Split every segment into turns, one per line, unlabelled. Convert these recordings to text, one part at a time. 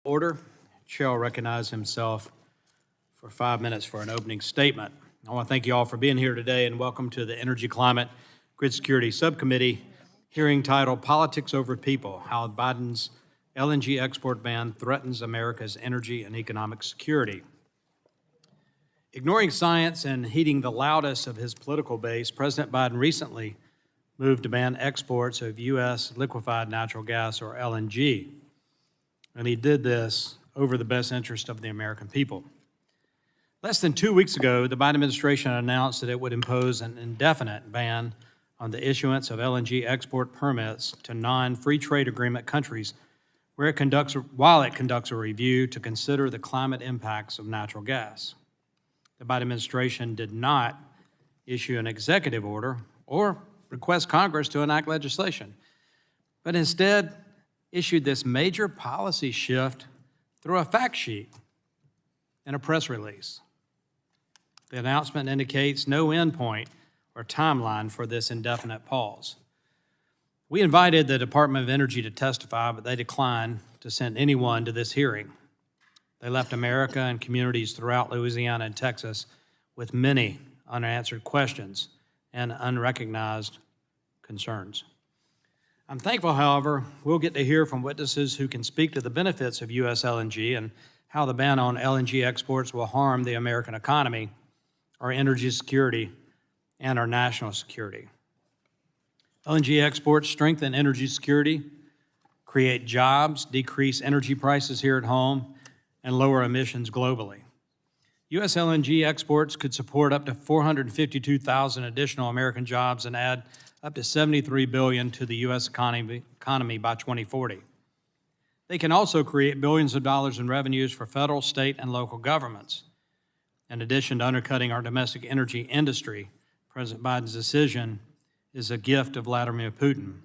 Order. Chair will recognize himself for 5 minutes for an opening statement. I want to thank you all for being here today and welcome to the Energy, Climate, Grid Security Subcommittee hearing titled Politics Over People, How Biden's LNG Export Ban Threatens America's Energy and Economic Security. Ignoring science and heeding the loudest of his political base, President Biden recently moved to ban exports of U.S. liquefied natural gas, or LNG. And he did this over the best interest of the American people. Less than 2 weeks ago, the Biden administration announced that it would impose an indefinite ban on the issuance of LNG export permits to non-free trade agreement countries while it conducts a review to consider the climate impacts of natural gas. The Biden administration did not issue an executive order or request Congress to enact legislation, but instead issued this major policy shift through a fact sheet and a press release. The announcement indicates no endpoint or timeline for this indefinite pause. We invited the Department of Energy to testify, but they declined to send anyone to this hearing. They left America and communities throughout Louisiana and Texas with many unanswered questions and unrecognized concerns. I'm thankful, however, we'll get to hear from witnesses who can speak to the benefits of U.S. LNG and how the ban on LNG exports will harm the American economy, our energy security, and our national security. LNG exports strengthen energy security, create jobs, decrease energy prices here at home, and lower emissions globally. U.S. LNG exports could support up to 452,000 additional American jobs and add up to $73 billion to the U.S. economy by 2040. They can also create billions of dollars in revenues for federal, state, and local governments. In addition to undercutting our domestic energy industry, President Biden's decision is a gift of Vladimir Putin.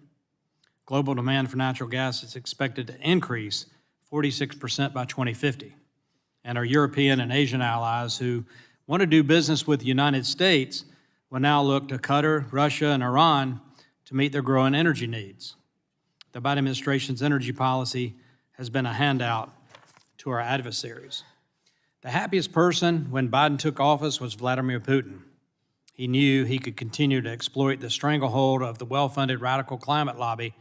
Global demand for natural gas is expected to increase 46% by 2050. And our European and Asian allies who want to do business with the United States will now look to Qatar, Russia, and Iran to meet their growing energy needs. The Biden administration's energy policy has been a handout to our adversaries. The happiest person when Biden took office was Vladimir Putin. He knew he could continue to exploit the stranglehold of the well-funded radical climate lobby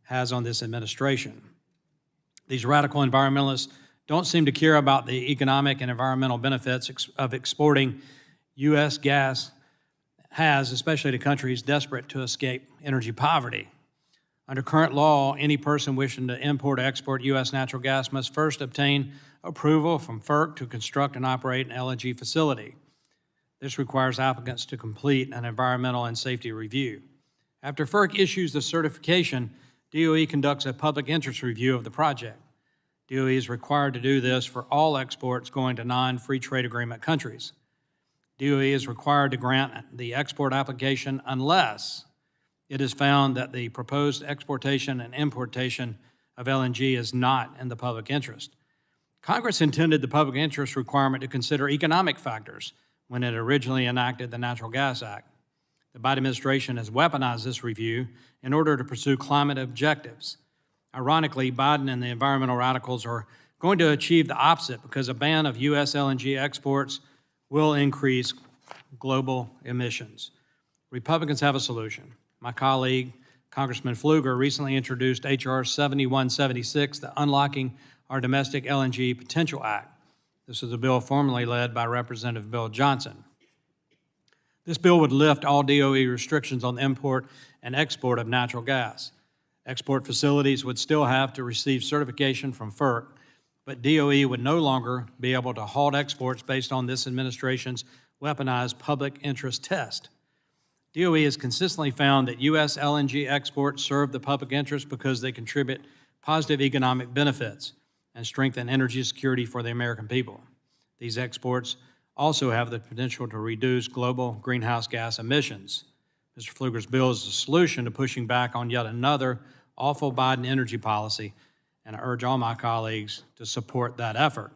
has on this administration. These radical environmentalists don't seem to care about the economic and environmental benefits of exporting U.S. gas has, especially to countries desperate to escape energy poverty. Under current law, any person wishing to import or export U.S. natural gas must first obtain approval from FERC to construct and operate an LNG facility. This requires applicants to complete an environmental and safety review. After FERC issues the certification, DOE conducts a public interest review of the project. DOE is required to do this for all exports going to non-free trade agreement countries. DOE is required to grant the export application unless it is found that the proposed exportation and importation of LNG is not in the public interest. Congress intended the public interest requirement to consider economic factors when it originally enacted the Natural Gas Act. The Biden administration has weaponized this review in order to pursue climate objectives. Ironically, Biden and the environmental radicals are going to achieve the opposite because a ban of U.S. LNG exports will increase global emissions. Republicans have a solution. My colleague, Congressman Pfluger, recently introduced H.R. 7176, the Unlocking Our Domestic LNG Potential Act. This is a bill formerly led by Representative Bill Johnson. This bill would lift all DOE restrictions on the import and export of natural gas. Export facilities would still have to receive certification from FERC, but DOE would no longer be able to halt exports based on this administration's weaponized public interest test. DOE has consistently found that U.S. LNG exports serve the public interest because they contribute positive economic benefits and strengthen energy security for the American people. These exports also have the potential to reduce global greenhouse gas emissions. Mr. Pfluger's bill is a solution to pushing back on yet another awful Biden energy policy, and I urge all my colleagues to support that effort.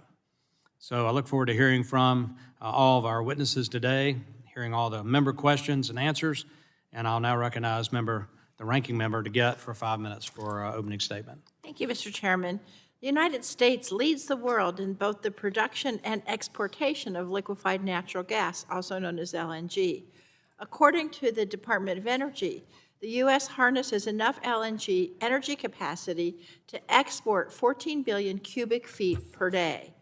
So I look forward to hearing from all of our witnesses today, hearing all the member questions and answers, and I'll now recognize the ranking member to get for 5 minutes for opening statement.
Thank you, Mr. Chairman. The United States leads the world in both the production and exportation of liquefied natural gas, also known as LNG. According to the Department of Energy, the U.S. harnesses enough LNG energy capacity to export 14 billion cubic feet per day.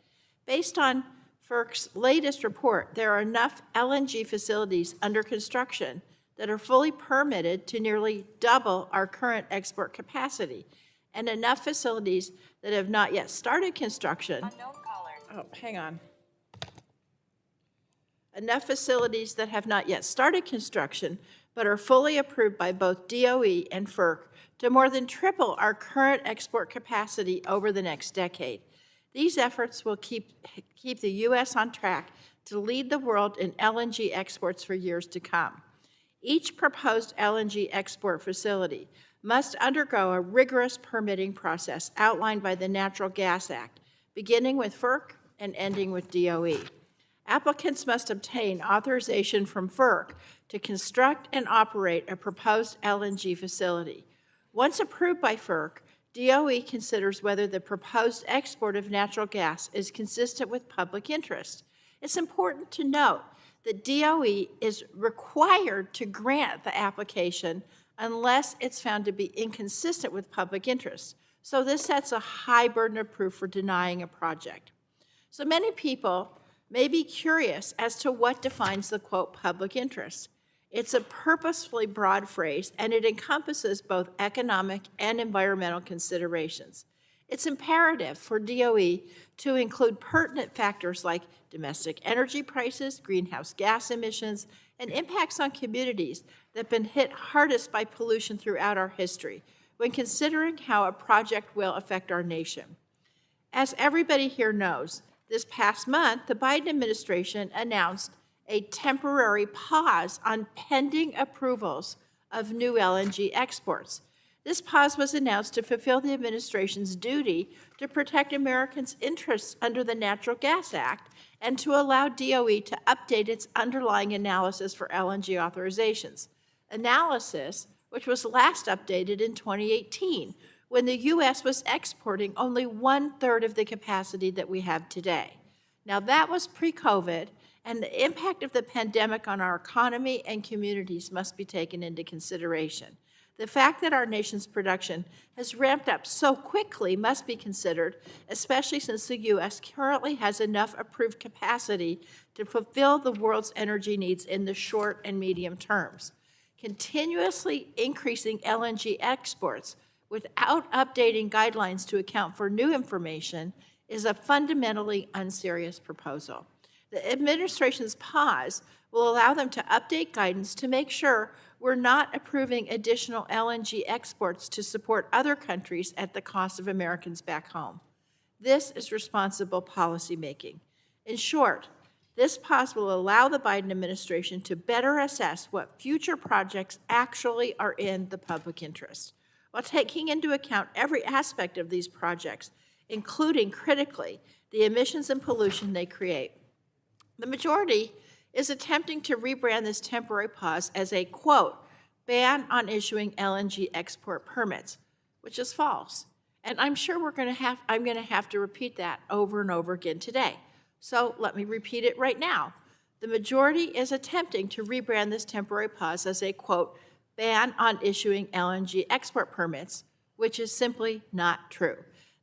Based on FERC's latest report, there are enough LNG facilities under construction that are fully permitted to nearly double our current export capacity, and enough facilities that have not yet started construction. Enough facilities that have not yet started construction but are fully approved by both DOE and FERC to more than triple our current export capacity over the next decade. These efforts will keep the U.S. on track to lead the world in LNG exports for years to come. Each proposed LNG export facility must undergo a rigorous permitting process outlined by the Natural Gas Act, beginning with FERC and ending with DOE. Applicants must obtain authorization from FERC to construct and operate a proposed LNG facility. Once approved by FERC, DOE considers whether the proposed export of natural gas is consistent with public interest. It's important to note that DOE is required to grant the application unless it's found to be inconsistent with public interest. So this sets a high burden of proof for denying a project. So many people may be curious as to what defines the, quote, public interest. It's a purposefully broad phrase, and it encompasses both economic and environmental considerations. It's imperative for DOE to include pertinent factors like domestic energy prices, greenhouse gas emissions, and impacts on communities that have been hit hardest by pollution throughout our history when considering how a project will affect our nation. As everybody here knows, this past month, the Biden administration announced a temporary pause on pending approvals of new LNG exports. This pause was announced to fulfill the administration's duty to protect Americans' interests under the Natural Gas Act and to allow DOE to update its underlying analysis for LNG authorizations. Analysis which was last updated in 2018, when the U.S. was exporting only 1/3 of the capacity that we have today. Now, that was pre-COVID, and the impact of the pandemic on our economy and communities must be taken into consideration. The fact that our nation's production has ramped up so quickly must be considered, especially since the U.S. currently has enough approved capacity to fulfill the world's energy needs in the short and medium terms. Continuously increasing LNG exports without updating guidelines to account for new information is a fundamentally unserious proposal. The administration's pause will allow them to update guidance to make sure we're not approving additional LNG exports to support other countries at the cost of Americans back home. This is responsible policymaking. In short, this pause will allow the Biden administration to better assess what future projects actually are in the public interest, while taking into account every aspect of these projects, including, critically, the emissions and pollution they create. The majority is attempting to rebrand this temporary pause as a, quote, ban on issuing LNG export permits, which is false. And I'm sure I'm going to have to repeat that over and over again today. So let me repeat it right now. The majority is attempting to rebrand this temporary pause as a, quote, ban on issuing LNG export permits, which is simply not true.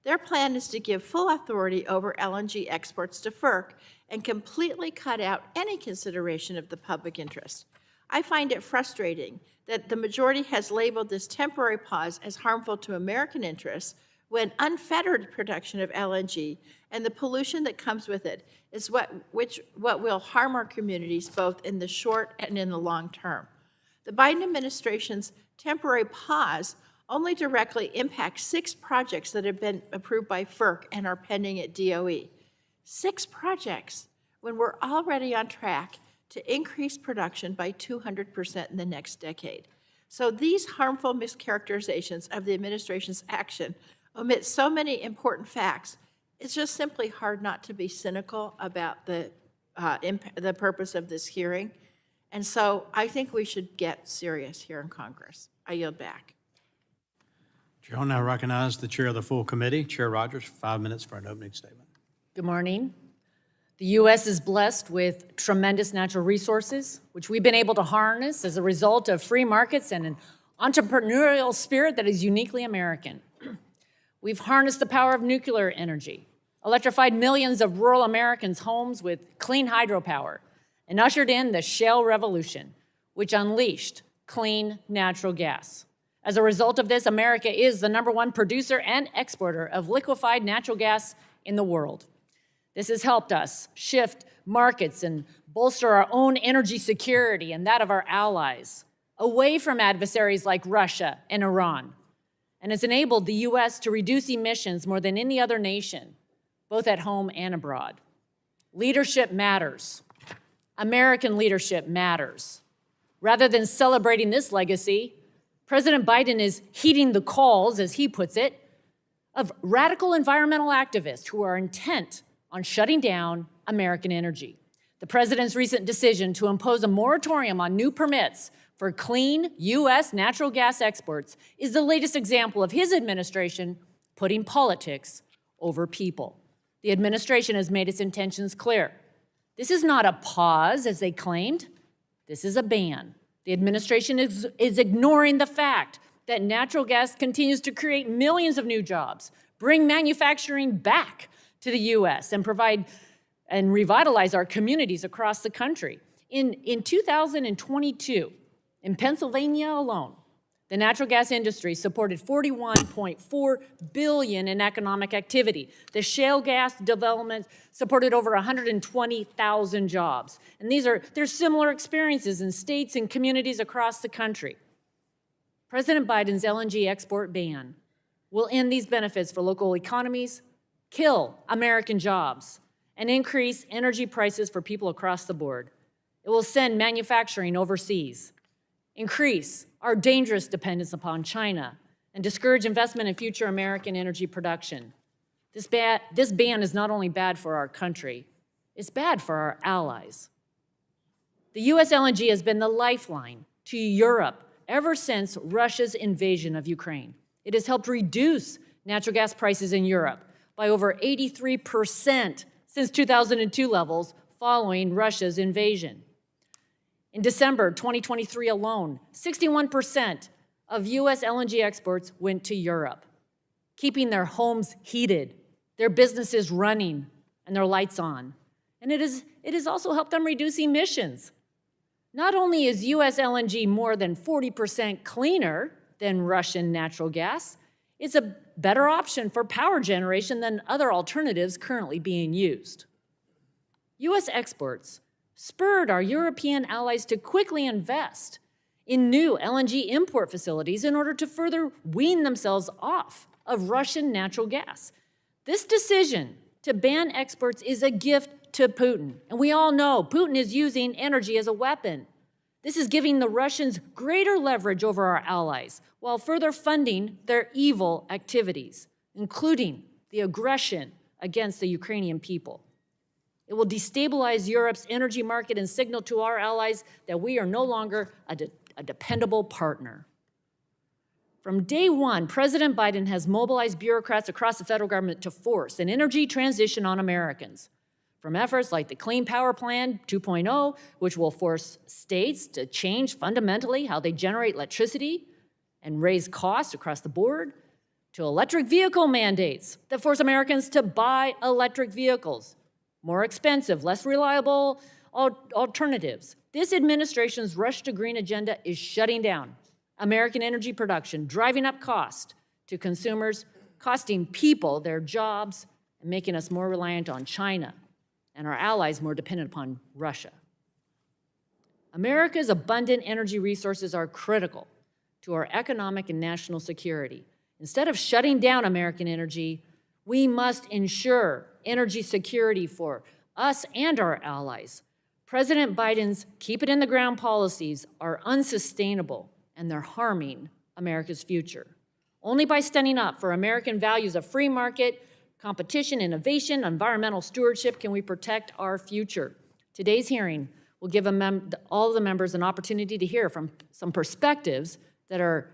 Their plan is to give full authority over LNG exports to FERC and completely cut out any consideration of the public interest. I find it frustrating that the majority has labeled this temporary pause as harmful to American interests when unfettered production of LNG and the pollution that comes with it is what will harm our communities both in the short and in the long term. The Biden administration's temporary pause only directly impacts 6 projects that have been approved by FERC and are pending at DOE. 6 projects when we're already on track to increase production by 200% in the next decade. So these harmful mischaracterizations of the administration's action omit so many important facts. It's just simply hard not to be cynical about the purpose of this hearing. And so I think we should get serious here in Congress. I yield back.
Chair will now recognize the chair of the full committee, Chair Rogers, for 5 minutes for an opening statement.
Good morning. The U.S. is blessed with tremendous natural resources, which we've been able to harness as a result of free markets and an entrepreneurial spirit that is uniquely American. We've harnessed the power of nuclear energy, electrified millions of rural Americans' homes with clean hydropower, and ushered in the shale revolution, which unleashed clean natural gas. As a result of this, America is the #1 producer and exporter of liquefied natural gas in the world. This has helped us shift markets and bolster our own energy security and that of our allies, away from adversaries like Russia and Iran. And it's enabled the U.S. to reduce emissions more than any other nation, both at home and abroad. Leadership matters. American leadership matters. Rather than celebrating this legacy, President Biden is heeding the calls, as he puts it, of radical environmental activists who are intent on shutting down American energy. The president's recent decision to impose a moratorium on new permits for clean U.S. natural gas exports is the latest example of his administration putting politics over people. The administration has made its intentions clear. This is not a pause, as they claimed. This is a ban. The administration is ignoring the fact that natural gas continues to create millions of new jobs, bring manufacturing back to the U.S., and provide and revitalize our communities across the country. In 2022, in Pennsylvania alone, the natural gas industry supported $41.4 billion in economic activity. The shale gas development supported over 120,000 jobs. And there's similar experiences in states and communities across the country. President Biden's LNG export ban will end these benefits for local economies, kill American jobs, and increase energy prices for people across the board. It will send manufacturing overseas, increase our dangerous dependence upon China, and discourage investment in future American energy production. This ban is not only bad for our country, it's bad for our allies. The U.S. LNG has been the lifeline to Europe ever since Russia's invasion of Ukraine. It has helped reduce natural gas prices in Europe by over 83% since 2002 levels following Russia's invasion. In December 2023 alone, 61% of U.S. LNG exports went to Europe, keeping their homes heated, their businesses running, and their lights on. And it has also helped them reduce emissions. Not only is U.S. LNG more than 40% cleaner than Russian natural gas, it's a better option for power generation than other alternatives currently being used. U.S. exports spurred our European allies to quickly invest in new LNG import facilities in order to further wean themselves off of Russian natural gas. This decision to ban exports is a gift to Putin. And we all know Putin is using energy as a weapon. This is giving the Russians greater leverage over our allies while further funding their evil activities, including the aggression against the Ukrainian people. It will destabilize Europe's energy market and signal to our allies that we are no longer a dependable partner. From day one, President Biden has mobilized bureaucrats across the federal government to force an energy transition on Americans. From efforts like the Clean Power Plan 2.0, which will force states to change fundamentally how they generate electricity and raise costs across the board, to electric vehicle mandates that force Americans to buy electric vehicles, more expensive, less reliable alternatives. This administration's rush to green agenda is shutting down American energy production, driving up cost to consumers, costing people their jobs, and making us more reliant on China and our allies more dependent upon Russia. America's abundant energy resources are critical to our economic and national security. Instead of shutting down American energy, we must ensure energy security for us and our allies. President Biden's keep it in the ground policies are unsustainable, and they're harming America's future. Only by standing up for American values of free market, competition, innovation, environmental stewardship can we protect our future. Today's hearing will give all the members an opportunity to hear from some perspectives that are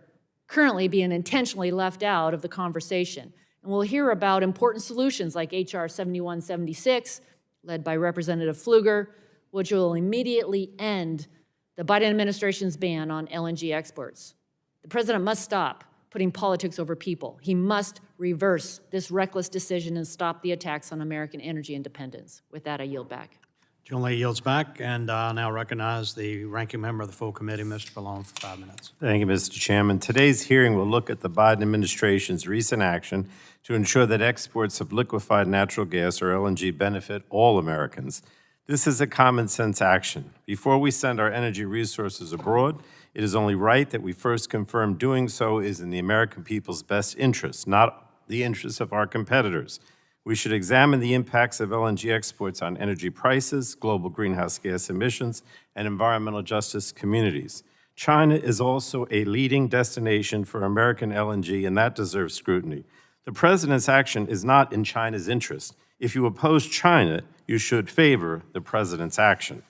currently being intentionally left out of the conversation. And we'll hear about important solutions like H.R. 7176, led by Representative Pfluger, which will immediately end the Biden administration's ban on LNG exports. The president must stop putting politics over people. He must reverse this reckless decision and stop the attacks on American energy independence. With that, I yield back.
Julie yields back, and I now recognize the ranking member of the full committee, Mr. Pallone, for 5 minutes.
Thank you, Mr. Chairman. Today's hearing will look at the Biden administration's recent action to ensure that exports of liquefied natural gas, or LNG, benefit all Americans. This is a common sense action. Before we send our energy resources abroad, it is only right that we first confirm doing so is in the American people's best interest, not the interests of our competitors. We should examine the impacts of LNG exports on energy prices, global greenhouse gas emissions, and environmental justice communities. China is also a leading destination for American LNG, and that deserves scrutiny. The president's action is not in China's interest. If you oppose China, you should favor the president's action.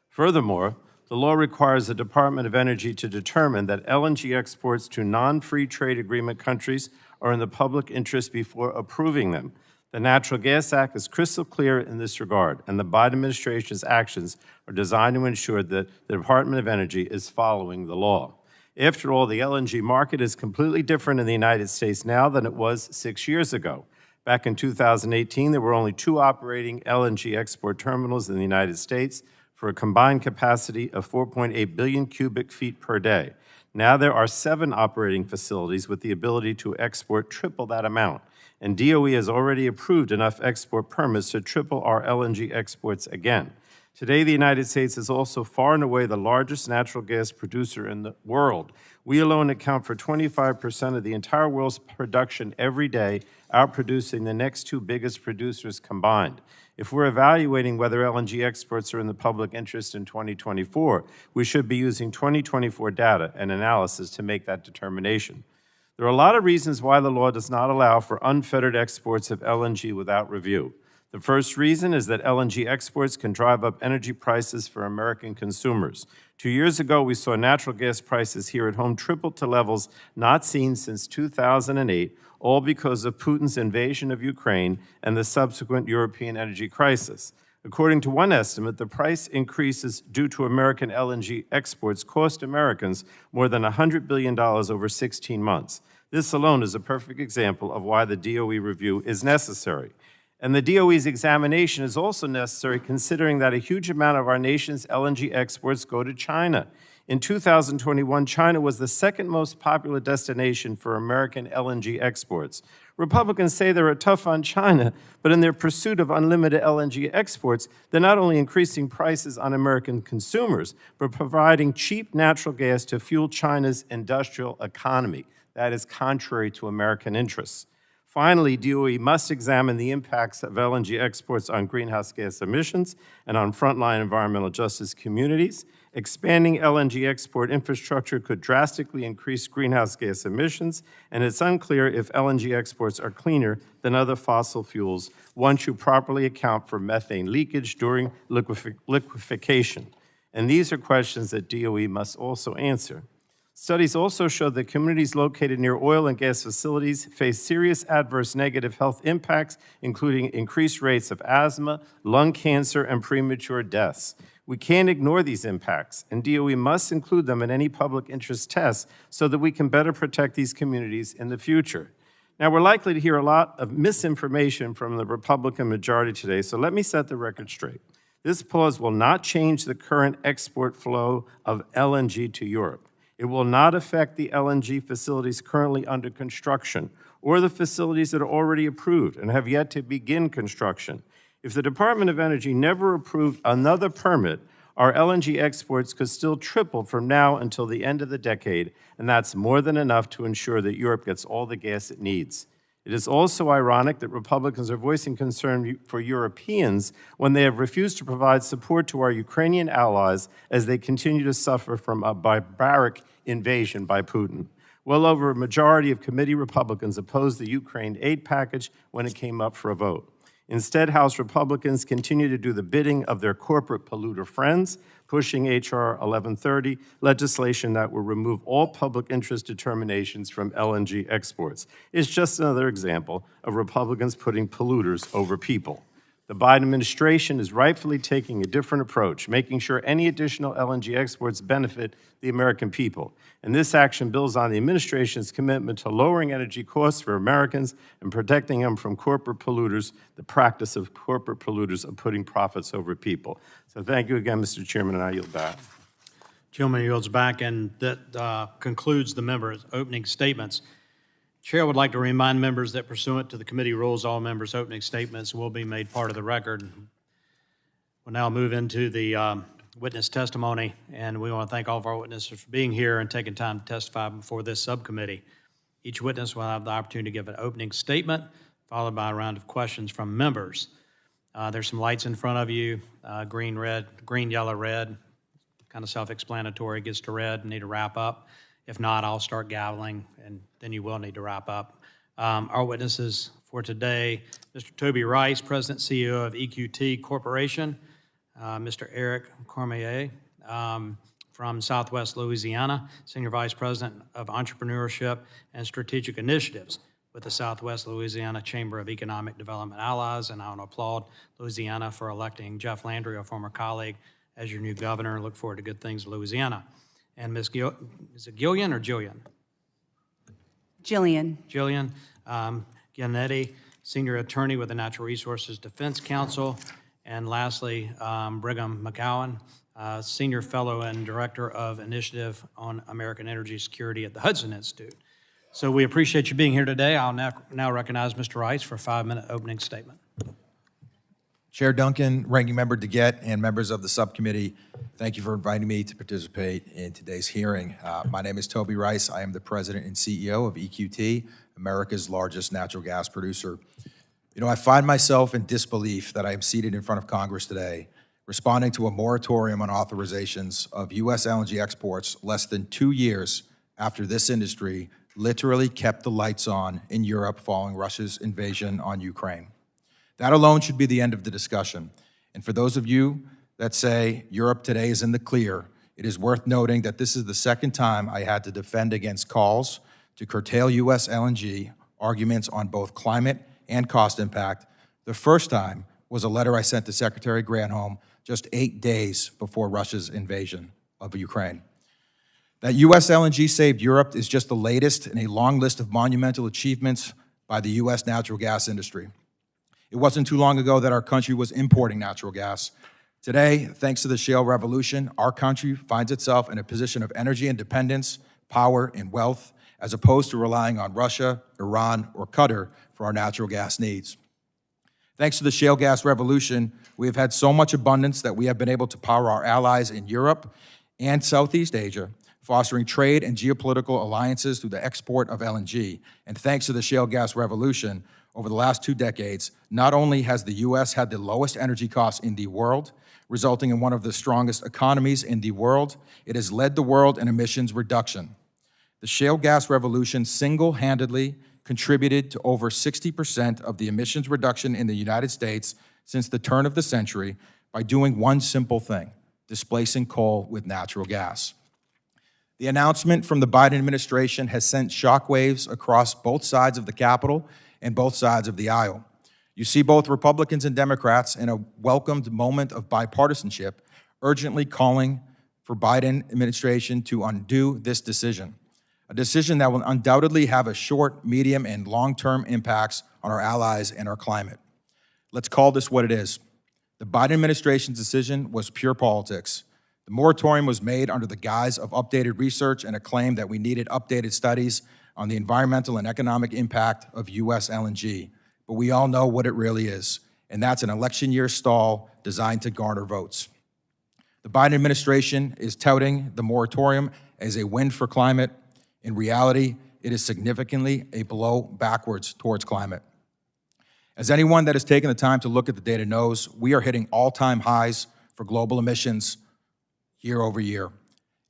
Furthermore, the law requires the Department of Energy to determine that LNG exports to non-free trade agreement countries are in the public interest before approving them. The Natural Gas Act is crystal clear in this regard, and the Biden administration's actions are designed to ensure that the Department of Energy is following the law. After all, the LNG market is completely different in the United States now than it was 6 years ago. Back in 2018, there were only 2 operating LNG export terminals in the United States for a combined capacity of 4.8 billion cubic feet per day. Now there are 7 operating facilities with the ability to export triple that amount, and DOE has already approved enough export permits to triple our LNG exports again. Today, the United States is also far and away the largest natural gas producer in the world. We alone account for 25% of the entire world's production every day, outproducing the next 2 biggest producers combined. If we're evaluating whether LNG exports are in the public interest in 2024, we should be using 2024 data and analysis to make that determination. There are a lot of reasons why the law does not allow for unfettered exports of LNG without review. The first reason is that LNG exports can drive up energy prices for American consumers. 2 years ago, we saw natural gas prices here at home triple to levels not seen since 2008, all because of Putin's invasion of Ukraine and the subsequent European energy crisis. According to one estimate, the price increases due to American LNG exports cost Americans more than $100 billion over 16 months. This alone is a perfect example of why the DOE review is necessary. And the DOE's examination is also necessary considering that a huge amount of our nation's LNG exports go to China. In 2021, China was the second most popular destination for American LNG exports. Republicans say they're tough on China, but in their pursuit of unlimited LNG exports, they're not only increasing prices on American consumers, but providing cheap natural gas to fuel China's industrial economy. That is contrary to American interests. Finally, DOE must examine the impacts of LNG exports on greenhouse gas emissions and on frontline environmental justice communities. Expanding LNG export infrastructure could drastically increase greenhouse gas emissions, and it's unclear if LNG exports are cleaner than other fossil fuels once you properly account for methane leakage during liquefaction. And these are questions that DOE must also answer. Studies also show that communities located near oil and gas facilities face serious adverse negative health impacts, including increased rates of asthma, lung cancer, and premature deaths. We can't ignore these impacts, and DOE must include them in any public interest tests so that we can better protect these communities in the future. Now, we're likely to hear a lot of misinformation from the Republican majority today, so let me set the record straight. This pause will not change the current export flow of LNG to Europe. It will not affect the LNG facilities currently under construction or the facilities that are already approved and have yet to begin construction. If the Department of Energy never approved another permit, our LNG exports could still triple from now until the end of the decade, and that's more than enough to ensure that Europe gets all the gas it needs. It is also ironic that Republicans are voicing concern for Europeans when they have refused to provide support to our Ukrainian allies as they continue to suffer from a barbaric invasion by Putin. Well over a majority of committee Republicans opposed the Ukraine aid package when it came up for a vote. Instead, House Republicans continue to do the bidding of their corporate polluter friends, pushing H.R. 1130, legislation that will remove all public interest determinations from LNG exports. It's just another example of Republicans putting polluters over people. The Biden administration is rightfully taking a different approach, making sure any additional LNG exports benefit the American people. And this action builds on the administration's commitment to lowering energy costs for Americans and protecting them from corporate polluters, the practice of corporate polluters of putting profits over people. So thank you again, Mr. Chairman, and I yield back.
Gentleman yields back, and that concludes the members' opening statements. Chair would like to remind members that pursuant to the committee rules, all members' opening statements will be made part of the record. We'll now move into the witness testimony, and we want to thank all of our witnesses for being here and taking time to testify before this subcommittee. Each witness will have the opportunity to give an opening statement, followed by a round of questions from members. There's some lights in front of you, green, yellow, red, kind of self-explanatory, gets to red, need to wrap up. If not, I'll start gaveling, and then you will need to wrap up. Our witnesses for today, Mr. Toby Rice, President CEO of EQT Corporation, Mr. Eric Cormier from Southwest Louisiana, Senior Vice President of Entrepreneurship and Strategic Initiatives with the Southwest Louisiana Chamber of Economic Development Allies, and I want to applaud Louisiana for electing Jeff Landry, a former colleague, as your new governor. Look forward to good things in Louisiana. And Ms. is it Gillian or Jillian? Jillian Giannetti, Senior Attorney with the Natural Resources Defense Council. And lastly, Brigham McCowan, Senior Fellow and Director of Initiative on American Energy Security at the Hudson Institute. So we appreciate you being here today. I'll now recognize Mr. Rice for a 5-minute opening statement.
Chair Duncan, Ranking Member DeGette, and members of the subcommittee, thank you for inviting me to participate in today's hearing. My name is Toby Rice. I am the President and CEO of EQT, America's largest natural gas producer. You know, I find myself in disbelief that I am seated in front of Congress today, responding to a moratorium on authorizations of U.S. LNG exports less than 2 years after this industry literally kept the lights on in Europe following Russia's invasion on Ukraine. That alone should be the end of the discussion. And for those of you that say Europe today is in the clear, it is worth noting that this is the second time I had to defend against calls to curtail U.S. LNG arguments on both climate and cost impact. The first time was a letter I sent to Secretary Granholm just 8 days before Russia's invasion of Ukraine. That U.S. LNG saved Europe is just the latest in a long list of monumental achievements by the U.S. natural gas industry. It wasn't too long ago that our country was importing natural gas. Today, thanks to the shale revolution, our country finds itself in a position of energy independence, power, and wealth, as opposed to relying on Russia, Iran, or Qatar for our natural gas needs. Thanks to the shale gas revolution, we have had so much abundance that we have been able to power our allies in Europe and Southeast Asia, fostering trade and geopolitical alliances through the export of LNG. And thanks to the shale gas revolution, over the last 2 decades, not only has the U.S. had the lowest energy costs in the world, resulting in one of the strongest economies in the world, it has led the world in emissions reduction. The shale gas revolution single-handedly contributed to over 60% of the emissions reduction in the United States since the turn of the century by doing one simple thing: displacing coal with natural gas. The announcement from the Biden administration has sent shockwaves across both sides of the Capitol and both sides of the aisle. You see both Republicans and Democrats in a welcomed moment of bipartisanship urgently calling for Biden administration to undo this decision, a decision that will undoubtedly have a short, medium, and long-term impacts on our allies and our climate. Let's call this what it is. The Biden administration's decision was pure politics. The moratorium was made under the guise of updated research and a claim that we needed updated studies on the environmental and economic impact of U.S. LNG. But we all know what it really is, and that's an election year stall designed to garner votes. The Biden administration is touting the moratorium as a win for climate. In reality, it is significantly a blow backwards towards climate. As anyone that has taken the time to look at the data knows, we are hitting all-time highs for global emissions year over year.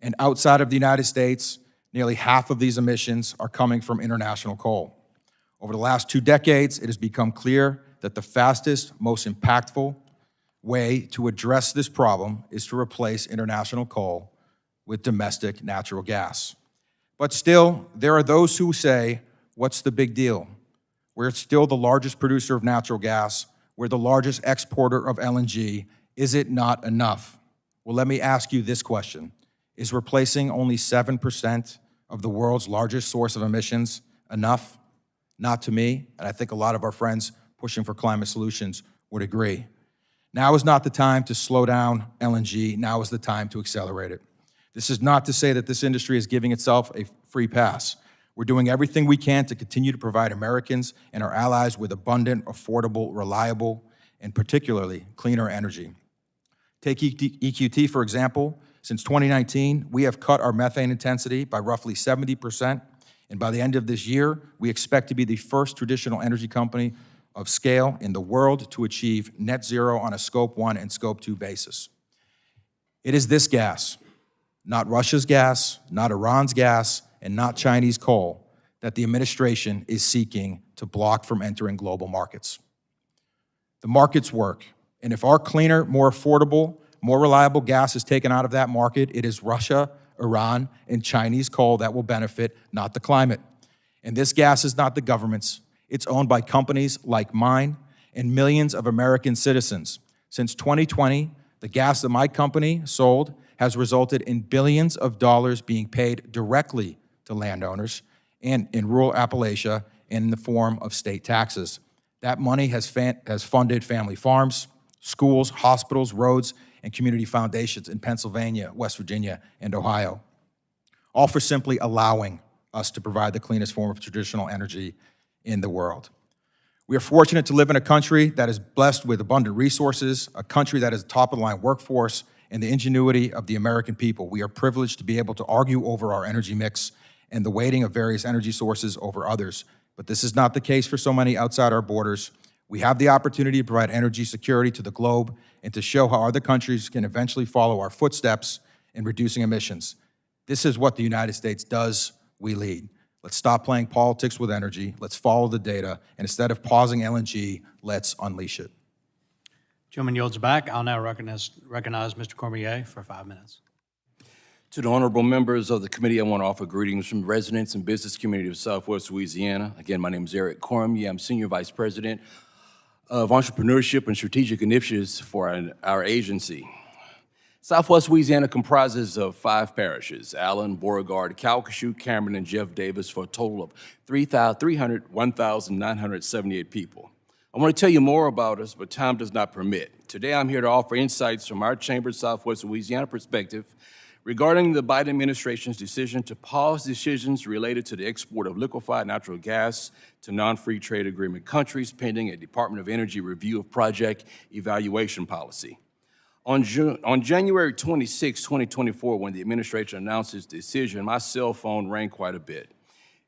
And outside of the United States, nearly half of these emissions are coming from international coal. Over the last 2 decades, it has become clear that the fastest, most impactful way to address this problem is to replace international coal with domestic natural gas. But still, there are those who say, what's the big deal? We're still the largest producer of natural gas. We're the largest exporter of LNG. Is it not enough? Well, let me ask you this question. Is replacing only 7% of the world's largest source of emissions enough? Not to me, and I think a lot of our friends pushing for climate solutions would agree. Now is not the time to slow down LNG. Now is the time to accelerate it. This is not to say that this industry is giving itself a free pass. We're doing everything we can to continue to provide Americans and our allies with abundant, affordable, reliable, and particularly cleaner energy. Take EQT, for example. Since 2019, we have cut our methane intensity by roughly 70%, and by the end of this year, we expect to be the first traditional energy company of scale in the world to achieve net zero on a Scope 1 and Scope 2 basis. It is this gas, not Russia's gas, not Iran's gas, and not Chinese coal, that the administration is seeking to block from entering global markets. The markets work, and if our cleaner, more affordable, more reliable gas is taken out of that market, it is Russia, Iran, and Chinese coal that will benefit, not the climate. And this gas is not the government's. It's owned by companies like mine and millions of American citizens. Since 2020, the gas that my company sold has resulted in billions of dollars being paid directly to landowners and in rural Appalachia and in the form of state taxes. That money has funded family farms, schools, hospitals, roads, and community foundations in Pennsylvania, West Virginia, and Ohio, all for simply allowing us to provide the cleanest form of traditional energy in the world. We are fortunate to live in a country that is blessed with abundant resources, a country that has a top-of-the-line workforce, and the ingenuity of the American people. We are privileged to be able to argue over our energy mix and the weighting of various energy sources over others. But this is not the case for so many outside our borders. We have the opportunity to provide energy security to the globe and to show how other countries can eventually follow our footsteps in reducing emissions. This is what the United States does. We lead. Let's stop playing politics with energy. Let's follow the data. And instead of pausing LNG, let's unleash it.
Gentleman yields back. I'll now recognize Mr. Cormier for 5 minutes.
To the honorable members of the committee, I want to offer greetings from residents and business community of Southwest Louisiana. Again, my name is Eric Cormier. I'm Senior Vice President of Entrepreneurship and Strategic Initiatives for our agency. Southwest Louisiana comprises of 5 parishes: Allen, Beauregard, Calcasieu, Cameron, and Jeff Davis, for a total of 1,978 people. I want to tell you more about us, but time does not permit. Today, I'm here to offer insights from our Chamber of Southwest Louisiana perspective regarding the Biden administration's decision to pause decisions related to the export of liquefied natural gas to non-free trade agreement countries pending a Department of Energy review of project evaluation policy. On January 26, 2024, when the administration announced its decision, my cell phone rang quite a bit.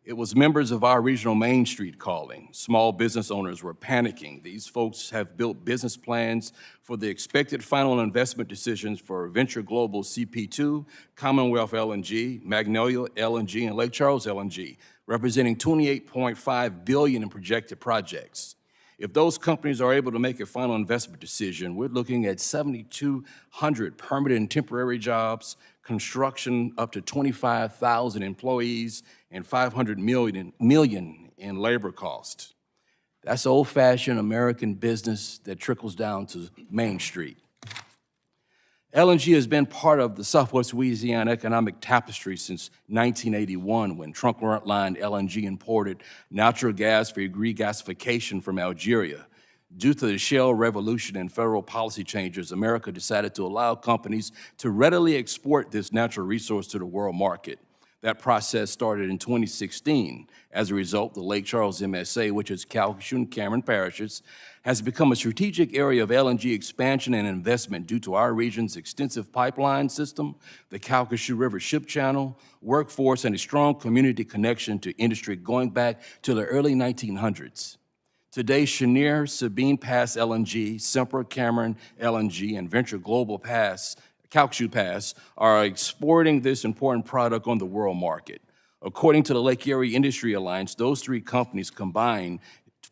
It was members of our regional Main Street calling. Small business owners were panicking. These folks have built business plans for the expected final investment decisions for Venture Global CP2, Commonwealth LNG, Magnolia LNG, and Lake Charles LNG, representing $28.5 billion in projected projects. If those companies are able to make a final investment decision, we're looking at 7,200 permanent and temporary jobs, construction up to 25,000 employees, and $500 million in labor costs. That's old-fashioned American business that trickles down to Main Street. LNG has been part of the Southwest Louisiana economic tapestry since 1981, when trunk-line LNG imported natural gas for regasification from Algeria. Due to the shale revolution and federal policy changes, America decided to allow companies to readily export this natural resource to the world market. That process started in 2016. As a result, the Lake Charles MSA, which is Calcasieu and Cameron parishes, has become a strategic area of LNG expansion and investment due to our region's extensive pipeline system, the Calcasieu River Ship Channel, workforce, and a strong community connection to industry going back to the early 1900s. Today, Cheniere, Sabine Pass LNG, Sempra Cameron LNG, and Venture Global Calcasieu Pass are exporting this important product on the world market. According to the Lake Erie Industry Alliance, those 3 companies combined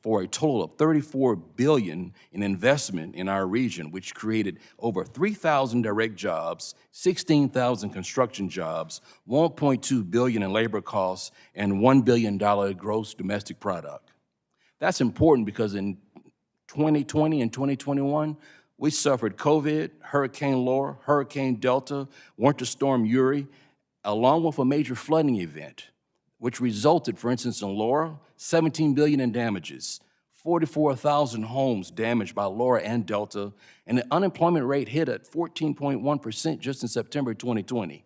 for a total of $34 billion in investment in our region, which created over 3,000 direct jobs, 16,000 construction jobs, $1.2 billion in labor costs, and $1 billion gross domestic product. That's important because in 2020 and 2021, we suffered COVID, Hurricane Laura, Hurricane Delta, Winter Storm Uri, along with a major flooding event, which resulted, for instance, in Laura, $17 billion in damages, 44,000 homes damaged by Laura and Delta, and the unemployment rate hit at 14.1% just in September 2020.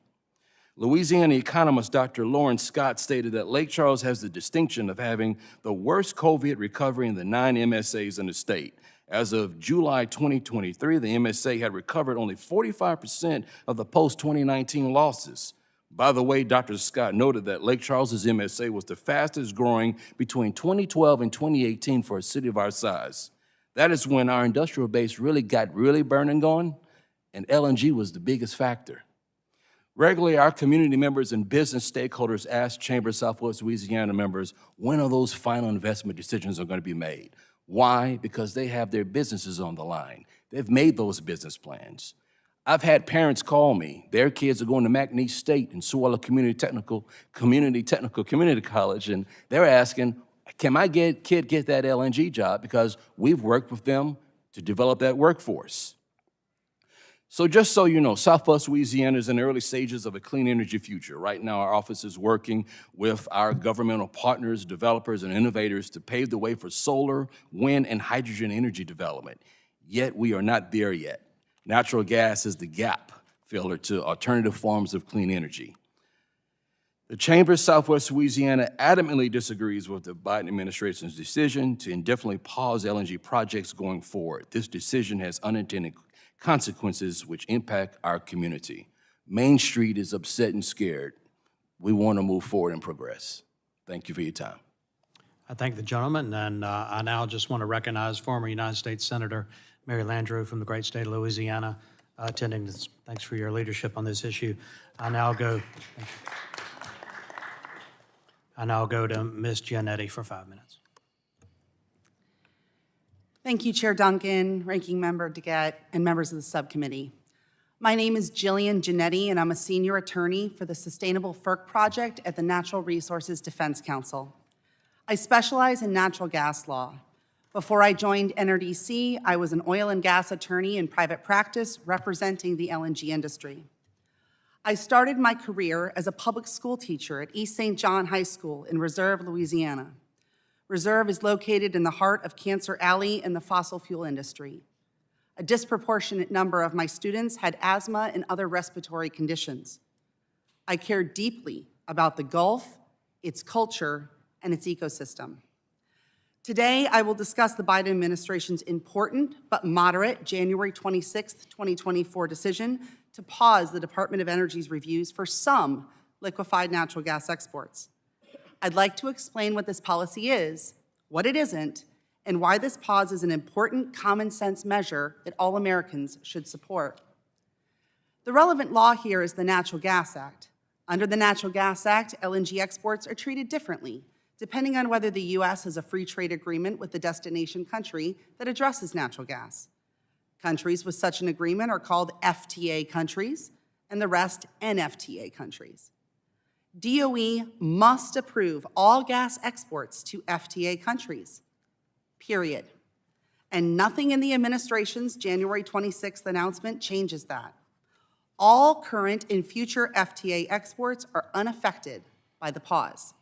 Louisiana economist Dr. Lauren Scott stated that Lake Charles has the distinction of having the worst COVID recovery in the 9 MSAs in the state. As of July 2023, the MSA had recovered only 45% of the post-2019 losses. By the way, Dr. Scott noted that Lake Charles's MSA was the fastest growing between 2012 and 2018 for a city of our size. That is when our industrial base got burning going, and LNG was the biggest factor. Regularly, our community members and business stakeholders ask Chamber of Southwest Louisiana members when are those final investment decisions are going to be made. Why? Because they have their businesses on the line. They've made those business plans. I've had parents call me. Their kids are going to McNeese State and Suala Community College, and they're asking, can my kid get that LNG job? Because we've worked with them to develop that workforce. So just so you know, Southwest Louisiana is in the early stages of a clean energy future. Right now, our office is working with our governmental partners, developers, and innovators to pave the way for solar, wind, and hydrogen energy development. Yet we are not there yet. Natural gas is the gap filler to alternative forms of clean energy. The Chamber of Southwest Louisiana adamantly disagrees with the Biden administration's decision to indefinitely pause LNG projects going forward. This decision has unintended consequences which impact our community. Main Street is upset and scared. We want to move forward and progress. Thank you for your time.
I thank the gentleman, and I now just want to recognize former United States Senator Mary Landrieu from the great state of Louisiana attending this. Thanks for your leadership on this issue. I now go to Ms. Giannetti for 5 minutes.
Thank you, Chair Duncan, Ranking Member DeGette, and members of the subcommittee. My name is Jillian Giannetti, and I'm a senior attorney for the Sustainable FERC project at the Natural Resources Defense Council. I specialize in natural gas law. Before I joined NRDC, I was an oil and gas attorney in private practice representing the LNG industry. I started my career as a public school teacher at East St. John High School in Reserve, Louisiana. Reserve is located in the heart of Cancer Alley in the fossil fuel industry. A disproportionate number of my students had asthma and other respiratory conditions. I care deeply about the Gulf, its culture, and its ecosystem. Today, I will discuss the Biden administration's important but moderate January 26, 2024 decision to pause the Department of Energy's reviews for some liquefied natural gas exports. I'd like to explain what this policy is, what it isn't, and why this pause is an important common sense measure that all Americans should support. The relevant law here is the Natural Gas Act. Under the Natural Gas Act, LNG exports are treated differently, depending on whether the U.S. has a free trade agreement with the destination country that addresses natural gas. Countries with such an agreement are called FTA countries, and the rest NFTA countries. DOE must approve all gas exports to FTA countries, period. And nothing in the administration's January 26th announcement changes that. All current and future FTA exports are unaffected by the pause.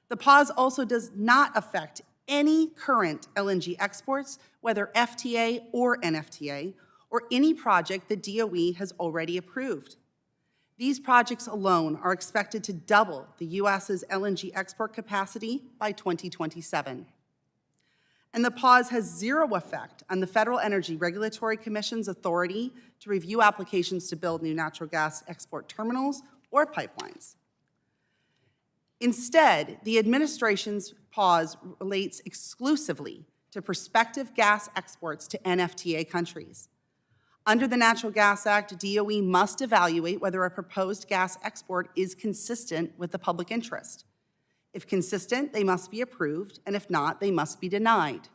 The pause also does not affect any current LNG exports, whether FTA or NFTA, or any project that DOE has already approved. These projects alone are expected to double the U.S.'s LNG export capacity by 2027. And the pause has zero effect on the Federal Energy Regulatory Commission's authority to review applications to build new natural gas export terminals or pipelines. Instead, the administration's pause relates exclusively to prospective gas exports to NFTA countries. Under the Natural Gas Act, DOE must evaluate whether a proposed gas export is consistent with the public interest. If consistent, they must be approved, and if not, they must be denied.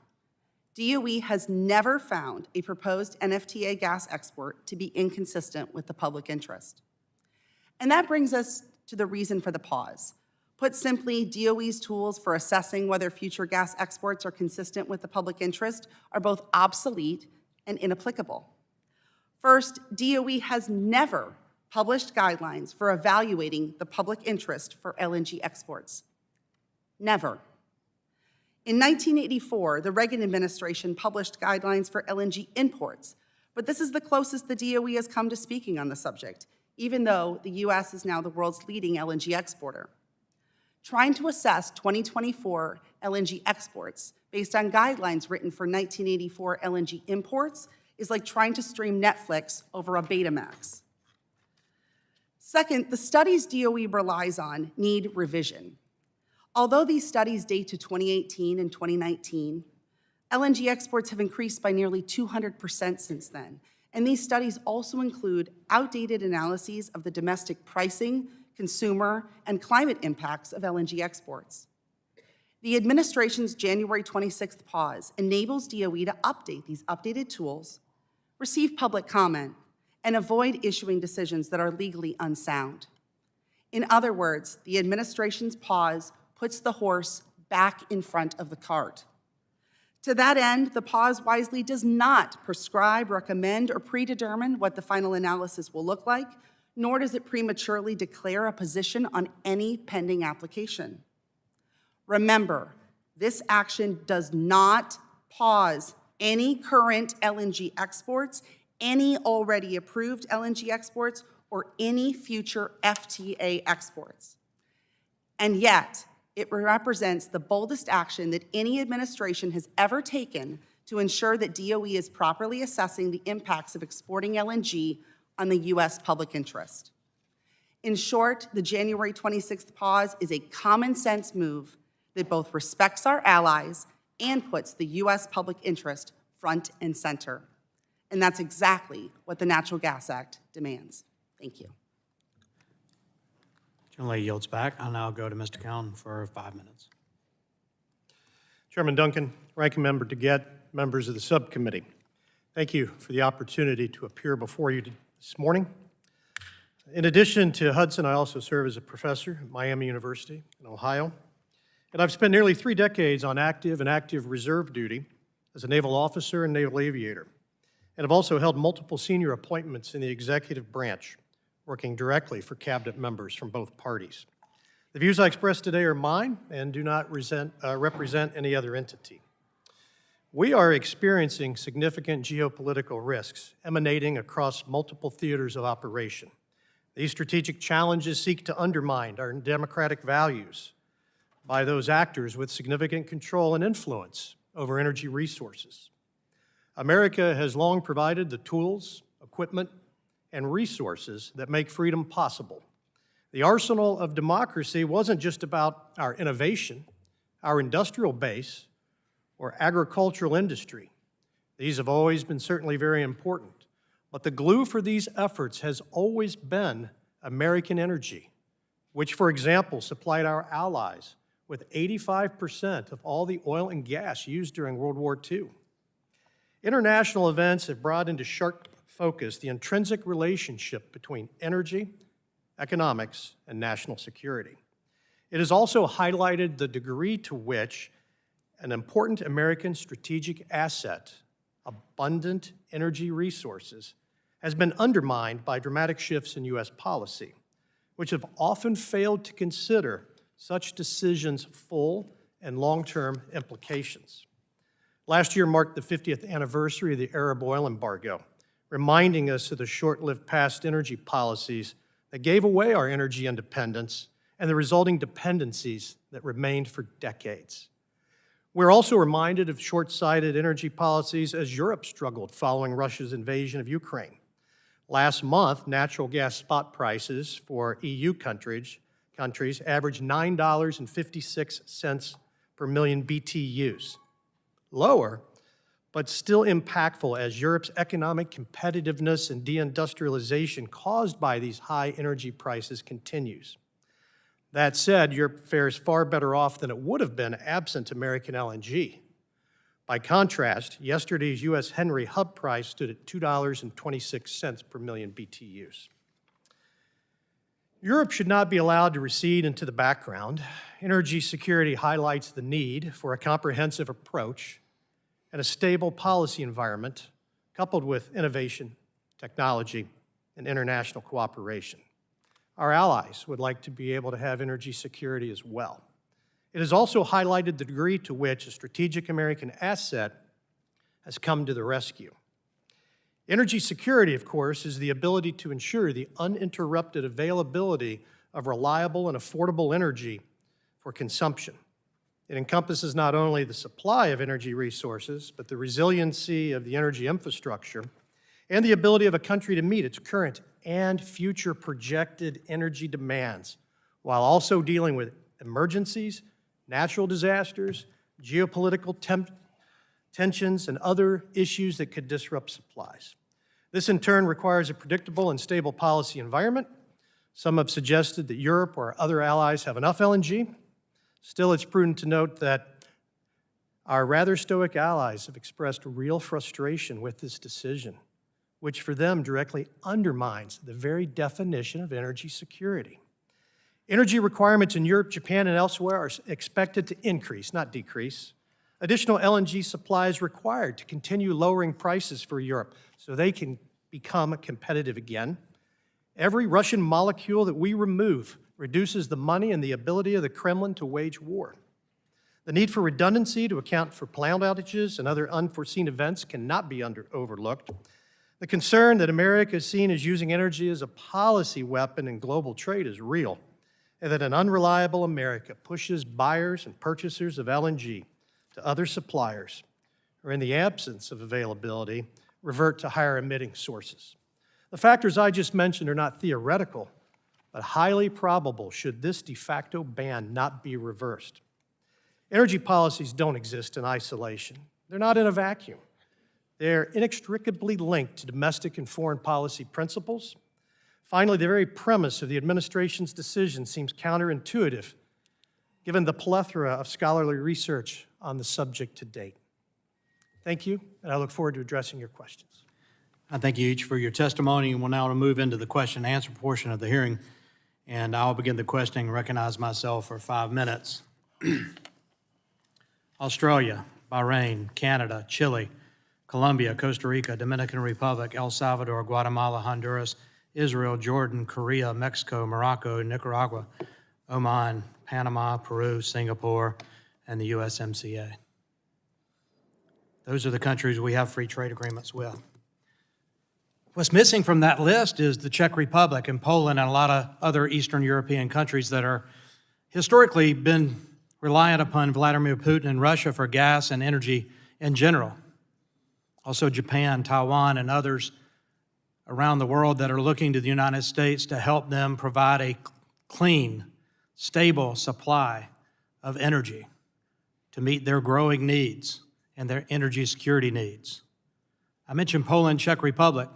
DOE has never found a proposed NFTA gas export to be inconsistent with the public interest. And that brings us to the reason for the pause. Put simply, DOE's tools for assessing whether future gas exports are consistent with the public interest are both obsolete and inapplicable. First, DOE has never published guidelines for evaluating the public interest for LNG exports. Never. In 1984, the Reagan administration published guidelines for LNG imports, but this is the closest the DOE has come to speaking on the subject, even though the U.S. is now the world's leading LNG exporter. Trying to assess 2024 LNG exports based on guidelines written for 1984 LNG imports is like trying to stream Netflix over a Betamax. Second, the studies DOE relies on need revision. Although these studies date to 2018 and 2019, LNG exports have increased by nearly 200% since then, and these studies also include outdated analyses of the domestic pricing, consumer, and climate impacts of LNG exports. The administration's January 26th pause enables DOE to update these updated tools, receive public comment, and avoid issuing decisions that are legally unsound. In other words, the administration's pause puts the horse back in front of the cart. To that end, the pause wisely does not prescribe, recommend, or predetermine what the final analysis will look like, nor does it prematurely declare a position on any pending application. Remember, this action does not pause any current LNG exports, any already approved LNG exports, or any future FTA exports. And yet, it represents the boldest action that any administration has ever taken to ensure that DOE is properly assessing the impacts of exporting LNG on the U.S. public interest. In short, the January 26th pause is a common sense move that both respects our allies and puts the U.S. public interest front and center. And that's exactly what the Natural Gas Act demands. Thank you.
Generally yields back. I'll now go to Mr. Cowan for 5 minutes.
Chairman Duncan, Ranking Member DeGette, members of the subcommittee, thank you for the opportunity to appear before you this morning. In addition to Hudson, I also serve as a professor at Miami University in Ohio, and I've spent nearly 3 decades on active and active reserve duty as a naval officer and naval aviator, and have also held multiple senior appointments in the executive branch, working directly for cabinet members from both parties. The views I express today are mine and do not represent any other entity. We are experiencing significant geopolitical risks emanating across multiple theaters of operation. These strategic challenges seek to undermine our democratic values by those actors with significant control and influence over energy resources. America has long provided the tools, equipment, and resources that make freedom possible. The arsenal of democracy wasn't just about our innovation, our industrial base, or agricultural industry. These have always been certainly very important, but the glue for these efforts has always been American energy, which, for example, supplied our allies with 85% of all the oil and gas used during World War II. International events have brought into sharp focus the intrinsic relationship between energy, economics, and national security. It has also highlighted the degree to which an important American strategic asset, abundant energy resources, has been undermined by dramatic shifts in U.S. policy, which have often failed to consider such decisions' full and long-term implications. Last year marked the 50th anniversary of the Arab oil embargo, reminding us of the short-lived past energy policies that gave away our energy independence and the resulting dependencies that remained for decades. We're also reminded of short-sighted energy policies as Europe struggled following Russia's invasion of Ukraine. Last month, natural gas spot prices for EU countries averaged $9.56 per million BTUs. Lower, but still impactful as Europe's economic competitiveness and deindustrialization caused by these high energy prices continues. That said, Europe fares far better off than it would have been absent American LNG. By contrast, yesterday's U.S. Henry Hub price stood at $2.26 per million BTUs. Europe should not be allowed to recede into the background. Energy security highlights the need for a comprehensive approach and a stable policy environment coupled with innovation, technology, and international cooperation. Our allies would like to be able to have energy security as well. It has also highlighted the degree to which a strategic American asset has come to the rescue. Energy security, of course, is the ability to ensure the uninterrupted availability of reliable and affordable energy for consumption. It encompasses not only the supply of energy resources, but the resiliency of the energy infrastructure and the ability of a country to meet its current and future projected energy demands, while also dealing with emergencies, natural disasters, geopolitical tensions, and other issues that could disrupt supplies. This, in turn, requires a predictable and stable policy environment. Some have suggested that Europe or other allies have enough LNG. Still, it's prudent to note that our rather stoic allies have expressed real frustration with this decision, which for them directly undermines the very definition of energy security. Energy requirements in Europe, Japan, and elsewhere are expected to increase, not decrease. Additional LNG supply is required to continue lowering prices for Europe so they can become competitive again. Every Russian molecule that we remove reduces the money and the ability of the Kremlin to wage war. The need for redundancy to account for plant outages and other unforeseen events cannot be overlooked. The concern that America is seen as using energy as a policy weapon in global trade is real, and that an unreliable America pushes buyers and purchasers of LNG to other suppliers, or in the absence of availability, revert to higher emitting sources. The factors I just mentioned are not theoretical, but highly probable should this de facto ban not be reversed. Energy policies don't exist in isolation. They're not in a vacuum. They're inextricably linked to domestic and foreign policy principles. Finally, the very premise of the administration's decision seems counterintuitive, given the plethora of scholarly research on the subject to date. Thank you, and I look forward to addressing your questions.
I thank you each for your testimony, and we'll now move into the question and answer portion of the hearing. And I'll begin the questioning and recognize myself for 5 minutes. Australia, Bahrain, Canada, Chile, Colombia, Costa Rica, Dominican Republic, El Salvador, Guatemala, Honduras, Israel, Jordan, Korea, Mexico, Morocco, Nicaragua, Oman, Panama, Peru, Singapore, and the USMCA. Those are the countries we have free trade agreements with. What's missing from that list is the Czech Republic and Poland and a lot of other Eastern European countries that are historically been reliant upon Vladimir Putin and Russia for gas and energy in general. Also Japan, Taiwan, and others around the world that are looking to the United States to help them provide a clean, stable supply of energy to meet their growing needs and their energy security needs. I mentioned Poland, Czech Republic.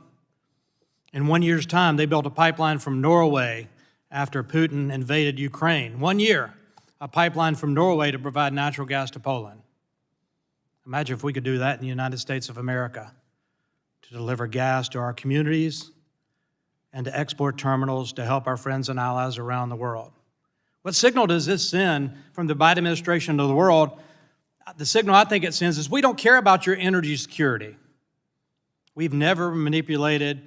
In 1 year's time, they built a pipeline from Norway after Putin invaded Ukraine. 1 year, a pipeline from Norway to provide natural gas to Poland. Imagine if we could do that in the United States of America, to deliver gas to our communities and to export terminals to help our friends and allies around the world. What signal does this send from the Biden administration to the world? The signal I think it sends is we don't care about your energy security. We've never manipulated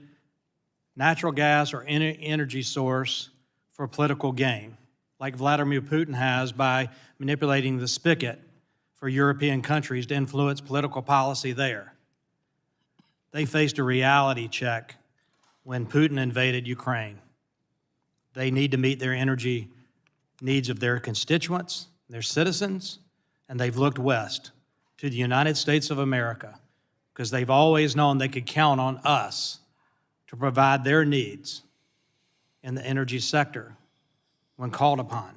natural gas or any energy source for political gain, like Vladimir Putin has by manipulating the spigot for European countries to influence political policy there. They faced a reality check when Putin invaded Ukraine. They need to meet their energy needs of their constituents, their citizens, and they've looked west to the United States of America because they've always known they could count on us to provide their needs in the energy sector when called upon.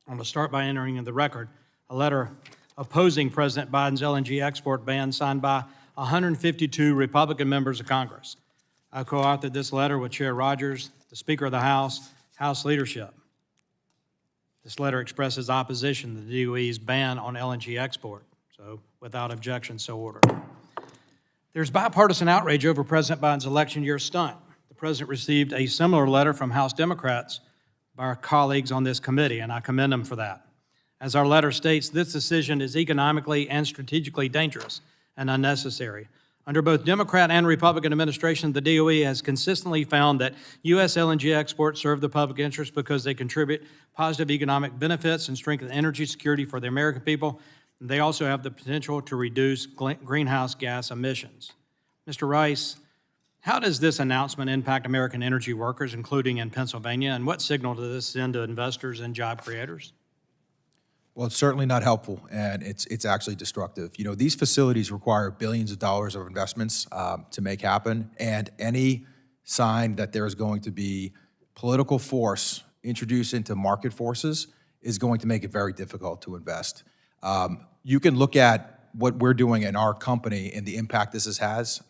I'm going to start by entering in the record a letter opposing President Biden's LNG export ban signed by 152 Republican members of Congress. I co-authored this letter with Chair Rogers, the Speaker of the House, House leadership. This letter expresses opposition to the DOE's ban on LNG export. So without objection, so ordered. There's bipartisan outrage over President Biden's election year stunt. The president received a similar letter from House Democrats by our colleagues on this committee, and I commend them for that. As our letter states, this decision is economically and strategically dangerous and unnecessary. Under both Democrat and Republican administrations, the DOE has consistently found that U.S. LNG exports serve the public interest because they contribute positive economic benefits and strengthen energy security for the American people. They also have the potential to reduce greenhouse gas emissions. Mr. Rice, how does this announcement impact American energy workers, including in Pennsylvania, and what signal does this send to investors and job creators?
Well, it's certainly not helpful, and it's actually destructive. You know, these facilities require billions of dollars of investments to make happen, and any sign that there is going to be political force introduced into market forces is going to make it very difficult to invest. You can look at what we're doing in our company and the impact this has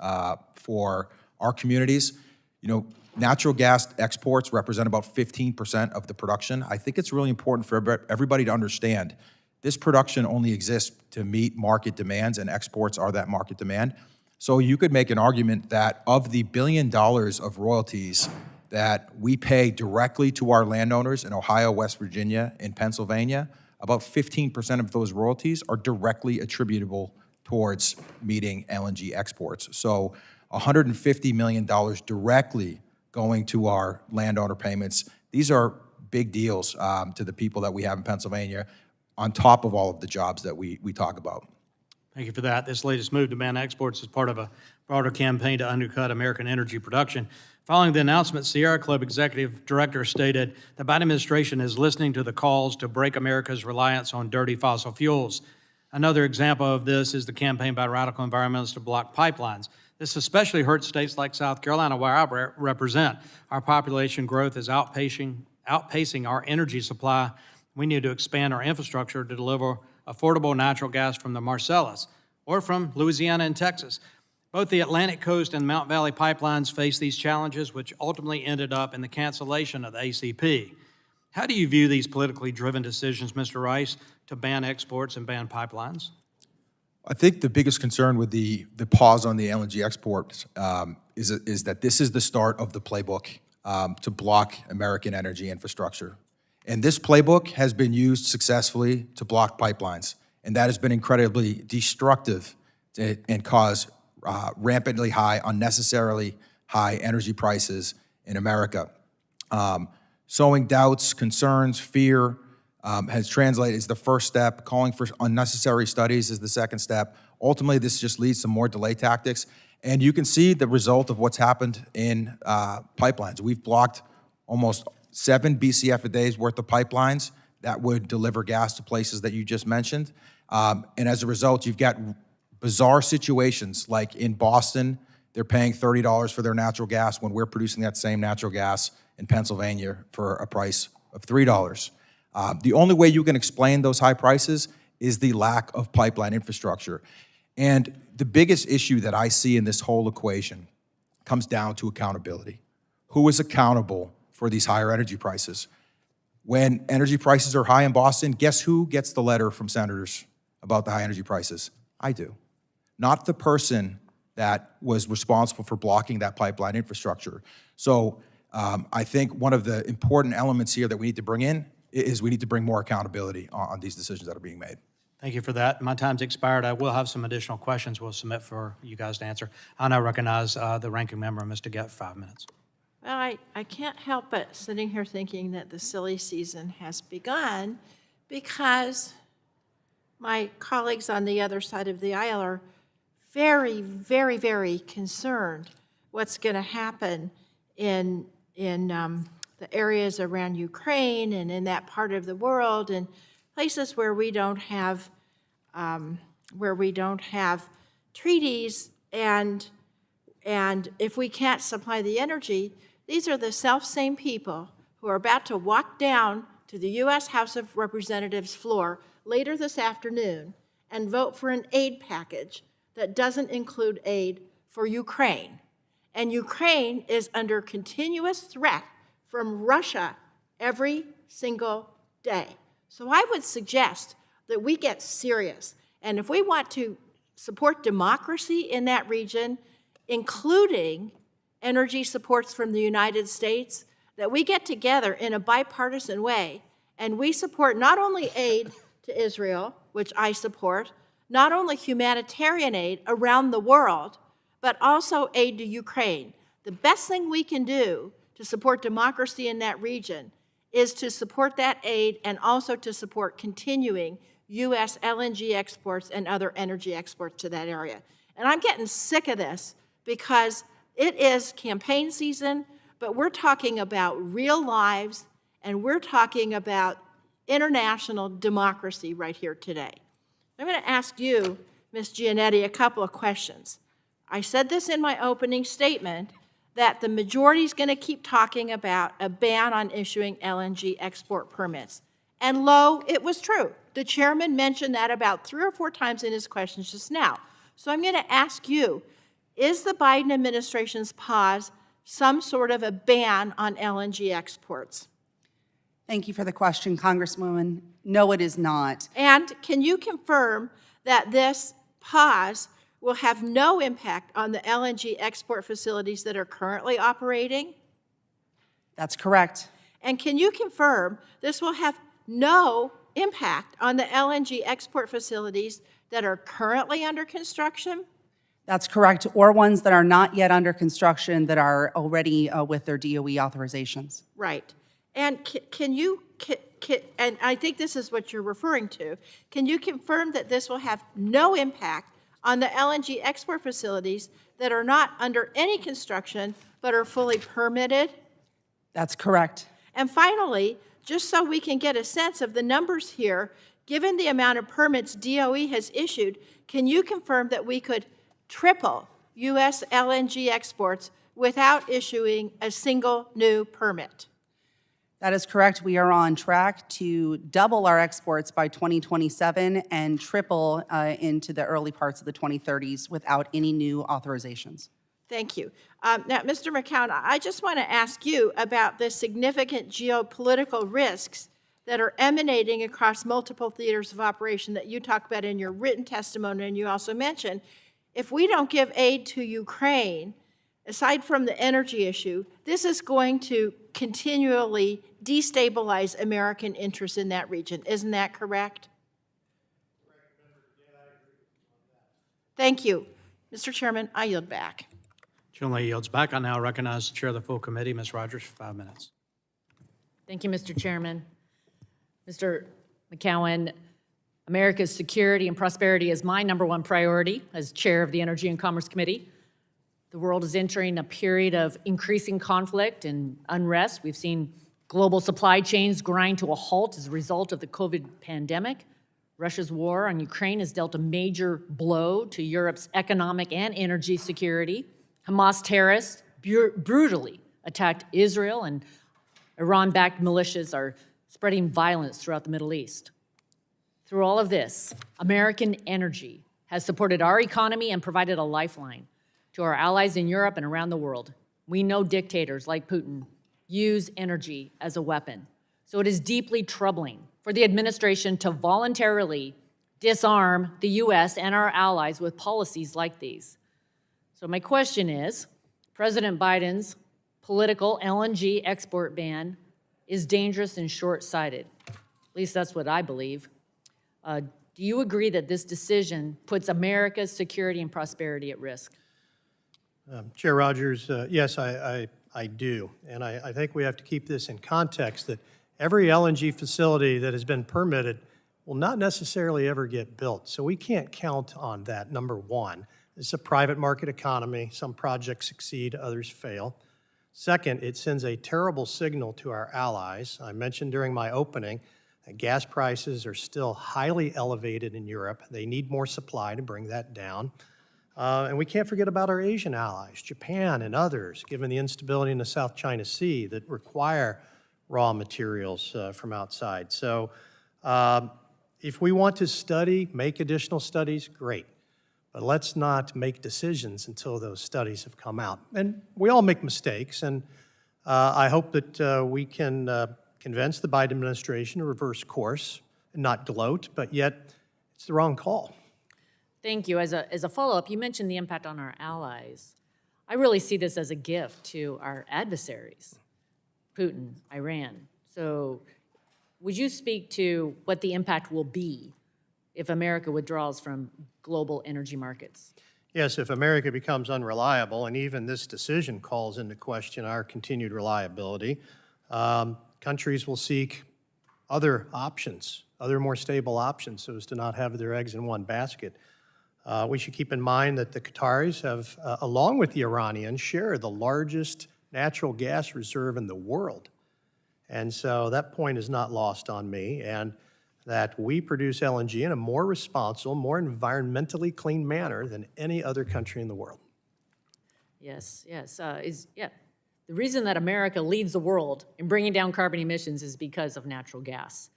for our communities. You know, natural gas exports represent about 15% of the production. I think it's really important for everybody to understand this production only exists to meet market demands, and exports are that market demand. So you could make an argument that of the $1 billion of royalties that we pay directly to our landowners in Ohio, West Virginia, and Pennsylvania, about 15% of those royalties are directly attributable towards meeting LNG exports. So $150 million directly going to our landowner payments. These are big deals to the people that we have in Pennsylvania, on top of all of the jobs that we talk about.
Thank you for that. This latest move to ban exports is part of a broader campaign to undercut American energy production. Following the announcement, Sierra Club Executive Director stated the Biden administration is listening to the calls to break America's reliance on dirty fossil fuels. Another example of this is the campaign by radical environmentalists to block pipelines. This especially hurts states like South Carolina, where I represent. Our population growth is outpacing our energy supply. We need to expand our infrastructure to deliver affordable natural gas from the Marcellus or from Louisiana and Texas. Both the Atlantic Coast and Mount Valley pipelines face these challenges, which ultimately ended up in the cancellation of the ACP. How do you view these politically driven decisions, Mr. Rice, to ban exports and ban pipelines?
I think the biggest concern with the pause on the LNG exports is that this is the start of the playbook to block American energy infrastructure. And this playbook has been used successfully to block pipelines, and that has been incredibly destructive and caused rampantly high, unnecessarily high energy prices in America. Sowing doubts, concerns, fear has translated as the first step. Calling for unnecessary studies is the second step. Ultimately, this just leads to more delay tactics. And you can see the result of what's happened in pipelines. We've blocked almost 7 BCF a day's worth of pipelines that would deliver gas to places that you just mentioned. And as a result, you've got bizarre situations like in Boston, they're paying $30 for their natural gas when we're producing that same natural gas in Pennsylvania for a price of $3. The only way you can explain those high prices is the lack of pipeline infrastructure. And the biggest issue that I see in this whole equation comes down to accountability. Who is accountable for these higher energy prices? When energy prices are high in Boston, guess who gets the letter from senators about the high energy prices? I do. Not the person that was responsible for blocking that pipeline infrastructure. So I think one of the important elements here that we need to bring in is we need to bring more accountability on these decisions that are being made.
Thank you for that. My time's expired. I will have some additional questions we'll submit for you guys to answer. I now recognize the ranking member, Mr. Gett, for 5 minutes.
Well, I can't help but sitting here thinking that the silly season has begun because my colleagues on the other side of the aisle are very, very, very concerned what's going to happen in the areas around Ukraine and in that part of the world and places where we don't have treaties, and if we can't supply the energy, these are the self-same people who are about to walk down to the U.S. House of Representatives floor later this afternoon and vote for an aid package that doesn't include aid for Ukraine. And Ukraine is under continuous threat from Russia every single day. So I would suggest that we get serious. And if we want to support democracy in that region, including energy supports from the United States, that we get together in a bipartisan way and we support not only aid to Israel, which I support, not only humanitarian aid around the world, but also aid to Ukraine. The best thing we can do to support democracy in that region is to support that aid and also to support continuing U.S. LNG exports and other energy exports to that area. And I'm getting sick of this because it is campaign season, but we're talking about real lives and we're talking about international democracy right here today. I'm going to ask you, Ms. Giannetti, a couple of questions. I said this in my opening statement, that the majority is going to keep talking about a ban on issuing LNG export permits. And lo, it was true. The chairman mentioned that about 3 or 4 times in his questions just now. So I'm going to ask you, is the Biden administration's pause some sort of a ban on LNG exports?
Thank you for the question, Congresswoman. No, it is not.
And can you confirm that this pause will have no impact on the LNG export facilities that are currently operating?
That's correct.
And can you confirm this will have no impact on the LNG export facilities that are currently under construction?
That's correct, or ones that are not yet under construction that are already with their DOE authorizations.
Right. And and I think this is what you're referring to, can you confirm that this will have no impact on the LNG export facilities that are not under any construction but are fully permitted?
That's correct.
And finally, just so we can get a sense of the numbers here, given the amount of permits DOE has issued, can you confirm that we could triple U.S. LNG exports without issuing a single new permit?
That is correct. We are on track to double our exports by 2027 and triple into the early parts of the 2030s without any new authorizations.
Thank you. Now, Mr. McCown, I just want to ask you about the significant geopolitical risks that are emanating across multiple theaters of operation that you talk about in your written testimony, and you also mentioned, if we don't give aid to Ukraine, aside from the energy issue, this is going to continually destabilize American interests in that region. Isn't that correct? Thank you. Mr. Chairman, I yield back.
Gentleman yields back. I now recognize the chair of the full committee, Ms. Rogers, for 5 minutes.
Thank you, Mr. Chairman. Mr. McCowan, America's security and prosperity is my #1 priority as chair of the Energy and Commerce Committee. The world is entering a period of increasing conflict and unrest. We've seen global supply chains grind to a halt as a result of the COVID pandemic. Russia's war on Ukraine has dealt a major blow to Europe's economic and energy security. Hamas terrorists brutally attacked Israel, and Iran-backed militias are spreading violence throughout the Middle East. Through all of this, American energy has supported our economy and provided a lifeline to our allies in Europe and around the world. We know dictators like Putin use energy as a weapon. So it is deeply troubling for the administration to voluntarily disarm the U.S. and our allies with policies like these. So my question is, President Biden's political LNG export ban is dangerous and short-sighted. At least that's what I believe. Do you agree that this decision puts America's security and prosperity at risk?
Chair Rogers, yes, I do. And I think we have to keep this in context that every LNG facility that has been permitted will not necessarily ever get built. So we can't count on that, #1. It's a private market economy. Some projects succeed, others fail. Second, it sends a terrible signal to our allies. I mentioned during my opening that gas prices are still highly elevated in Europe. They need more supply to bring that down. And we can't forget about our Asian allies, Japan and others, given the instability in the South China Sea that require raw materials from outside. So if we want to study, make additional studies, great. But let's not make decisions until those studies have come out. And we all make mistakes, and I hope that we can convince the Biden administration to reverse course and not gloat, but yet it's the wrong call.
Thank you. As a follow-up, you mentioned the impact on our allies. I really see this as a gift to our adversaries, Putin, Iran. So would you speak to what the impact will be if America withdraws from global energy markets?
Yes, if America becomes unreliable, and even this decision calls into question our continued reliability, countries will seek other options, other more stable options, so as to not have their eggs in one basket. We should keep in mind that the Qataris have, along with the Iranians, share the largest natural gas reserve in the world. And so that point is not lost on me, and that we produce LNG in a more responsible, more environmentally clean manner than any other country in the world.
Yes, yes. The reason that America leads the world in bringing down carbon emissions is because of natural gas.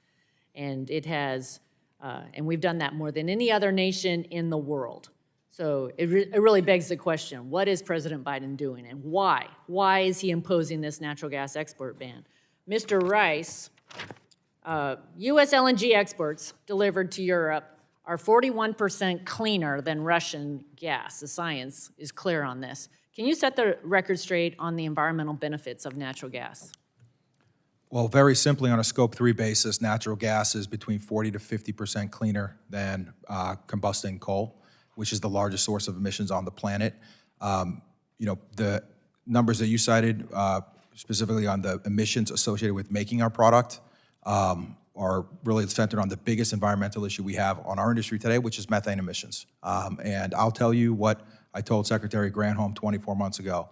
And it has, and we've done that more than any other nation in the world. So it really begs the question, what is President Biden doing and why? Why is he imposing this natural gas export ban? Mr. Rice, U.S. LNG exports delivered to Europe are 41% cleaner than Russian gas. The science is clear on this. Can you set the record straight on the environmental benefits of natural gas?
Well, very simply, on a Scope 3 basis, natural gas is between 40 to 50% cleaner than combusting coal, which is the largest source of emissions on the planet. The numbers that you cited, specifically on the emissions associated with making our product, are really centered on the biggest environmental issue we have on our industry today, which is methane emissions. And I'll tell you what I told Secretary Granholm 24 months ago.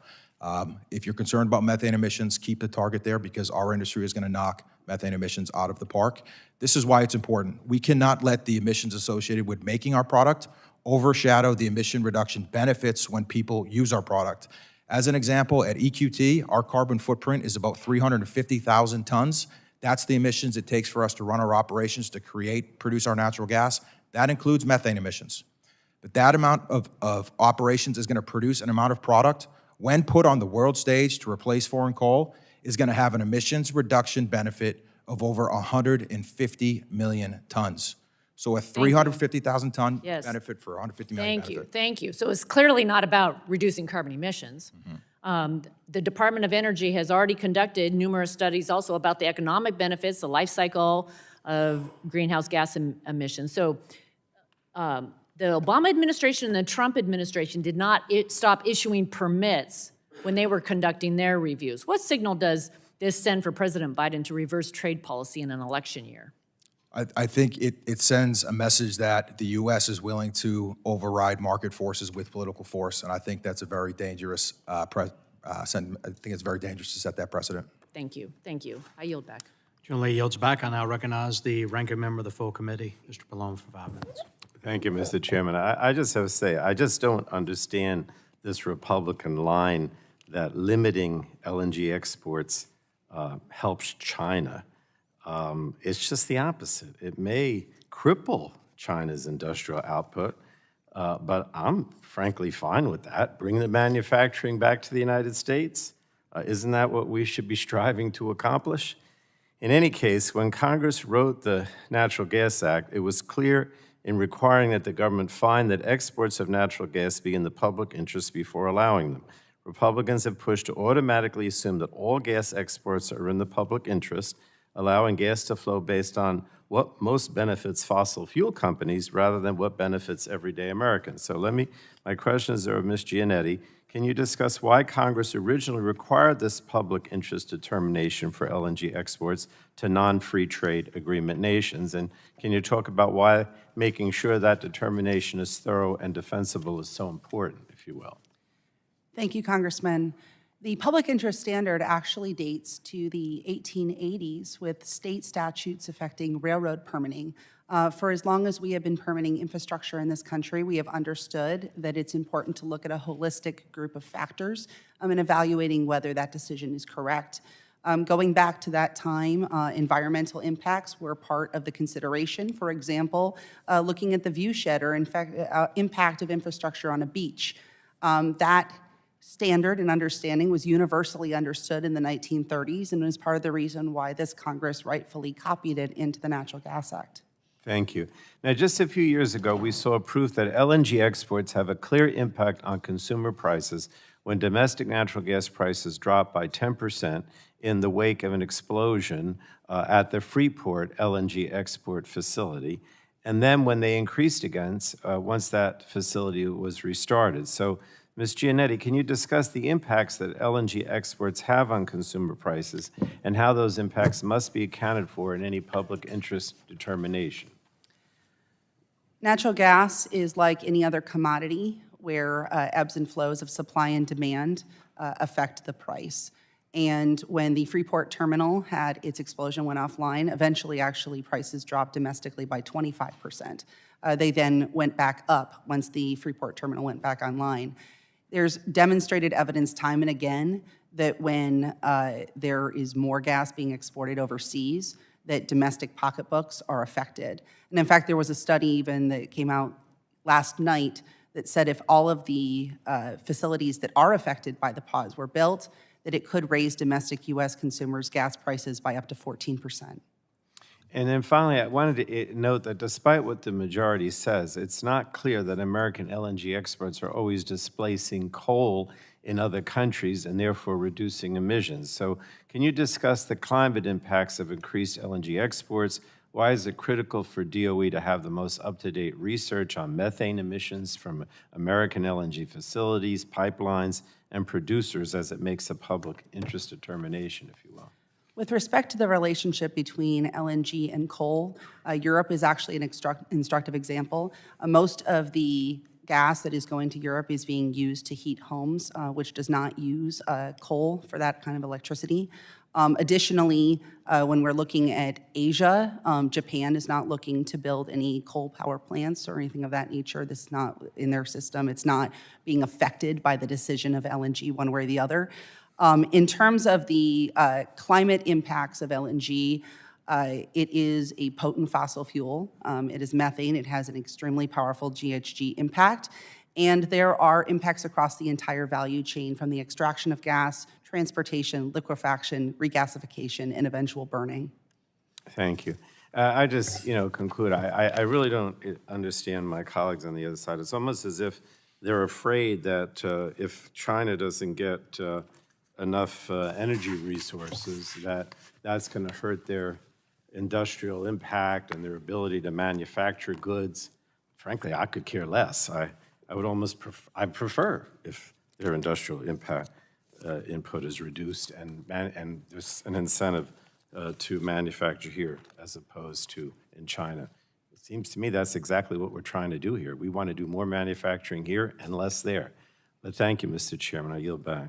If you're concerned about methane emissions, keep the target there, because our industry is going to knock methane emissions out of the park. This is why it's important. We cannot let the emissions associated with making our product overshadow the emission reduction benefits when people use our product. As an example, at EQT, our carbon footprint is about 350,000 tons. That's the emissions it takes for us to run our operations to produce our natural gas. That includes methane emissions. But that amount of operations is going to produce an amount of product, when put on the world stage to replace foreign coal, is going to have an emissions reduction benefit of over 150 million tons. So a 350,000 ton benefit for 150 million benefit.
Thank you. So it's clearly not about reducing carbon emissions. The Department of Energy has already conducted numerous studies also about the economic benefits, the life cycle of greenhouse gas emissions. So the Obama administration and the Trump administration did not stop issuing permits when they were conducting their reviews. What signal does this send for President Biden to reverse trade policy in an election year?
I think it sends a message that the U.S. is willing to override market forces with political force, and I think that's a very dangerous sentiment. I think it's very dangerous to set that precedent.
Thank you. Thank you. I yield back.
Generally yields back. I now recognize the ranking member of the full committee, Mr. Pallone, for 5 minutes.
Thank you, Mr. Chairman. I just have to say, I just don't understand this Republican line that limiting LNG exports helps China. It's just the opposite. It may cripple China's industrial output, but I'm frankly fine with that. Bring the manufacturing back to the United States. Isn't that what we should be striving to accomplish? In any case, when Congress wrote the Natural Gas Act, it was clear in requiring that the government find that exports of natural gas be in the public interest before allowing them. Republicans have pushed to automatically assume that all gas exports are in the public interest, allowing gas to flow based on what most benefits fossil fuel companies rather than what benefits everyday Americans. So my questions are of Ms. Giannetti. Can you discuss why Congress originally required this public interest determination for LNG exports to non-free trade agreement nations? And can you talk about why making sure that determination is thorough and defensible is so important, if you will?
Thank you, Congressman. The public interest standard actually dates to the 1880s with state statutes affecting railroad permitting. For as long as we have been permitting infrastructure in this country, we have understood that it's important to look at a holistic group of factors in evaluating whether that decision is correct. Going back to that time, environmental impacts were part of the consideration. For example, looking at the view shed or impact of infrastructure on a beach. That standard and understanding was universally understood in the 1930s and was part of the reason why this Congress rightfully copied it into the Natural Gas Act.
Thank you. Now, just a few years ago, we saw proof that LNG exports have a clear impact on consumer prices when domestic natural gas prices dropped by 10% in the wake of an explosion at the Freeport LNG export facility, and then when they increased again once that facility was restarted. So, Ms. Giannetti, can you discuss the impacts that LNG exports have on consumer prices and how those impacts must be accounted for in any public interest determination?
Natural gas is like any other commodity where ebbs and flows of supply and demand affect the price. And when the Freeport terminal had its explosion, went offline, eventually actually prices dropped domestically by 25%. They then went back up once the Freeport terminal went back online. There's demonstrated evidence time and again that when there is more gas being exported overseas, that domestic pocketbooks are affected. And in fact, there was a study even that came out last night that said if all of the facilities that are affected by the pause were built, that it could raise domestic U.S. consumers' gas prices by up to 14%.
And then finally, I wanted to note that despite what the majority says, it's not clear that American LNG exports are always displacing coal in other countries and therefore reducing emissions. So can you discuss the climate impacts of increased LNG exports? Why is it critical for DOE to have the most up-to-date research on methane emissions from American LNG facilities, pipelines, and producers as it makes a public interest determination, if you will?
With respect to the relationship between LNG and coal, Europe is actually an instructive example. Most of the gas that is going to Europe is being used to heat homes, which does not use coal for that kind of electricity. Additionally, when we're looking at Asia, Japan is not looking to build any coal power plants or anything of that nature. This is not in their system. It's not being affected by the decision of LNG one way or the other. In terms of the climate impacts of LNG, it is a potent fossil fuel. It is methane. It has an extremely powerful GHG impact. And there are impacts across the entire value chain from the extraction of gas, transportation, liquefaction, regasification, and eventual burning.
Thank you. I just, conclude, I really don't understand my colleagues on the other side. It's almost as if they're afraid that if China doesn't get enough energy resources, that's going to hurt their industrial impact and their ability to manufacture goods. Frankly, I could care less. I would almost I prefer if their industrial impact input is reduced and there's an incentive to manufacture here as opposed to in China. It seems to me that's exactly what we're trying to do here. We want to do more manufacturing here and less there. But thank you, Mr. Chairman. I yield back.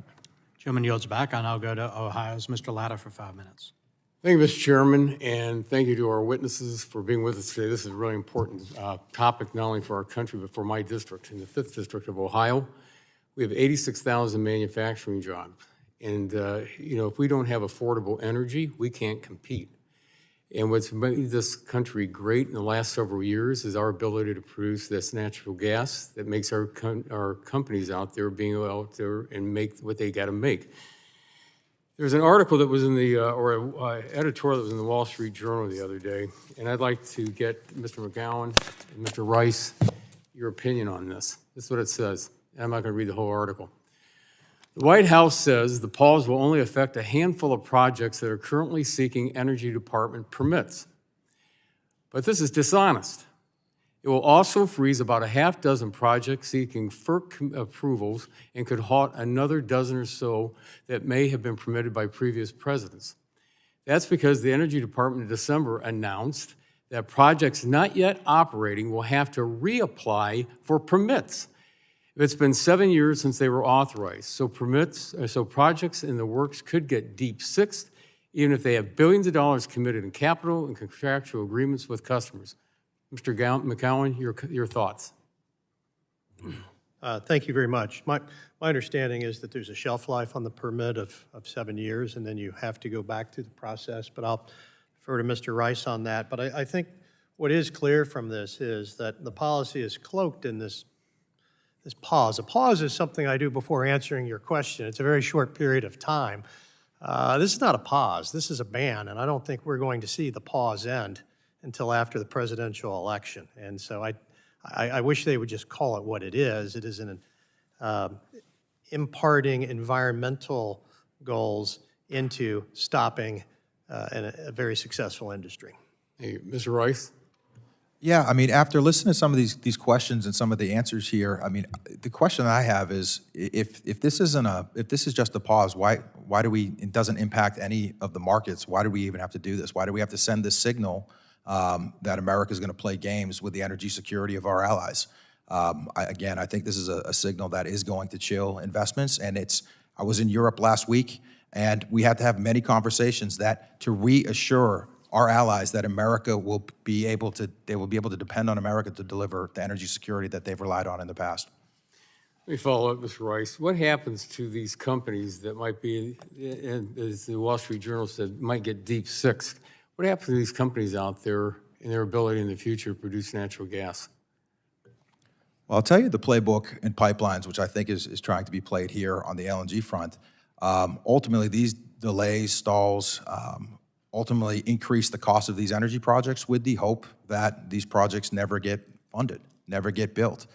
Chairman yields back. I now go to Ohio's Mr. Latta for 5 minutes.
Thank you, Mr. Chairman, and thank you to our witnesses for being with us today. This is a really important topic, not only for our country, but for my district. In the 5th District of Ohio, we have 86,000 manufacturing jobs. And, if we don't have affordable energy, we can't compete. And what's made this country great in the last several years is our ability to produce this natural gas that makes our companies out there being out there and make what they got to make. There's an article that was in the, or an editorial that was in the Wall Street Journal the other day, and I'd like to get Mr. McGowan and Mr. Rice your opinion on this. This is what it says, and I'm not going to read the whole article. The White House says the pause will only affect a handful of projects that are currently seeking Energy Department permits. But this is dishonest. It will also freeze about a half dozen projects seeking FERC approvals and could halt another dozen or so that may have been permitted by previous presidents. That's because the Energy Department in December announced that projects not yet operating will have to reapply for permits. It's been 7 years since they were authorized, so projects in the works could get deep-sixed, even if they have billions of dollars committed in capital and contractual agreements with customers. Mr. McGowan, your thoughts.
Thank you very much. My understanding is that there's a shelf life on the permit of 7 years, and then you have to go back through the process, but I'll defer to Mr. Rice on that. But I think what is clear from this is that the policy is cloaked in this this pause. A pause is something I do before answering your question. It's a very short period of time. This is not a pause. This is a ban, and I don't think we're going to see the pause end until after the presidential election. And so I wish they would just call it what it is. It is an imparting environmental goals into stopping a very successful industry.
Hey, Mr. Rice?
Yeah, I mean, after listening to some of these questions and some of the answers here, I mean, the question I have is, if this is just a pause, why do we? It doesn't impact any of the markets. Why do we even have to do this? Why do we have to send this signal that America is going to play games with the energy security of our allies? Again, I think this is a signal that is going to chill investments. And I was in Europe last week, and we had to have many conversations to reassure our allies that America will be able to depend on America to deliver the energy security that they've relied on in the past.
Let me follow up, Mr. Rice. What happens to these companies that might be, as the Wall Street Journal said, might get deep sixed? What happens to these companies out there and their ability in the future to produce natural gas?
Well, I'll tell you the playbook in pipelines, which I think is trying to be played here on the LNG front. Ultimately, these delays, stalls, ultimately increase the cost of these energy projects with the hope that these projects never get funded, never get built.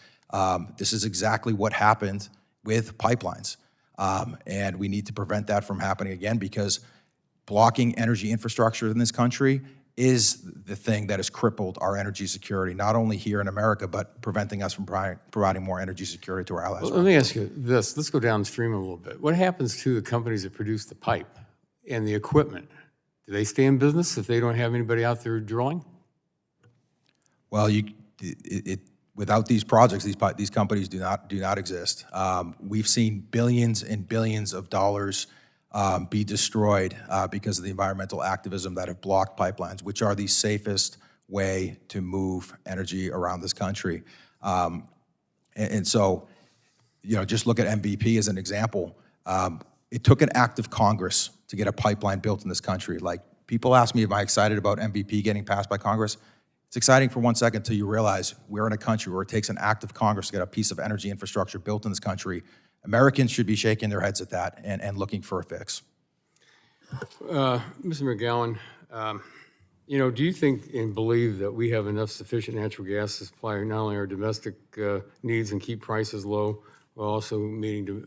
This is exactly what happened with pipelines. And we need to prevent that from happening again, because blocking energy infrastructure in this country is the thing that has crippled our energy security, not only here in America, but preventing us from providing more energy security to our allies.
Well, let me ask you this. Let's go downstream a little bit. What happens to the companies that produce the pipe and the equipment? Do they stay in business if they don't have anybody out there drilling?
Well, without these projects, these companies do not exist. We've seen billions and billions of dollars be destroyed because of the environmental activism that have blocked pipelines, which are the safest way to move energy around this country. And so, just look at MVP as an example. It took an act of Congress to get a pipeline built in this country. Like, people ask me, am I excited about MVP getting passed by Congress? It's exciting for 1 second until you realize we're in a country where it takes an act of Congress to get a piece of energy infrastructure built in this country. Americans should be shaking their heads at that and looking for a fix.
Mr. McGowan, do you think and believe that we have enough sufficient natural gas to supply not only our domestic needs and keep prices low, while also meeting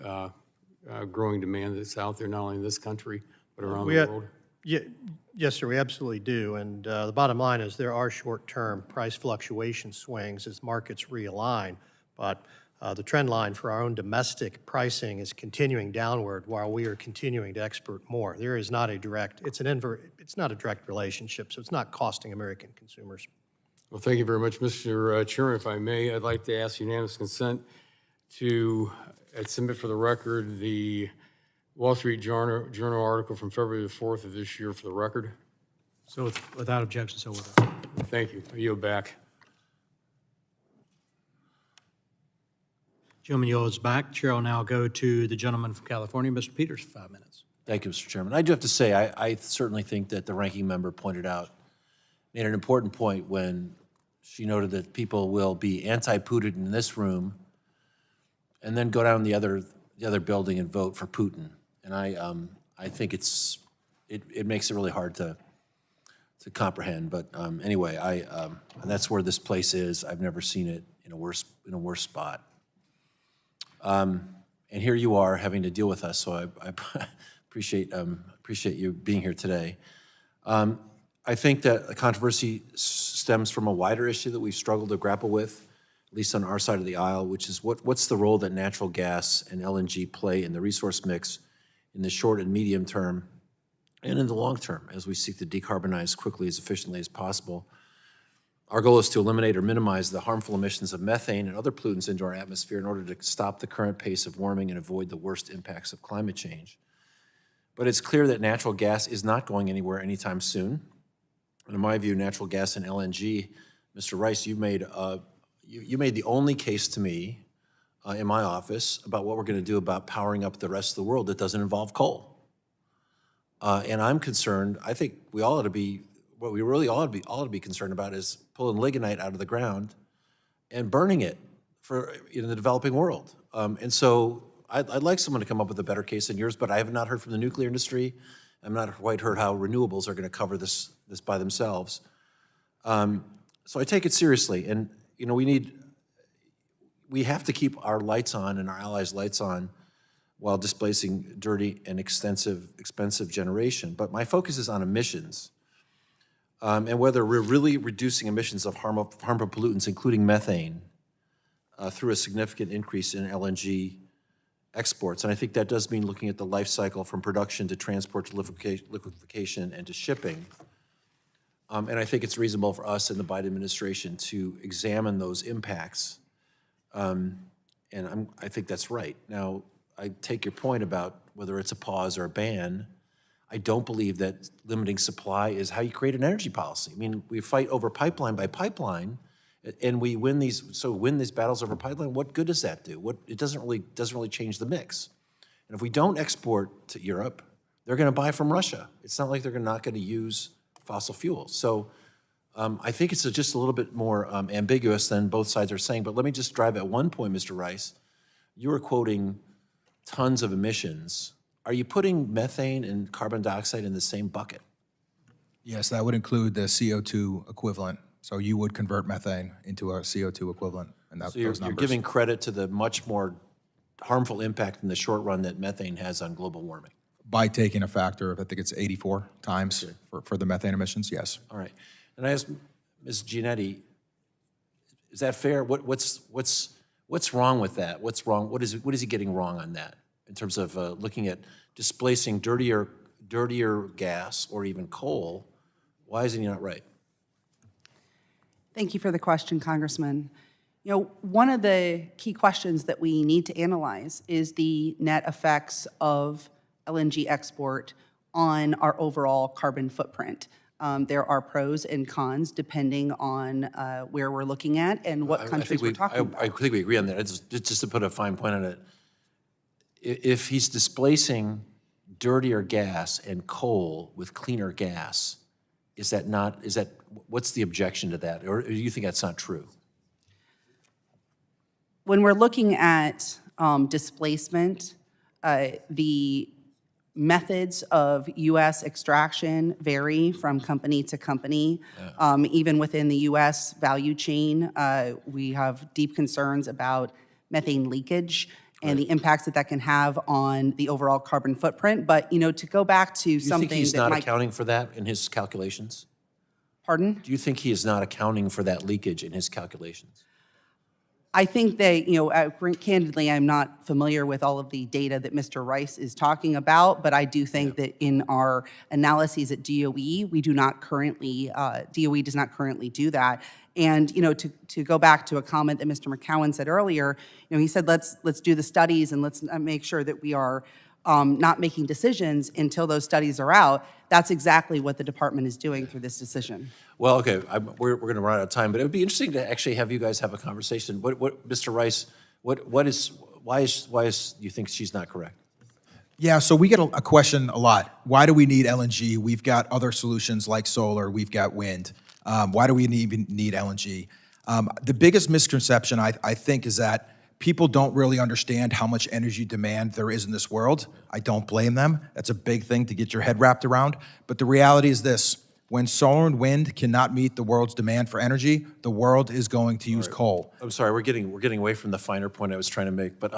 growing demand that's out there, not only in this country, but around the world?
Yes, sir, we absolutely do. And the bottom line is there are short-term price fluctuation swings as markets realign, but the trend line for our own domestic pricing is continuing downward while we are continuing to export more. There is not a direct, it's not a direct relationship, so it's not costing American consumers.
Well, thank you very much, Mr. Chairman. If I may, I'd like to ask unanimous consent to submit for the record the Wall Street Journal article from February the 4th of this year for the record.
So without objection, so ordered.
Thank you. I yield back.
Gentleman yields back. Chair will now go to the gentleman from California, Mr. Peters, for 5 minutes.
Thank you, Mr. Chairman. I do have to say, I certainly think that the ranking member made an important point when she noted that people will be anti-Putin in this room and then go down the other building and vote for Putin. And I think it makes it really hard to comprehend. But anyway, and that's where this place is. I've never seen it in a worse spot. And here you are having to deal with us. So I appreciate you being here today. I think that the controversy stems from a wider issue that we've struggled to grapple with, at least on our side of the aisle, which is what's the role that natural gas and LNG play in the resource mix in the short and medium term and in the long term as we seek to decarbonize quickly, as efficiently as possible. Our goal is to eliminate or minimize the harmful emissions of methane and other pollutants into our atmosphere in order to stop the current pace of warming and avoid the worst impacts of climate change. But it's clear that natural gas is not going anywhere anytime soon. And in my view, natural gas and LNG, Mr. Rice, you made the only case to me in my office about what we're going to do about powering up the rest of the world that doesn't involve coal. And I'm concerned, I think we all ought to be, what we really ought to be concerned about is pulling lignite out of the ground and burning it for the developing world. And so I'd like someone to come up with a better case than yours, but I have not heard from the nuclear industry. I've not quite heard how renewables are going to cover this by themselves. So I take it seriously, and we have to keep our lights on and our allies' lights on while displacing dirty and expensive generation. But my focus is on emissions, and whether we're really reducing emissions of harmful pollutants, including methane, through a significant increase in LNG exports. And I think that does mean looking at the life cycle from production to transport to liquefaction and to shipping. And I think it's reasonable for us and the Biden administration to examine those impacts. And I think that's right. Now, I take your point about whether it's a pause or a ban. I don't believe that limiting supply is how you create an energy policy. I mean, we fight over pipeline by pipeline, and we win these battles over pipeline. What good does that do? It doesn't really change the mix. And if we don't export to Europe, they're going to buy from Russia. It's not like they're not going to use fossil fuels. So I think it's just a little bit more ambiguous than both sides are saying. But let me just drive at one point, Mr. Rice. You were quoting tons of emissions. Are you putting methane and carbon dioxide in the same bucket?
Yes, that would include the CO2 equivalent. So you would convert methane into a CO2 equivalent, and that,
So you're
those numbers.
giving credit to the much more harmful impact in the short run that methane has on global warming.
By taking a factor of, I think it's 84 times for the methane emissions, yes.
All right. And I asked Ms. Giannetti, is that fair? What's wrong with that? What's wrong? What is he getting wrong on that in terms of looking at displacing dirtier gas or even coal? Why is he not right?
Thank you for the question, Congressman. One of the key questions that we need to analyze is the net effects of LNG export on our overall carbon footprint. There are pros and cons depending on where we're looking at and what countries we're talking about.
I think we agree on that. Just to put a fine point on it, if he's displacing dirtier gas and coal with cleaner gas, what's the objection to that? Or do you think that's not true?
When we're looking at displacement, the methods of U.S. extraction vary from company to company. Even within the U.S. value chain, we have deep concerns about methane leakage and the impacts that can have on the overall carbon footprint. But, to go back to something that
Do you think he's not accounting for that in his calculations?
Pardon?
Do you think he is not accounting for that leakage in his calculations?
I think that, candidly, I'm not familiar with all of the data that Mr. Rice is talking about, but I do think that in our analyses at DOE, we do not currently, DOE does not currently do that. And, to go back to a comment that Mr. McCowan said earlier, he said, let's do the studies and let's make sure that we are not making decisions until those studies are out. That's exactly what the department is doing through this decision.
Well, okay, we're going to run out of time, but it would be interesting to actually have you guys have a conversation. Mr. Rice, why do you think she's not correct?
Yeah, so we get a question a lot. Why do we need LNG? We've got other solutions like solar, we've got wind. Why do we even need LNG? The biggest misconception, I think, is that people don't really understand how much energy demand there is in this world. I don't blame them. That's a big thing to get your head wrapped around. But the reality is this: when solar and wind cannot meet the world's demand for energy, the world is going to use coal.
I'm sorry, we're getting away from the finer point I was trying to make. But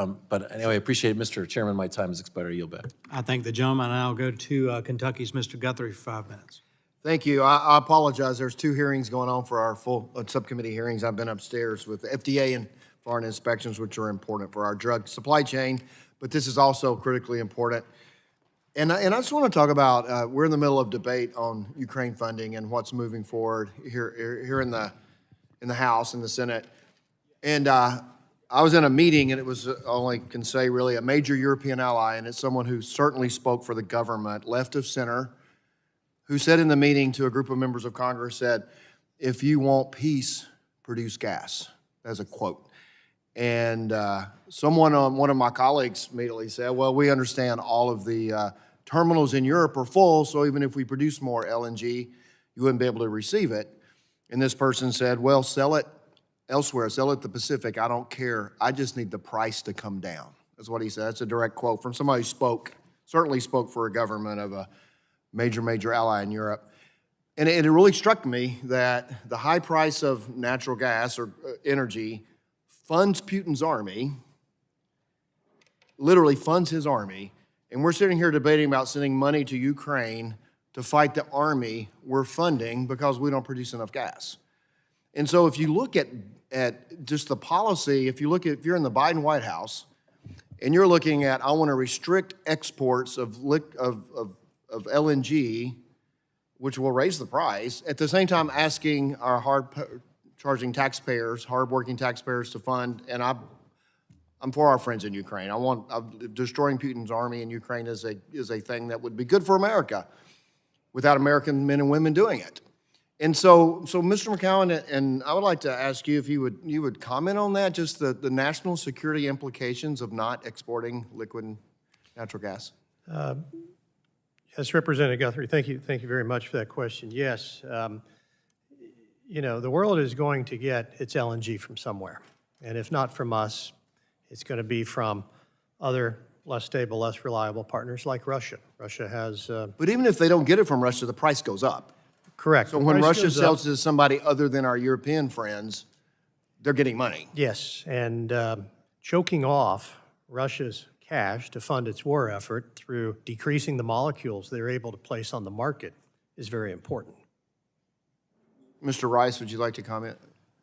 anyway, I appreciate it, Mr. Chairman. My time has expired. I yield back.
I thank the gentleman, and I'll go to Kentucky's Mr. Guthrie for 5 minutes.
Thank you. I apologize. There's 2 hearings going on for our full subcommittee hearings. I've been upstairs with the FDA and foreign inspections, which are important for our drug supply chain, but this is also critically important. And I just want to talk about, we're in the middle of debate on Ukraine funding and what's moving forward here in the House and the Senate. And I was in a meeting, and it was, only can say really, a major European ally, and it's someone who certainly spoke for the government, left of center, who said in the meeting to a group of members of Congress, said, "If you want peace, produce gas." That's a quote. And one of my colleagues immediately said, "Well, we understand all of the terminals in Europe are full, so even if we produce more LNG, you wouldn't be able to receive it." And this person said, "Well, sell it elsewhere, sell at the Pacific, I don't care. I just need the price to come down. That's what he said. That's a direct quote from somebody who certainly spoke for a government of a major ally in Europe. And it really struck me that the high price of natural gas or energy funds Putin's army, literally funds his army, and we're sitting here debating about sending money to Ukraine to fight the army we're funding because we don't produce enough gas. And so if you look at just the policy, if you're in the Biden White House and you're looking at, I want to restrict exports of LNG, which will raise the price, at the same time asking our hard-charging taxpayers, hard-working taxpayers to fund, and I'm for our friends in Ukraine. Destroying Putin's army in Ukraine is a thing that would be good for America without American men and women doing it. And so Mr. McCowan, and I would like to ask you if you would comment on that, just the national security implications of not exporting liquid natural gas.
Yes, Representative Guthrie, thank you very much for that question. Yes, you know, the world is going to get its LNG from somewhere. And if not from us, it's going to be from other less stable, less reliable partners like Russia. Russia has...
But even if they don't get it from Russia, the price goes up.
Correct.
So when Russia sells to somebody other than our European friends, they're getting money.
Yes, and choking off Russia's cash to fund its war effort through decreasing the molecules they're able to place on the market is very important.
Mr. Rice, would you like to comment?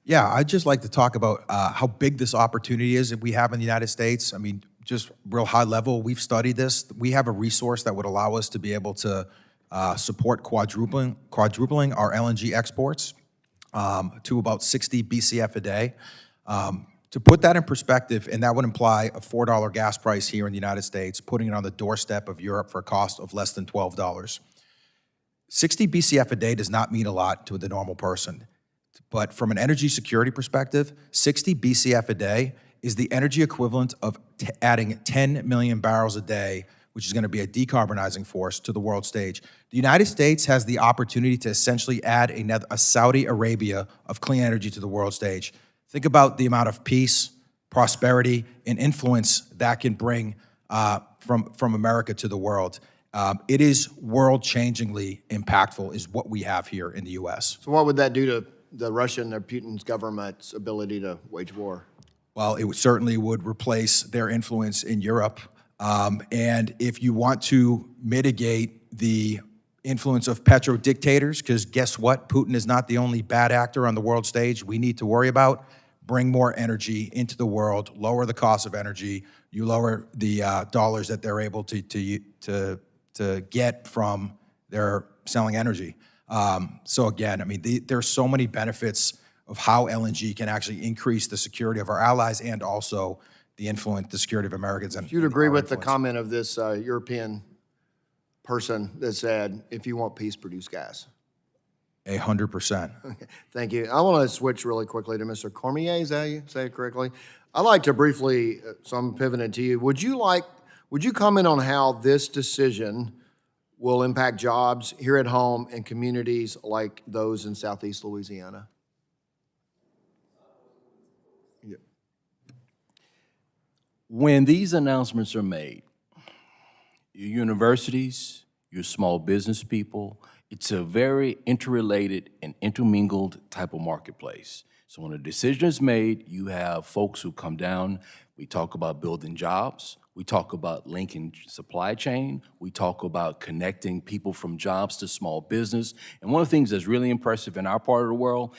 Yeah, I'd just like to talk about how big this opportunity is that we have in the United States. I mean, just real high level, we've studied this. We have a resource that would allow us to be able to support quadrupling our LNG exports to about 60 BCF a day. To put that in perspective, and that would imply a $4 gas price here in the United States, putting it on the doorstep of Europe for a cost of less than $12. 60 BCF a day does not mean a lot to the normal person. But from an energy security perspective, 60 BCF a day is the energy equivalent of adding 10 million barrels a day, which is going to be a decarbonizing force to the world stage. The United States has the opportunity to essentially add a Saudi Arabia of clean energy to the world stage. Think about the amount of peace, prosperity, and influence that can bring from America to the world. It is world-changingly impactful is what we have here in the U.S.
So what would that do to the Russian or Putin's government's ability to wage war?
Well, it certainly would replace their influence in Europe. And if you want to mitigate the influence of petro-dictators, because guess what? Putin is not the only bad actor on the world stage we need to worry about. Bring more energy into the world, lower the cost of energy. You lower the dollars that they're able to get from their selling energy. So again, I mean, there's so many benefits of how LNG can actually increase the security of our allies and also the security of Americans. And
You'd agree with the comment of this European person that said, if you want peace, produce gas.
100%.
Thank you. I want to switch really quickly to Mr. Cormier. Is that how you say it correctly? I'd like to briefly, so I'm pivoting to you. Would you comment on how this decision will impact jobs here at home and communities like those in Southeast Louisiana? Yeah.
When these announcements are made, your universities, your small business people, it's a very interrelated and intermingled type of marketplace. So when a decision is made, you have folks who come down. We talk about building jobs. We talk about linking supply chain. We talk about connecting people from jobs to small business. And one of the things that's really impressive in our part of the world,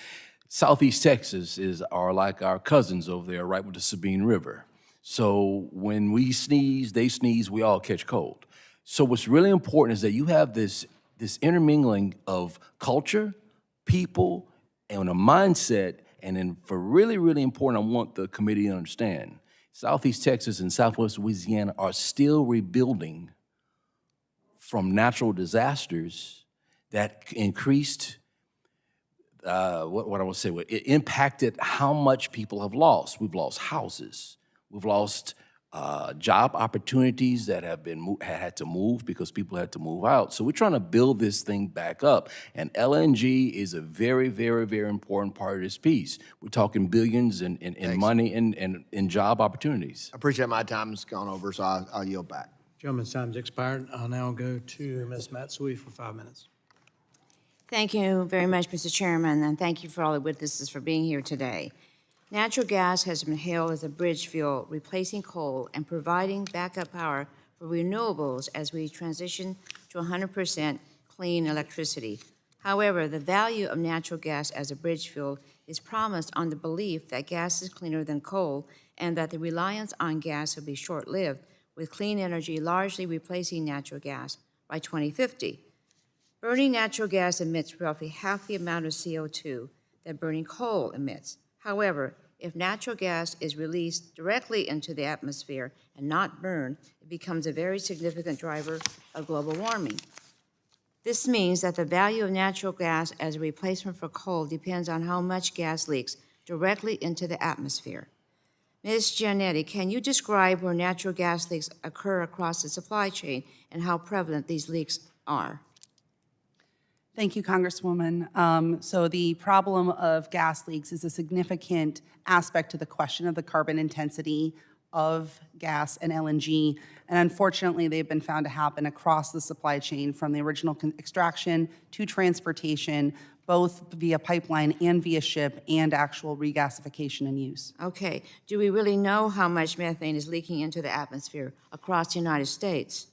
Southeast Texas are like our cousins over there, right with the Sabine River. So when we sneeze, they sneeze, we all catch cold. So what's really important is that you have this intermingling of culture, people, and a mindset. And then for really, really important, I want the committee to understand, Southeast Texas and Southwest Louisiana are still rebuilding from natural disasters that increased, what I want to say, it impacted how much people have lost. We've lost houses. We've lost job opportunities that have been had to move because people had to move out. So we're trying to build this thing back up. And LNG is a very, very, very important part of this piece. We're talking billions in money and in job opportunities.
I appreciate my time's gone over, so I'll yield back.
Gentleman's time's expired. I'll now go to Ms. Matsui for 5 minutes.
Thank you very much, Mr. Chairman, and thank you for all the witnesses for being here today. Natural gas has been hailed as a bridge fuel, replacing coal and providing backup power for renewables as we transition to 100% clean electricity. However, the value of natural gas as a bridge fuel is promised on the belief that gas is cleaner than coal and that the reliance on gas will be short-lived, with clean energy largely replacing natural gas by 2050. Burning natural gas emits roughly half the amount of CO2 that burning coal emits. However, if natural gas is released directly into the atmosphere and not burned, it becomes a very significant driver of global warming. This means that the value of natural gas as a replacement for coal depends on how much gas leaks directly into the atmosphere. Ms. Giannetti, can you describe where natural gas leaks occur across the supply chain and how prevalent these leaks are?
Thank you, Congresswoman. So the problem of gas leaks is a significant aspect to the question of the carbon intensity of gas and LNG. And unfortunately, they've been found to happen across the supply chain from the original extraction to transportation, both via pipeline and via ship, and actual regasification and use.
Okay. Do we really know how much methane is leaking into the atmosphere across the United States?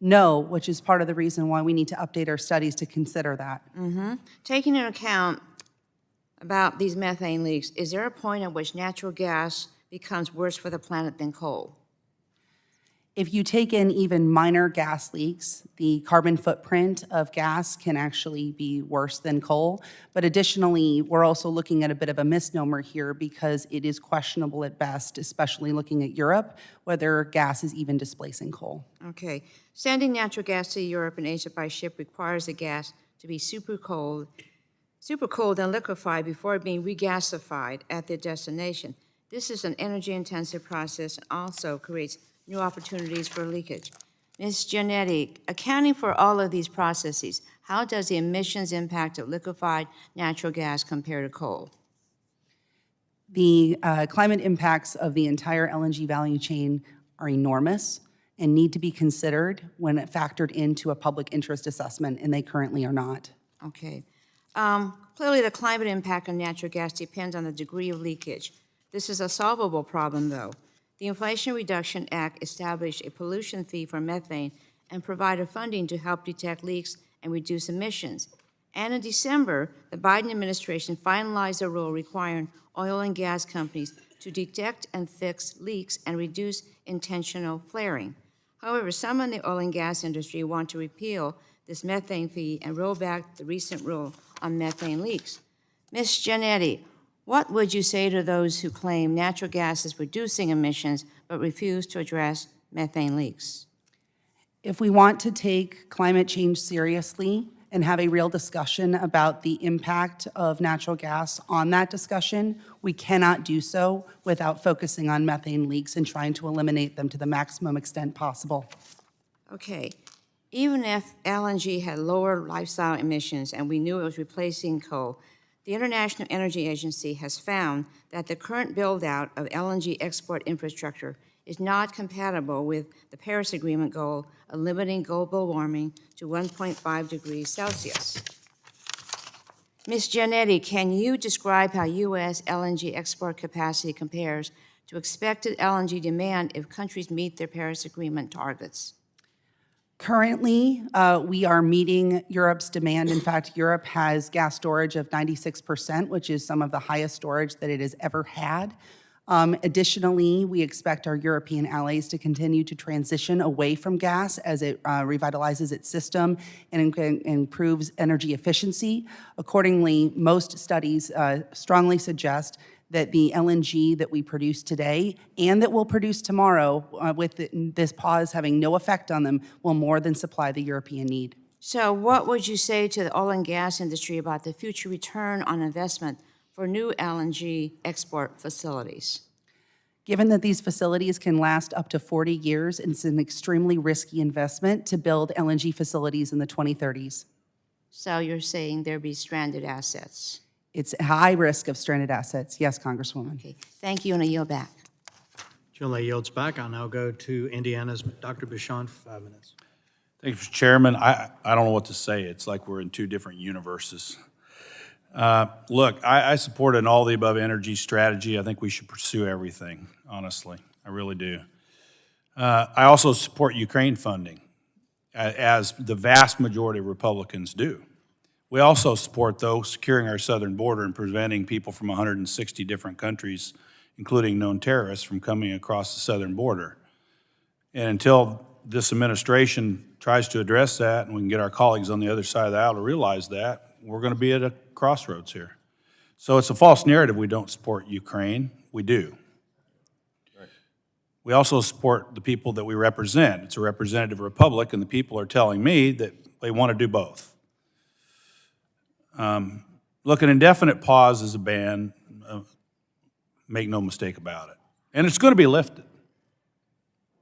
No, which is part of the reason why we need to update our studies to consider that.
Taking into account about these methane leaks, is there a point at which natural gas becomes worse for the planet than coal?
If you take in even minor gas leaks, the carbon footprint of gas can actually be worse than coal. But additionally, we're also looking at a bit of a misnomer here because it is questionable at best, especially looking at Europe, whether gas is even displacing coal.
Okay. Sending natural gas to Europe and Asia by ship requires the gas to be super cold and liquefied before being regasified at their destination. This is an energy-intensive process and also creates new opportunities for leakage. Ms. Giannetti, accounting for all of these processes, how does the emissions impact of liquefied natural gas compare to coal?
The climate impacts of the entire LNG value chain are enormous and need to be considered when factored into a public interest assessment, and they currently are not.
Okay. Clearly, the climate impact on natural gas depends on the degree of leakage. This is a solvable problem, though. The Inflation Reduction Act established a pollution fee for methane and provided funding to help detect leaks and reduce emissions. And in December, the Biden administration finalized a rule requiring oil and gas companies to detect and fix leaks and reduce intentional flaring. However, some in the oil and gas industry want to repeal this methane fee and roll back the recent rule on methane leaks. Ms. Giannetti, what would you say to those who claim natural gas is reducing emissions but refuse to address methane leaks?
If we want to take climate change seriously and have a real discussion about the impact of natural gas on that discussion, we cannot do so without focusing on methane leaks and trying to eliminate them to the maximum extent possible.
Okay. Even if LNG had lower lifestyle emissions and we knew it was replacing coal, the International Energy Agency has found that the current build-out of LNG export infrastructure is not compatible with the Paris Agreement goal of limiting global warming to 1.5 degrees Celsius. Ms. Giannetti, can you describe how U.S. LNG export capacity compares to expected LNG demand if countries meet their Paris Agreement targets?
Currently, we are meeting Europe's demand. In fact, Europe has gas storage of 96%, which is some of the highest storage that it has ever had. Additionally, we expect our European allies to continue to transition away from gas as it revitalizes its system and improves energy efficiency. Accordingly, most studies strongly suggest that the LNG that we produce today and that we'll produce tomorrow, with this pause having no effect on them, will more than supply the European need.
So what would you say to the oil and gas industry about the future return on investment for new LNG export facilities?
Given that these facilities can last up to 40 years, it's an extremely risky investment to build LNG facilities in the 2030s.
So you're saying there'll be stranded assets?
It's a high risk of stranded assets. Yes, Congresswoman.
Okay, thank you, and I yield back.
Generally yields back. I'll now go to Indiana's Dr. Bucshon for 5 minutes.
Thank you, Mr. Chairman. I don't know what to say. It's like we're in two different universes. Look, I support an all-the-above energy strategy. I think we should pursue everything, honestly. I really do. I also support Ukraine funding, as the vast majority of Republicans do. We also support, though, securing our southern border and preventing people from 160 different countries, including known terrorists, from coming across the southern border. And until this administration tries to address that, and we can get our colleagues on the other side of the aisle to realize that, we're going to be at a crossroads here. So it's a false narrative we don't support Ukraine. We do. We also support the people that we represent. It's a representative republic, and the people are telling me that they want to do both. Look, an indefinite pause is a ban. Make no mistake about it. And it's going to be lifted.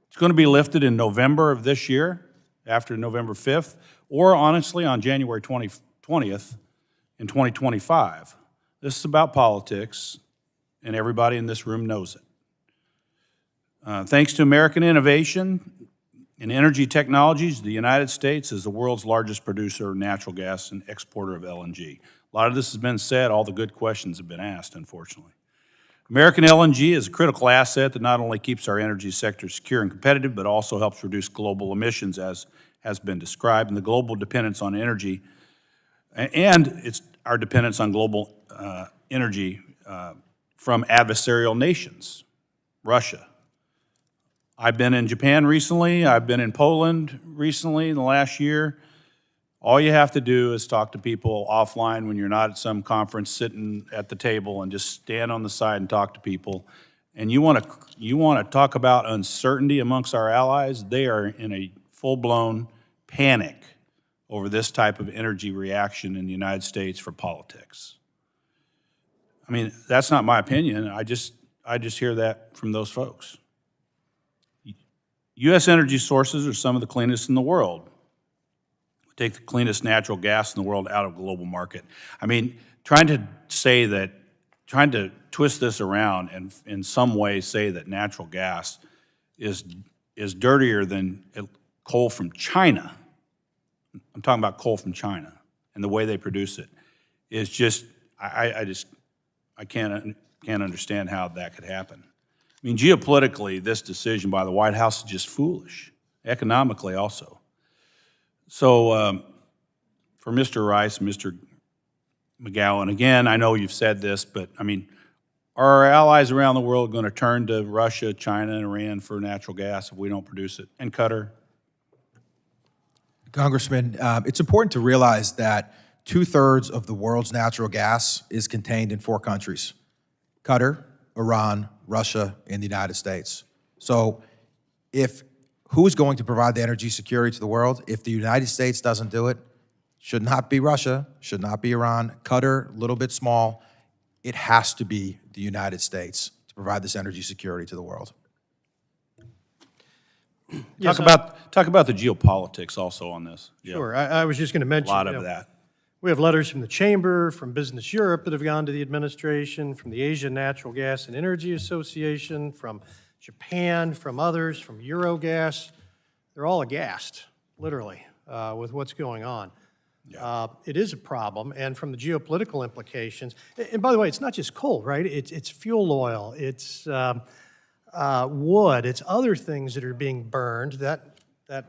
It's going to be lifted in November of this year, after November 5th, or honestly on January 20th in 2025. This is about politics, and everybody in this room knows it. Thanks to American innovation in energy technologies, the United States is the world's largest producer of natural gas and exporter of LNG. A lot of this has been said. All the good questions have been asked, unfortunately. American LNG is a critical asset that not only keeps our energy sector secure and competitive, but also helps reduce global emissions, as has been described, and the global dependence on energy, and it's our dependence on global energy from adversarial nations, Russia. I've been in Japan recently. I've been in Poland recently in the last year. All you have to do is talk to people offline when you're not at some conference, sitting at the table, and just stand on the side and talk to people. And you want to talk about uncertainty amongst our allies? They are in a full-blown panic over this type of energy reaction in the United States for politics. I mean, that's not my opinion. I just hear that from those folks. U.S. energy sources are some of the cleanest in the world. We take the cleanest natural gas in the world out of the global market. I mean, trying to twist this around and in some way say that natural gas is dirtier than coal from China. I'm talking about coal from China and the way they produce it is just, I can't understand how that could happen. I mean, geopolitically, this decision by the White House is just foolish, economically also. So for Mr. Rice and Mr. McGowan, again, I know you've said this, but I mean, are our allies around the world going to turn to Russia, China, and Iran for natural gas if we don't produce it? And Qatar?
Congressman, it's important to realize that 2/3 of the world's natural gas is contained in 4 countries: Qatar, Iran, Russia, and the United States. So who's going to provide the energy security to the world? If the United States doesn't do it, should not be Russia, should not be Iran. Qatar, a little bit small. It has to be the United States to provide this energy security to the world.
Talk about the geopolitics also on this. Yeah.
Sure. I was just going to mention.
A lot of that.
We have letters from the Chamber, from Business Europe that have gone to the administration, from the Asian Natural Gas and Energy Association, from Japan, from others, from Eurogas. They're all aghast, literally, with what's going on. Yeah. It is a problem, and from the geopolitical implications, and by the way, it's not just coal, right? It's fuel oil, it's wood, it's other things that are being burned that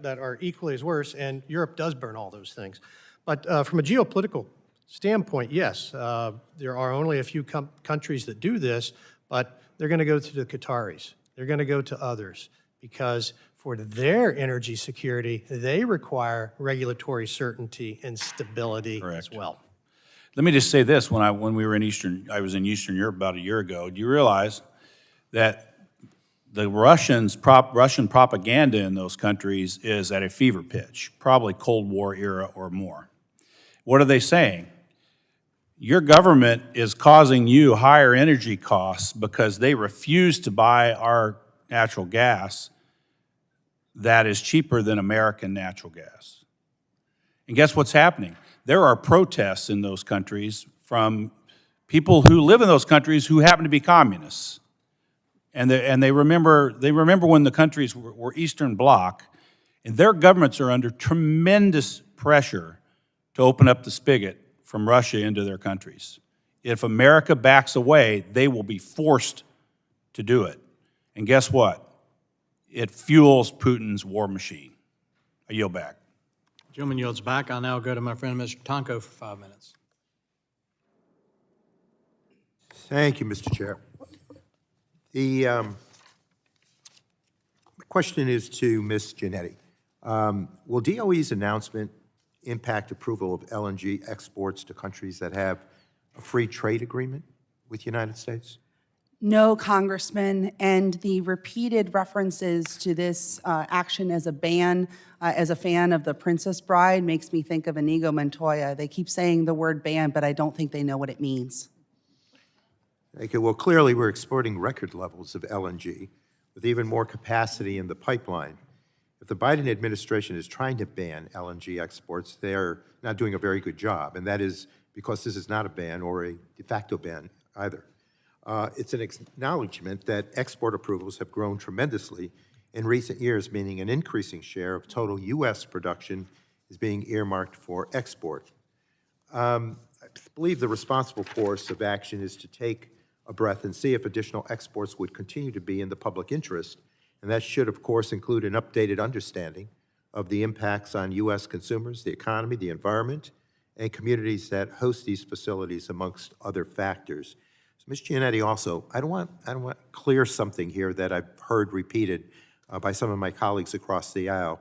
are equally as worse, and Europe does burn all those things. But from a geopolitical standpoint, yes, there are only a few countries that do this, but they're going to go to the Qataris. They're going to go to others because for their energy security, they require regulatory certainty and stability as well.
Let me just say this: when we were in I was in Eastern Europe about a year ago. Do you realize that the Russian propaganda in those countries is at a fever pitch, probably Cold War era or more? What are they saying? your government is causing you higher energy costs because they refuse to buy our natural gas that is cheaper than American natural gas. And guess what's happening? There are protests in those countries from people who live in those countries who happen to be communists. And they remember when the countries were Eastern Bloc, and their governments are under tremendous pressure to open up the spigot from Russia into their countries. If America backs away, they will be forced to do it. And guess what? It fuels Putin's war machine. I yield back.
Gentleman yields back. I'll now go to my friend, Mr. Tonko, for 5 minutes.
Thank you, Mr. Chair. The question is to Ms. Giannetti. Will DOE's announcement impact approval of LNG exports to countries that have a free trade agreement with the United States?
No, Congressman, and the repeated references to this action as a ban, as a fan of The Princess Bride, makes me think of Inigo Montoya. They keep saying the word ban, but I don't think they know what it means.
Okay, well, clearly we're exporting record levels of LNG with even more capacity in the pipeline. If the Biden administration is trying to ban LNG exports, they're not doing a very good job, and that is because this is not a ban or a de facto ban either. It's an acknowledgement that export approvals have grown tremendously in recent years, meaning an increasing share of total U.S. production is being earmarked for export. I believe the responsible course of action is to take a breath and see if additional exports would continue to be in the public interest, and that should, of course, include an updated understanding of the impacts on U.S. consumers, the economy, the environment, and communities that host these facilities, amongst other factors. So, Ms. Giannetti, also, I don't want to clear something here that I've heard repeated by some of my colleagues across the aisle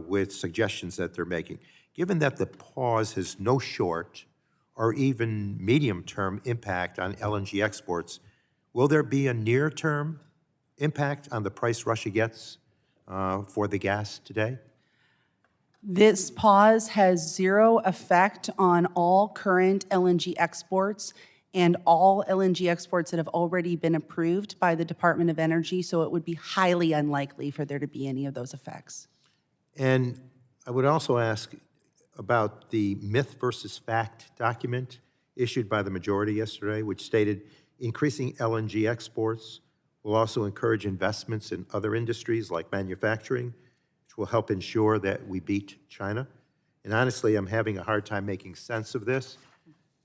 with suggestions that they're making. Given that the pause has no short or even medium-term impact on LNG exports, will there be a near-term impact on the price Russia gets for the gas today?
This pause has zero effect on all current LNG exports and all LNG exports that have already been approved by the Department of Energy, so it would be highly unlikely for there to be any of those effects.
And I would also ask about the myth versus fact document issued by the majority yesterday, which stated increasing LNG exports will also encourage investments in other industries like manufacturing, which will help ensure that we beat China. And honestly, I'm having a hard time making sense of this.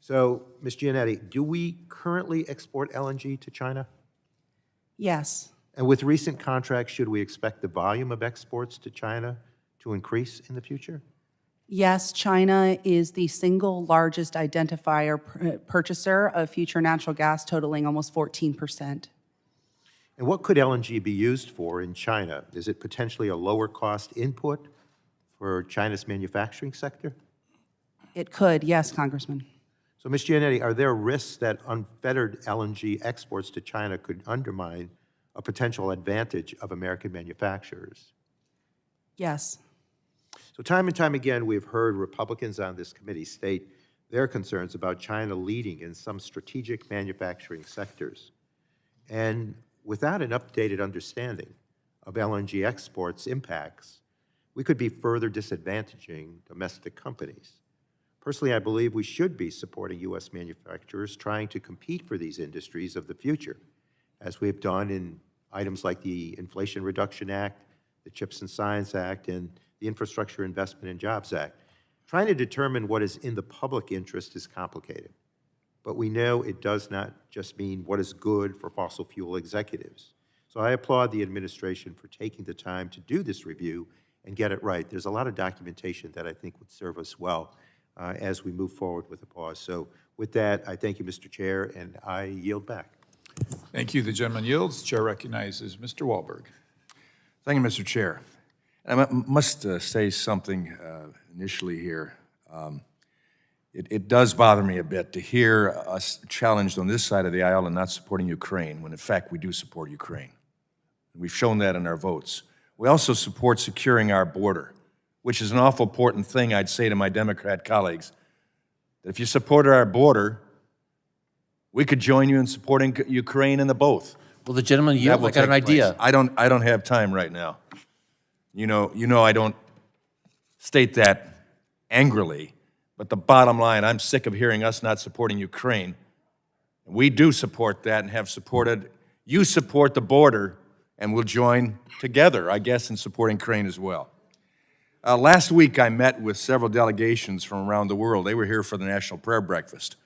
So, Ms. Giannetti, do we currently export LNG to China?
Yes.
And with recent contracts, should we expect the volume of exports to China to increase in the future?
Yes, China is the single largest identifier purchaser of future natural gas, totaling almost 14%.
And what could LNG be used for in China? Is it potentially a lower cost input for China's manufacturing sector?
It could, yes, Congressman.
So, Ms. Giannetti, are there risks that unfettered LNG exports to China could undermine a potential advantage of American manufacturers?
Yes.
So time and time again, we've heard Republicans on this committee state their concerns about China leading in some strategic manufacturing sectors. And without an updated understanding of LNG exports' impacts, we could be further disadvantaging domestic companies. Personally, I believe we should be supporting U.S. manufacturers trying to compete for these industries of the future, as we've done in items like the Inflation Reduction Act, the CHIPS and Science Act, and the Infrastructure Investment and Jobs Act. Trying to determine what is in the public interest is complicated, but we know it does not just mean what is good for fossil fuel executives. So I applaud the administration for taking the time to do this review and get it right. There's a lot of documentation that I think would serve us well as we move forward with the pause. So with that, I thank you, Mr. Chair, and I yield back.
Thank you. The gentleman yields. Chair recognizes Mr. Wahlberg.
Thank you, Mr. Chair. I must say something initially here. It does bother me a bit to hear us challenged on this side of the aisle and not supporting Ukraine, when in fact we do support Ukraine. We've shown that in our votes. We also support securing our border, which is an awful important thing, I'd say to my Democrat colleagues. that if you supported our border, we could join you in supporting Ukraine in the both.
Will the gentleman
That
yield?
will
I got an
take place.
idea.
I don't have time right now. You know I don't state that angrily, but the bottom line, I'm sick of hearing us not supporting Ukraine. We do support that and have supported. You support the border, and we'll join together, I guess, in supporting Ukraine as well. Last week, I met with several delegations from around the world. They were here for the National Prayer Breakfast.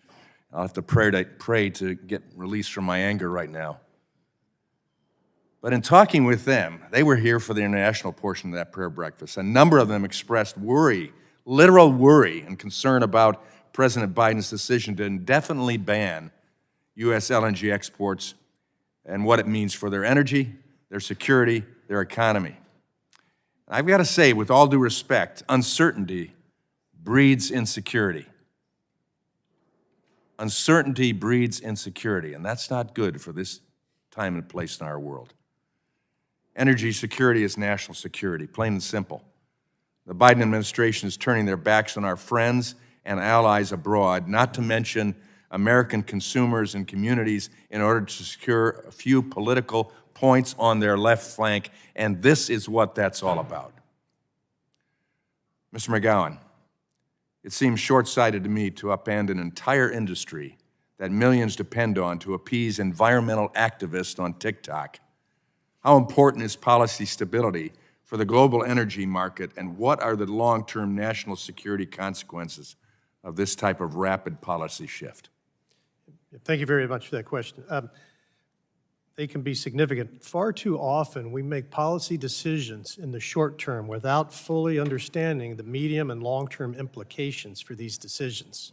I'll have to pray to get released from my anger right now. But in talking with them, they were here for the international portion of that prayer breakfast. A number of them expressed worry, literal worry and concern about President Biden's decision to indefinitely ban U.S. LNG exports and what it means for their energy, their security, their economy. And I've got to say, with all due respect, uncertainty breeds insecurity. Uncertainty breeds insecurity, and that's not good for this time and place in our world. Energy security is national security, plain and simple. The Biden administration is turning their backs on our friends and allies abroad, not to mention American consumers and communities, in order to secure a few political points on their left flank, and this is what that's all about. Mr. McGowan, it seems short-sighted to me to upend an entire industry that millions depend on to appease environmental activists on TikTok. How important is policy stability for the global energy market, and what are the long-term national security consequences of this type of rapid policy shift?
Thank you very much for that question. They can be significant. Far too often, we make policy decisions in the short term without fully understanding the medium and long-term implications for these decisions.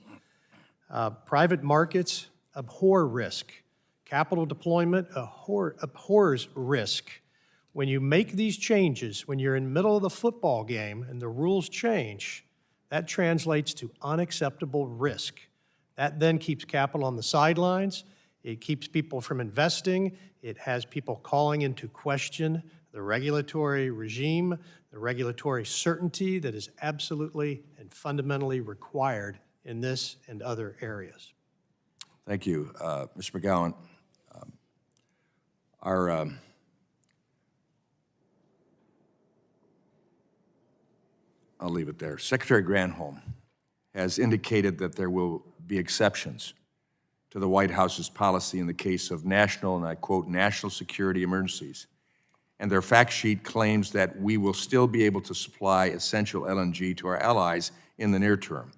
Private markets abhor risk. Capital deployment abhors risk. When you make these changes, when you're in the middle of the football game and the rules change, that translates to unacceptable risk. That then keeps capital on the sidelines. It keeps people from investing. It has people calling into question the regulatory regime, the regulatory certainty that is absolutely and fundamentally required in this and other areas.
Thank you, Mr. McGowan. I'll leave it there. Secretary Granholm has indicated that there will be exceptions to the White House's policy in the case of national, and I quote, national security emergencies. And their fact sheet claims that we will still be able to supply essential LNG to our allies in the near term.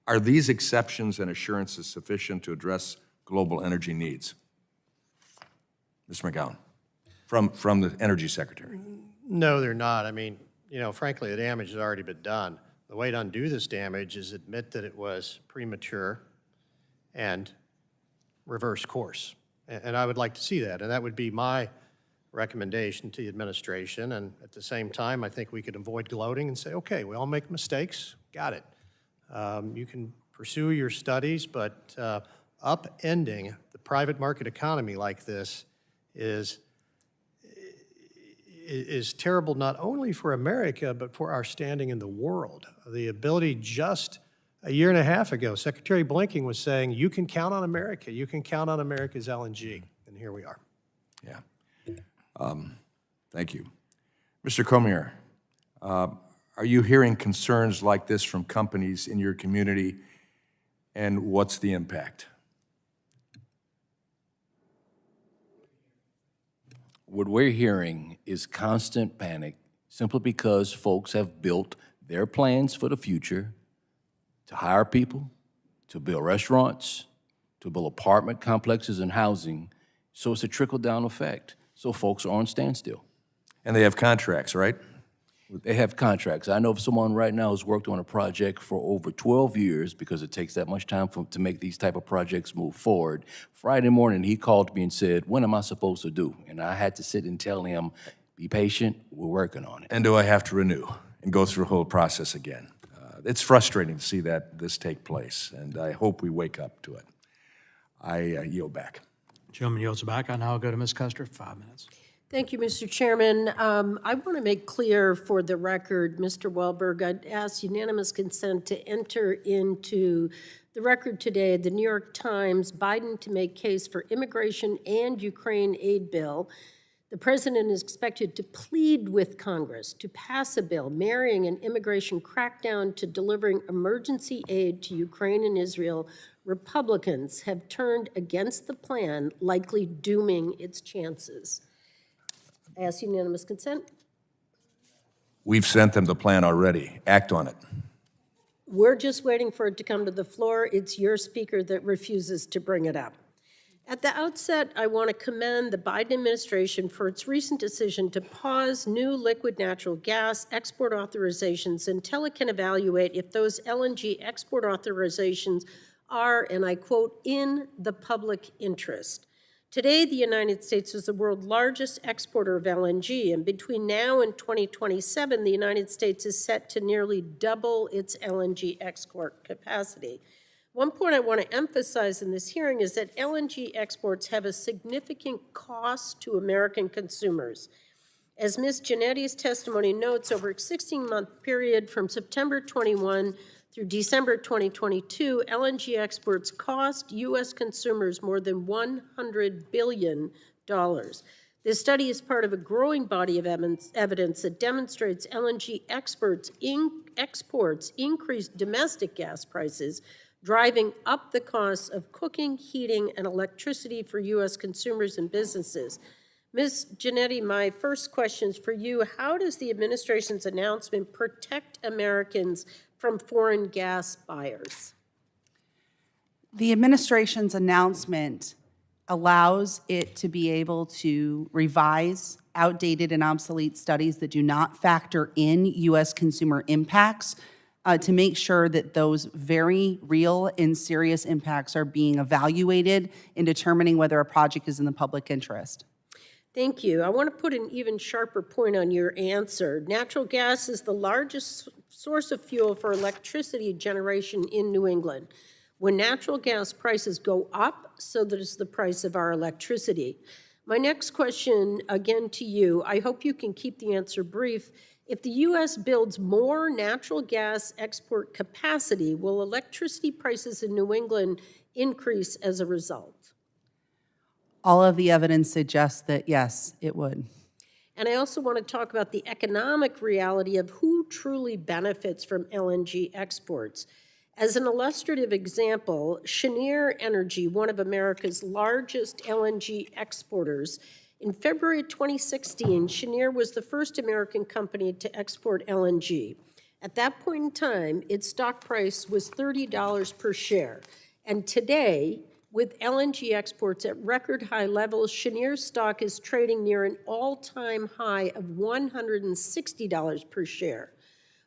Are these exceptions and assurances sufficient to address global energy needs? Mr. McGowan, from the Energy Secretary.
No, they're not. I mean, you know, frankly, the damage has already been done. The way to undo this damage is admit that it was premature and reverse course. And I would like to see that, and that would be my recommendation to the administration. And at the same time, I think we could avoid gloating and say, okay, we all make mistakes, got it. You can pursue your studies, but upending the private market economy like this is terrible not only for America, but for our standing in the world. The ability just a year and a half ago, Secretary Blinken was saying, you can count on America. You can count on America's LNG. And here we are.
Yeah. Thank you. Mr. Cormier, are you hearing concerns like this from companies in your community, and what's the impact?
What we're hearing is constant panic simply because folks have built their plans for the future to hire people, to build restaurants, to build apartment complexes and housing. So it's a trickle-down effect. So folks are on standstill.
And they have contracts, right?
They have contracts. I know of someone right now who's worked on a project for over 12 years because it takes that much time to make these type of projects move forward. Friday morning, he called me and said, when am I supposed to do? And I had to sit and tell him, be patient, we're working on it.
And do I have to renew and go through the whole process again? It's frustrating to see this take place, and I hope we wake up to it. I yield back.
Gentleman yields back. I now go to Ms. Custer for 5 minutes.
Thank you, Mr. Chairman. I want to make clear for the record, Mr. Welberg, I'd ask unanimous consent to enter into The Record today, the New York Times, Biden to make case for immigration and Ukraine aid bill. The president is expected to plead with Congress to pass a bill marrying an immigration crackdown to delivering emergency aid to Ukraine and Israel. Republicans have turned against the plan, likely dooming its chances. I ask unanimous consent.
We've sent them the plan already. Act on it.
We're just waiting for it to come to the floor. It's your speaker that refuses to bring it up. At the outset, I want to commend the Biden administration for its recent decision to pause new liquid natural gas export authorizations until it can evaluate if those LNG export authorizations are, and I quote, in the public interest. Today, the United States is the world's largest exporter of LNG, and between now and 2027, the United States is set to nearly double its LNG export capacity. One point I want to emphasize in this hearing is that LNG exports have a significant cost to American consumers. As Ms. Giannetti's testimony notes, over a 16-month period from September 21 through December 2022, LNG exports cost U.S. consumers more than $100 billion. This study is part of a growing body of evidence that demonstrates LNG exports increase domestic gas prices, driving up the costs of cooking, heating, and electricity for U.S. consumers and businesses. Ms. Giannetti, my first question is for you. How does the administration's announcement protect Americans from foreign gas buyers?
The administration's announcement allows it to be able to revise outdated and obsolete studies that do not factor in U.S. consumer impacts to make sure that those very real and serious impacts are being evaluated in determining whether a project is in the public interest.
Thank you. I want to put an even sharper point on your answer. Natural gas is the largest source of fuel for electricity generation in New England. When natural gas prices go up, so does the price of our electricity. My next question, again to you, I hope you can keep the answer brief. If the U.S. builds more natural gas export capacity, will electricity prices in New England increase as a result?
All of the evidence suggests that, yes, it would.
And I also want to talk about the economic reality of who truly benefits from LNG exports. As an illustrative example, Cheniere Energy, one of America's largest LNG exporters, in February 2016, Cheniere was the first American company to export LNG. At that point in time, its stock price was $30 per share. And today, with LNG exports at record high levels, Cheniere's stock is trading near an all-time high of $160 per share.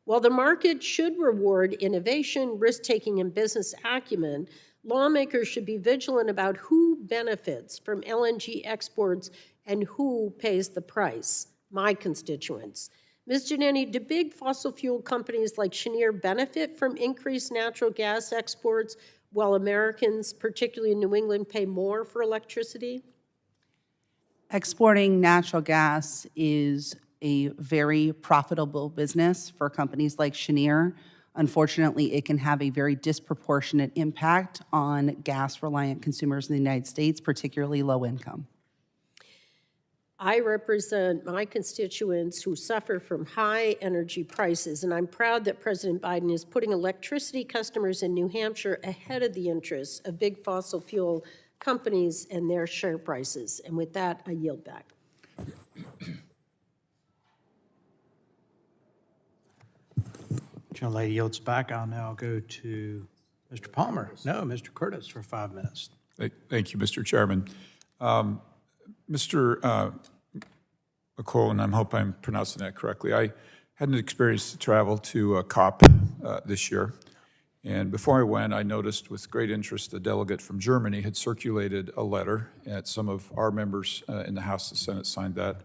While the market should reward innovation, risk-taking, and business acumen, lawmakers should be vigilant about who benefits from LNG exports and who pays the price, my constituents. Ms. Giannetti, do big fossil fuel companies like Cheniere benefit from increased natural gas exports while Americans, particularly in New England, pay more for electricity?
Exporting natural gas is a very profitable business for companies like Cheniere. Unfortunately, it can have a very disproportionate impact on gas-reliant consumers in the United States, particularly low income.
I represent my constituents who suffer from high energy prices, and I'm proud that President Biden is putting electricity customers in New Hampshire ahead of the interests of big fossil fuel companies and their share prices. And with that, I yield back.
Gentlelady yields back. I'll now go to Mr. Palmer. No, Mr. Curtis for 5 minutes.
Thank you, Mr. Chairman. Mr. McColl, and I hope I'm pronouncing that correctly, I had an experience to travel to COP this year. And before I went, I noticed with great interest a delegate from Germany had circulated a letter, and some of our members in the House and Senate signed that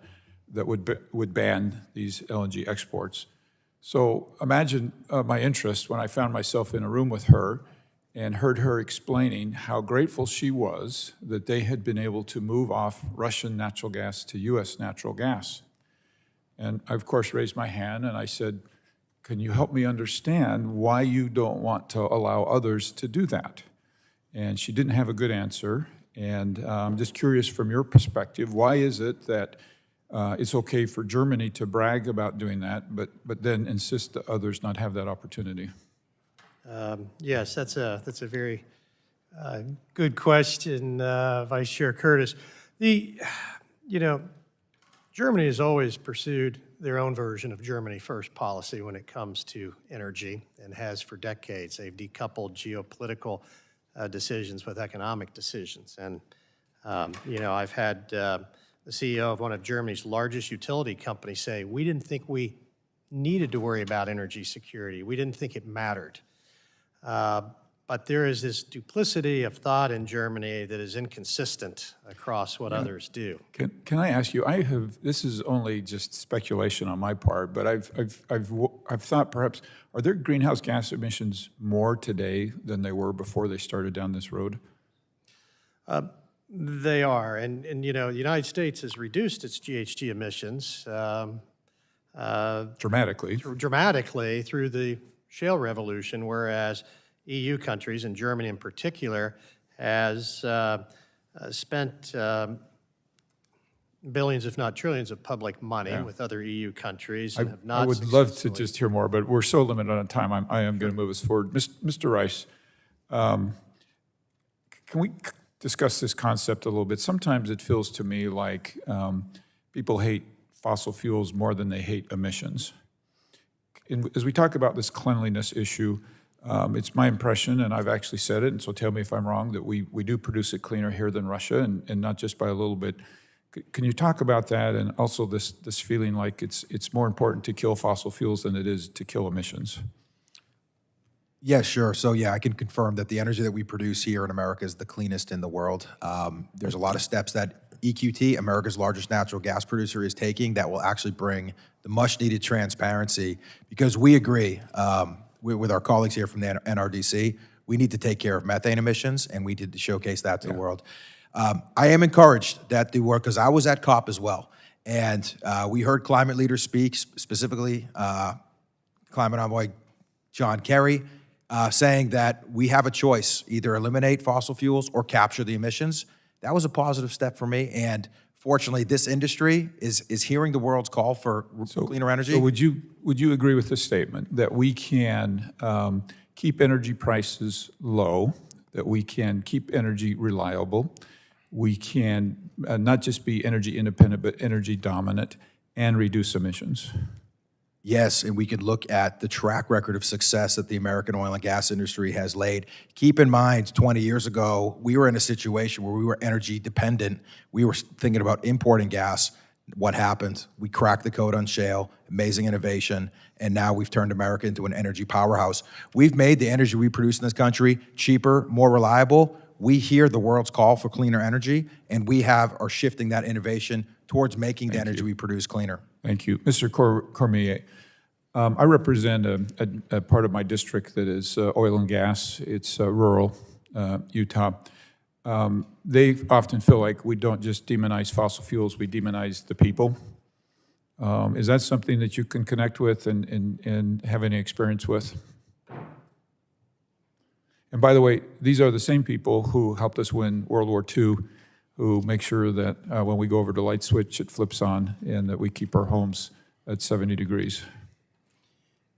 would ban these LNG exports. So imagine my interest when I found myself in a room with her and heard her explaining how grateful she was that they had been able to move off Russian natural gas to U.S. natural gas. And I, of course, raised my hand and I said, can you help me understand why you don't want to allow others to do that? And she didn't have a good answer. And I'm just curious from your perspective, why is it that it's okay for Germany to brag about doing that, but then insist that others not have that opportunity?
Yes, that's a very good question, Vice Chair Curtis. Germany has always pursued their own version of Germany First policy when it comes to energy, and has for decades. They've decoupled geopolitical decisions with economic decisions. And, I've had the CEO of one of Germany's largest utility companies say, we didn't think we needed to worry about energy security. We didn't think it mattered. But there is this duplicity of thought in Germany that is inconsistent across what others do.
Can I ask you? This is only just speculation on my part, but I've thought perhaps, are there greenhouse gas emissions more today than they were before they started down this road?
They are, and the United States has reduced its GHG emissions
Dramatically.
dramatically through the shale revolution, whereas EU countries, and Germany in particular, has spent billions, if not trillions, of public money with other EU countries and have not
I would love to
successfully-
just hear more, but we're so limited on time. I am going to move us forward. Mr. Rice, can we discuss this concept a little bit? Sometimes it feels to me like people hate fossil fuels more than they hate emissions. As we talk about this cleanliness issue, it's my impression, and I've actually said it, and so tell me if I'm wrong, that we do produce it cleaner here than Russia, and not just by a little bit. Can you talk about that, and also this feeling like it's more important to kill fossil fuels than it is to kill emissions?
Yeah, sure. So yeah, I can confirm that the energy that we produce here in America is the cleanest in the world. There's a lot of steps that EQT, America's largest natural gas producer, is taking that will actually bring the much-needed transparency, because we agree with our colleagues here from the NRDC, we need to take care of methane emissions, and we need to showcase that to the world. I am encouraged that the work, because I was at COP as well, and we heard climate leaders speak, specifically climate envoy John Kerry, saying that we have a choice, either eliminate fossil fuels or capture the emissions. That was a positive step for me, and fortunately, this industry is hearing the world's call for cleaner energy.
So would you agree with this statement, that we can keep energy prices low, that we can keep energy reliable, we can not just be energy independent, but energy dominant, and reduce emissions?
Yes, and we could look at the track record of success that the American oil and gas industry has laid. Keep in mind, 20 years ago, we were in a situation where we were energy dependent. We were thinking about importing gas. What happened? We cracked the code on shale, amazing innovation, and now we've turned America into an energy powerhouse. We've made the energy we produce in this country cheaper, more reliable. We hear the world's call for cleaner energy, and we are shifting that innovation towards making the energy we produce cleaner.
Thank you. Mr. Cormier, I represent a part of my district that is oil and gas. It's rural Utah. They often feel like we don't just demonize fossil fuels, we demonize the people. Is that something that you can connect with and have any experience with? And by the way, these are the same people who helped us win World War II, who make sure that when we go over the light switch, it flips on, and that we keep our homes at 70 degrees.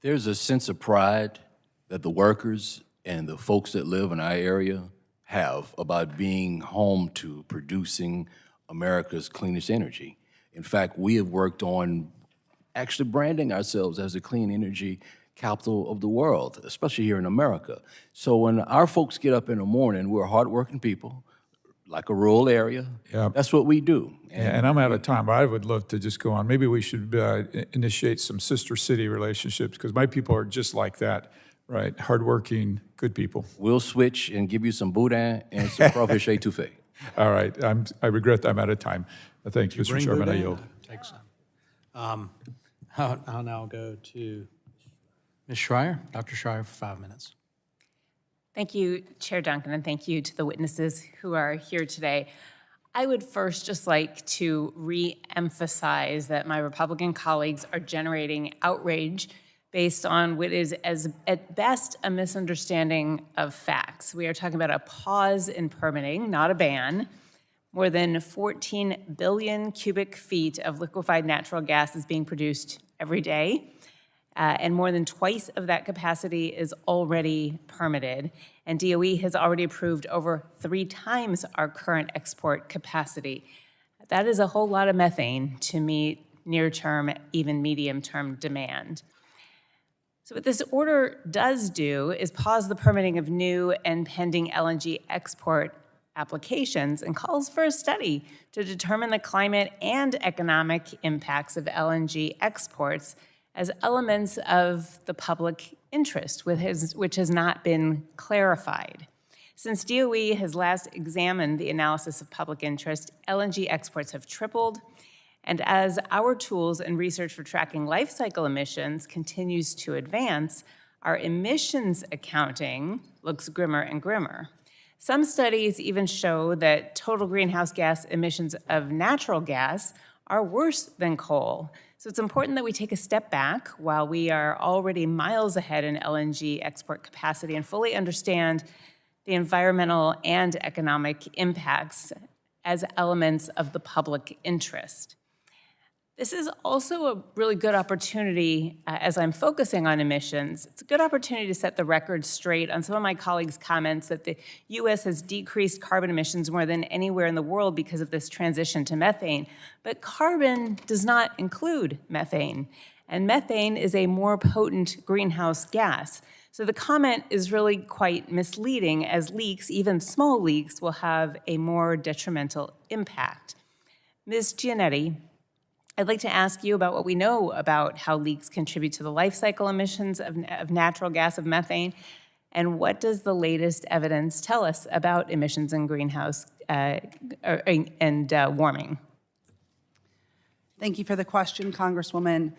There's a sense of pride that the workers and the folks that live in our area have about being home to producing America's cleanest energy. In fact, we have worked on actually branding ourselves as a clean energy capital of the world, especially here in America. So when our folks get up in the morning, we're hardworking people, like a rural area.
Yeah.
That's what we do.
And I'm out of time, but I would love to just go on. Maybe we should initiate some sister city relationships, because my people are just like that, right? Hardworking, good people.
We'll switch and give you some boudin and some crawfish étouffée.
All right. I regret that I'm out of time. Thanks, Mr. Chairman. I yield.
Take some. I'll now go to Ms. Schreier, Dr. Schreier, for 5 minutes.
Thank you, Chair Duncan, and thank you to the witnesses who are here today. I would first just like to re-emphasize that my Republican colleagues are generating outrage based on what is, at best, a misunderstanding of facts. We are talking about a pause in permitting, not a ban. More than 14 billion cubic feet of liquefied natural gas is being produced every day, and more than twice of that capacity is already permitted. And DOE has already approved over 3 times our current export capacity. That is a whole lot of methane to meet near-term, even medium-term demand. So what this order does do is pause the permitting of new and pending LNG export applications and calls for a study to determine the climate and economic impacts of LNG exports as elements of the public interest, which has not been clarified. Since DOE has last examined the analysis of public interest, LNG exports have tripled, and as our tools and research for tracking life cycle emissions continues to advance, our emissions accounting looks grimmer and grimmer. Some studies even show that total greenhouse gas emissions of natural gas are worse than coal. So it's important that we take a step back while we are already miles ahead in LNG export capacity and fully understand the environmental and economic impacts as elements of the public interest. This is also a really good opportunity, as I'm focusing on emissions, it's a good opportunity to set the record straight on some of my colleagues' comments that the U.S. has decreased carbon emissions more than anywhere in the world because of this transition to methane. But carbon does not include methane, and methane is a more potent greenhouse gas. So the comment is really quite misleading, as leaks, even small leaks, will have a more detrimental impact. Ms. Giannetti, I'd like to ask you about what we know about how leaks contribute to the life cycle emissions of natural gas, of methane, and what does the latest evidence tell us about emissions and greenhouse warming?
Thank you for the question, Congresswoman.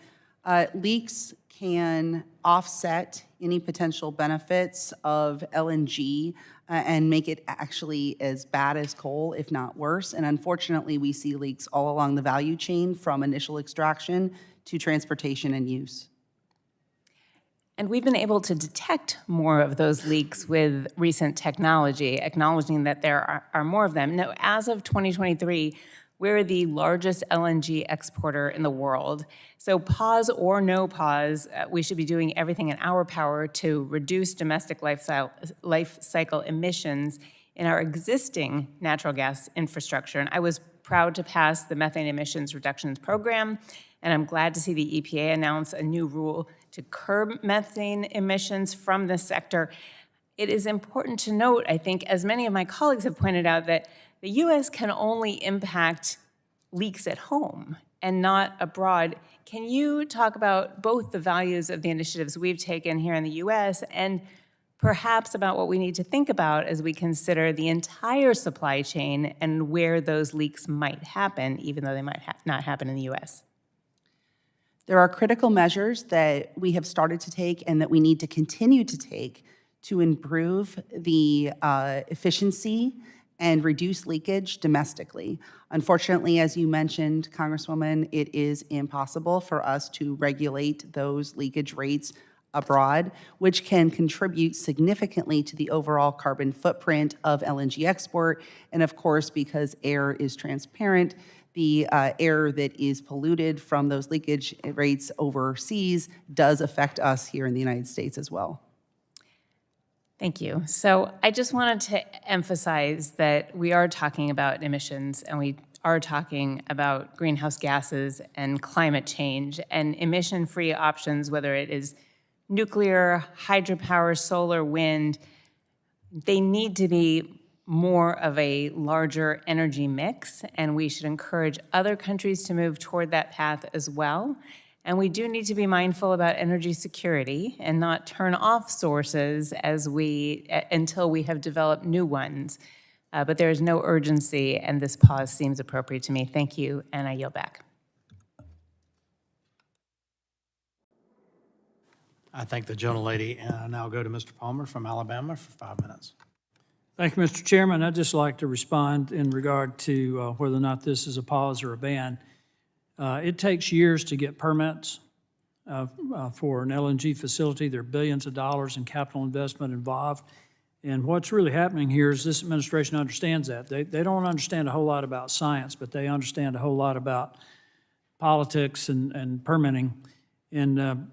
Leaks can offset any potential benefits of LNG and make it actually as bad as coal, if not worse. And unfortunately, we see leaks all along the value chain from initial extraction to transportation and use.
And we've been able to detect more of those leaks with recent technology, acknowledging that there are more of them. Now, as of 2023, we're the largest LNG exporter in the world. So pause or no pause, we should be doing everything in our power to reduce domestic life cycle emissions in our existing natural gas infrastructure. And I was proud to pass the methane emissions reductions program, and I'm glad to see the EPA announce a new rule to curb methane emissions from this sector. It is important to note, I think, as many of my colleagues have pointed out, that the U.S. can only impact leaks at home and not abroad. Can you talk about both the values of the initiatives we've taken here in the U.S. and perhaps about what we need to think about as we consider the entire supply chain and where those leaks might happen, even though they might not happen in the U.S.?
There are critical measures that we have started to take and that we need to continue to take to improve the efficiency and reduce leakage domestically. Unfortunately, as you mentioned, Congresswoman, it is impossible for us to regulate those leakage rates abroad, which can contribute significantly to the overall carbon footprint of LNG export. And of course, because air is transparent, the air that is polluted from those leakage rates overseas does affect us here in the United States as well.
Thank you. So I just wanted to emphasize that we are talking about emissions and we are talking about greenhouse gases and climate change, and emission-free options, whether it is nuclear, hydropower, solar, wind, they need to be more of a larger energy mix, and we should encourage other countries to move toward that path as well. And we do need to be mindful about energy security and not turn off sources until we have developed new ones. But there is no urgency, and this pause seems appropriate to me. Thank you, and I yield back.
I thank the gentlelady, and I now go to Mr. Palmer from Alabama for 5 minutes.
Thank you, Mr. Chairman. I'd just like to respond in regard to whether or not this is a pause or a ban. It takes years to get permits. for an LNG facility. There are billions of dollars in capital investment involved. And what's really happening here is this administration understands that. They don't understand a whole lot about science, but they understand a whole lot about politics and permitting. And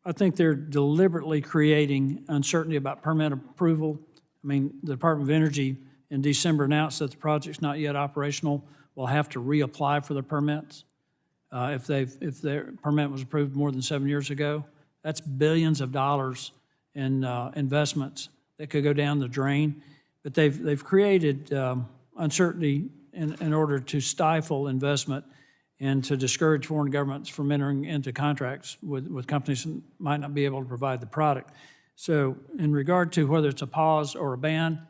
I think they're deliberately creating uncertainty about permit approval. I mean, the Department of Energy in December announced that the project's not yet operational. Will have to reapply for the permits if their permit was approved more than 7 years ago. That's billions of dollars in investments that could go down the drain. But they've created uncertainty in order to stifle investment and to discourage foreign governments from entering into contracts with companies that might not be able to provide the product. So in regard to whether it's a pause or a ban,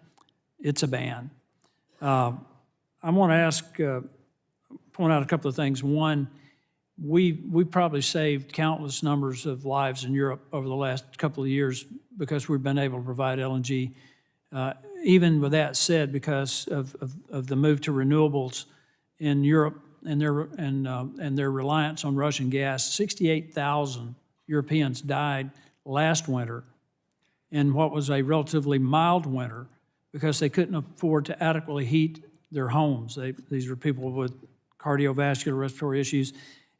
it's a ban. I want to ask, point out a couple of things. One, we probably saved countless numbers of lives in Europe over the last couple of years because we've been able to provide LNG. Even with that said, because of the move to renewables in Europe and their reliance on Russian gas, 68,000 Europeans died last winter in what was a relatively mild winter because they couldn't afford to adequately heat their homes. These are people with cardiovascular respiratory issues.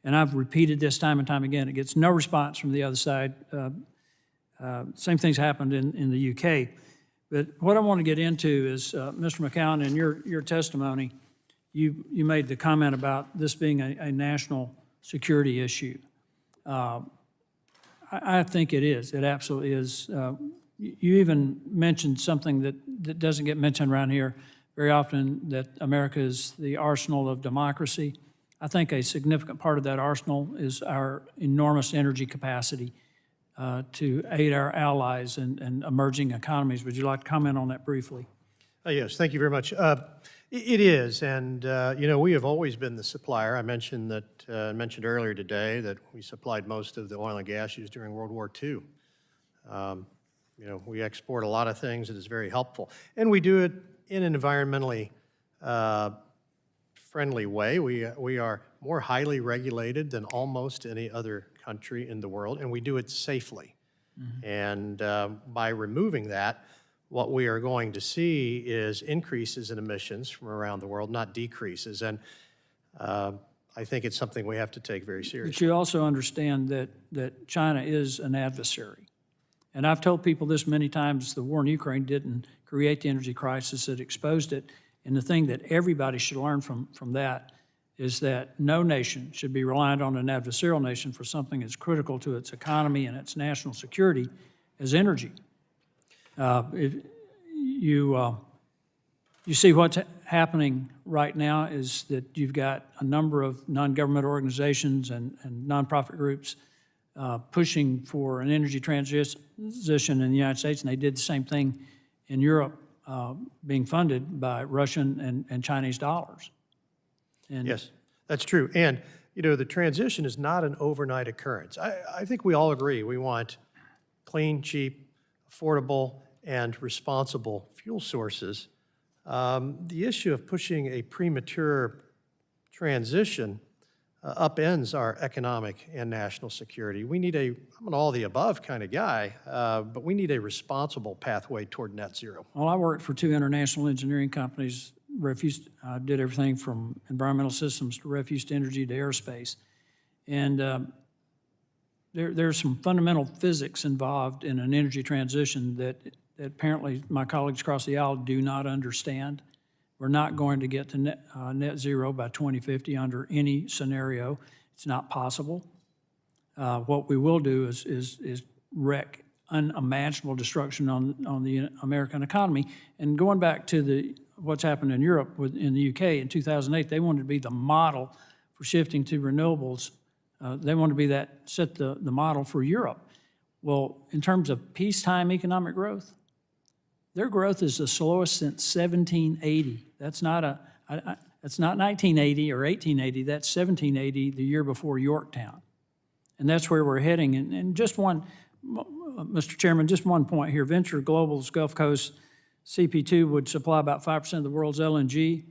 And I've repeated this time and time again. It gets no response from the other side. Same things happened in the UK. But what I want to get into is, Mr. McCowan, in your testimony, you made the comment about this being a national security issue. I think it is. It absolutely is. You even mentioned something that doesn't get mentioned around here very often, that America is the arsenal of democracy. I think a significant part of that arsenal is our enormous energy capacity to aid our allies and emerging economies. Would you like to comment on that briefly?
Yes, thank you very much. It is, and you know, we have always been the supplier. I mentioned mentioned earlier today that we supplied most of the oil and gas used during World War II. You know, we export a lot of things that is very helpful, and we do it in an environmentally friendly way. We are more highly regulated than almost any other country in the world, and we do it safely. Mm-hmm. And by removing that, what we are going to see is increases in emissions from around the world, not decreases. And I think it's something we have to take very seriously.
But you also understand that China is an adversary. And I've told people this many times, the war in Ukraine didn't create the energy crisis, it exposed it. And the thing that everybody should learn from that is that no nation should be reliant on an adversarial nation for something as critical to its economy and its national security as energy. You see what's happening right now is that you've got a number of non-government organizations and nonprofit groups pushing for an energy transition in the United States, and they did the same thing in Europe, being funded by Russian and Chinese dollars. And
yes, that's true. And, you know, the transition is not an overnight occurrence. I think we all agree we want clean, cheap, affordable, and responsible fuel sources. The issue of pushing a premature transition upends our economic and national security. We need I'm an all-the-above kind of guy, but we need a responsible pathway toward net zero.
Well, I worked for 2 international engineering companies. Did everything from environmental systems to refuse to energy to aerospace. And there's some fundamental physics involved in an energy transition that apparently my colleagues across the aisle do not understand. We're not going to get to net zero by 2050 under any scenario. It's not possible. What we will do is wreak unimaginable destruction on the American economy. And going back to what's happened in Europe in the UK in 2008, they wanted to be the model for shifting to renewables. They wanted to be set the model for Europe. Well, in terms of peacetime economic growth, their growth is the slowest since 1780. That's not 1980 or 1880. That's 1780, the year before Yorktown. And that's where we're heading. And just one, Mr. Chairman, just one point here. Venture Global's Gulf Coast CP2 would supply about 5% of the world's LNG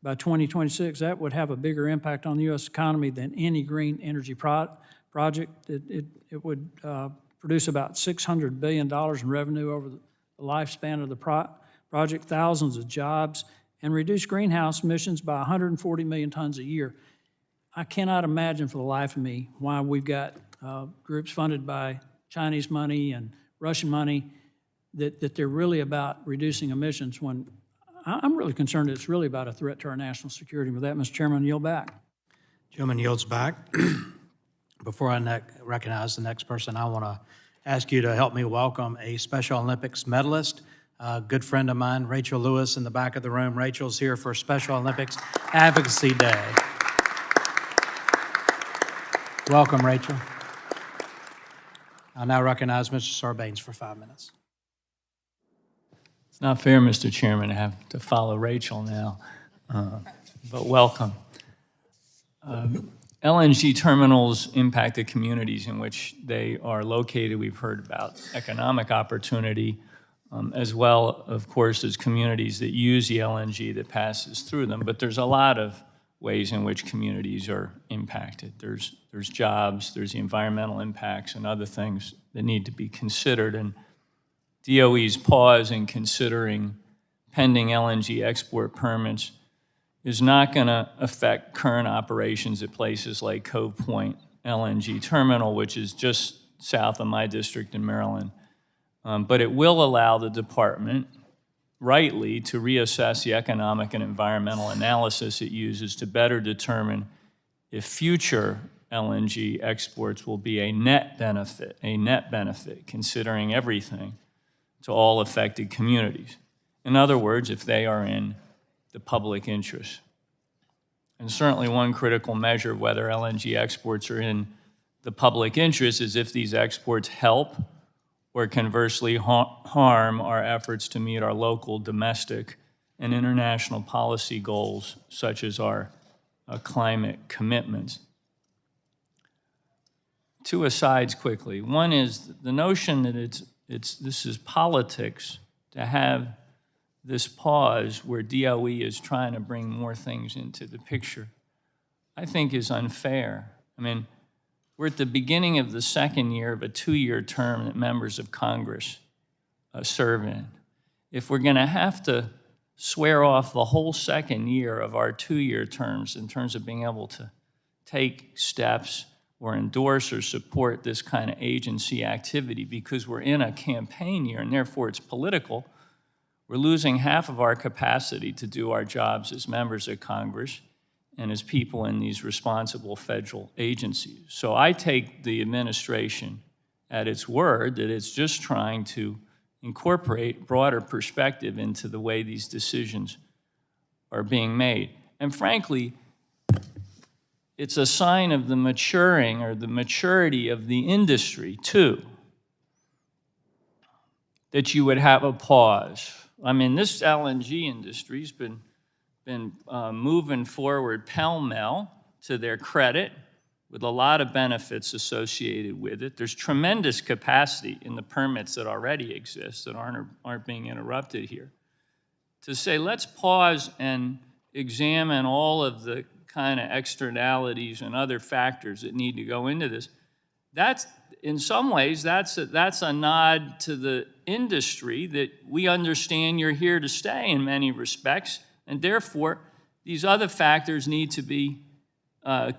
by 2026. That would have a bigger impact on the U.S. economy than any green energy project. It would produce about $600 billion in revenue over the lifespan of the project, thousands of jobs, and reduce greenhouse emissions by 140 million tons a year. I cannot imagine for the life of me why we've got groups funded by Chinese money and Russian money that they're really about reducing emissions when I'm really concerned it's really about a threat to our national security. With that, Mr. Chairman, I yield back.
Gentleman yields back. Before I recognize the next person, I want to ask you to help me welcome a Special Olympics medalist, a good friend of mine, Rachel Lewis, in the back of the room. Rachel's here for Special Olympics Advocacy Day. Welcome, Rachel. I'll now recognize Mr. Sarbanes for 5 minutes.
It's not fair, Mr. Chairman, to have to follow Rachel now, but welcome. LNG terminals impact the communities in which they are located. We've heard about economic opportunity, as well, of course, as communities that use the LNG that passes through them. But there's a lot of ways in which communities are impacted. There's jobs, there's the environmental impacts, and other things that need to be considered. And DOE's pause in considering pending LNG export permits is not going to affect current operations at places like Cove Point LNG terminal, which is just south of my district in Maryland. But it will allow the department, rightly, to reassess the economic and environmental analysis it uses to better determine if future LNG exports will be a net benefit, considering everything to all affected communities. In other words, if they are in the public interest. And certainly one critical measure of whether LNG exports are in the public interest is if these exports help or conversely harm our efforts to meet our local, domestic, and international policy goals, such as our climate commitments. Two asides quickly. One is the notion that this is politics to have this pause where DOE is trying to bring more things into the picture, I think is unfair. I mean, we're at the beginning of the second year of a 2-year term that members of Congress serve in. If we're going to have to swear off the whole second year of our 2-year terms in terms of being able to take steps or endorse or support this kind of agency activity because we're in a campaign year and therefore it's political, we're losing half of our capacity to do our jobs as members of Congress and as people in these responsible federal agencies. So I take the administration at its word that it's just trying to incorporate broader perspective into the way these decisions are being made. And frankly, it's a sign of the maturing or the maturity of the industry, too, that you would have a pause. I mean, this LNG industry's been moving forward pell-mell, to their credit, with a lot of benefits associated with it. There's tremendous capacity in the permits that already exist that aren't being interrupted here. To say, let's pause and examine all of the kind of externalities and other factors that need to go into this, that's, in some ways, that's a nod to the industry that we understand you're here to stay in many respects, and therefore, these other factors need to be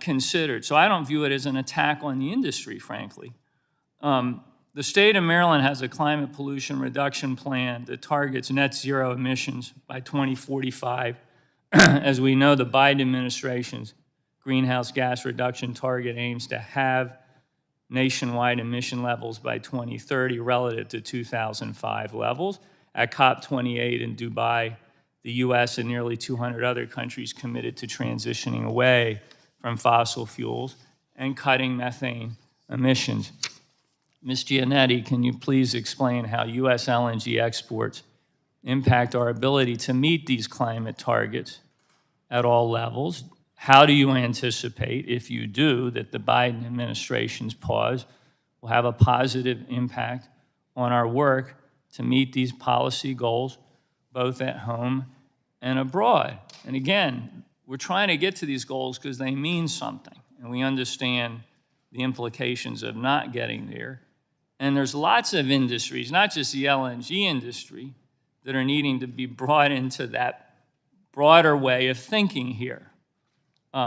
considered. So I don't view it as an attack on the industry, frankly. The state of Maryland has a climate pollution reduction plan that targets net zero emissions by 2045. As we know, the Biden administration's greenhouse gas reduction target aims to have nationwide emission levels by 2030 relative to 2005 levels. At COP28 in Dubai, the US and nearly 200 other countries committed to transitioning away from fossil fuels and cutting methane emissions. Ms. Giannetti, can you please explain how US LNG exports impact our ability to meet these climate targets at all levels? How do you anticipate, if you do, that the Biden administration's pause will have a positive impact on our work to meet these policy goals, both at home and abroad? And again, we're trying to get to these goals because they mean something, and we understand the implications of not getting there. And there's lots of industries, not just the LNG industry, that are needing to be brought into that broader way of thinking here.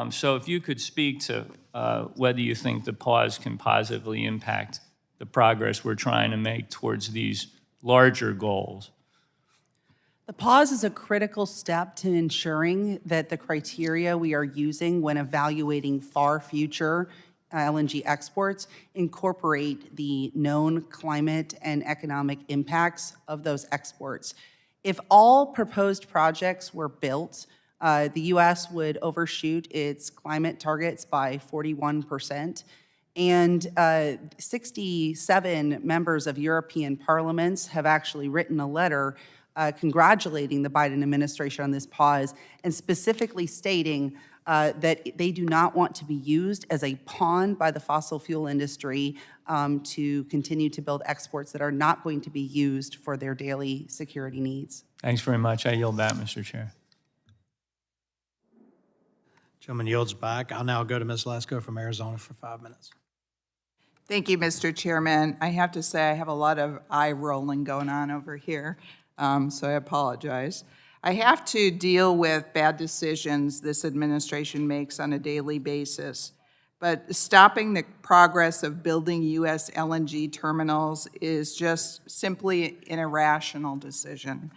So if you could speak to whether you think the pause can positively impact the progress we're trying to make towards these larger goals.
The pause is a critical step to ensuring that the criteria we are using when evaluating far future LNG exports incorporate the known climate and economic impacts of those exports. If all proposed projects were built, the U.S. would overshoot its climate targets by 41%. And 67 members of European parliaments have actually written a letter congratulating the Biden administration on this pause and specifically stating that they do not want to be used as a pawn by the fossil fuel industry to continue to build exports that are not going to be used for their daily security needs.
Thanks very much. I yield back, Mr. Chair.
Gentleman yields back. I'll now go to Ms. Lesko from Arizona for 5 minutes.
Thank you, Mr. Chairman. I have to say I have a lot of eye rolling going on over here, so I apologize. I have to deal with bad decisions this administration makes on a daily basis, but stopping the progress of building U.S. LNG terminals is just simply an irrational decision.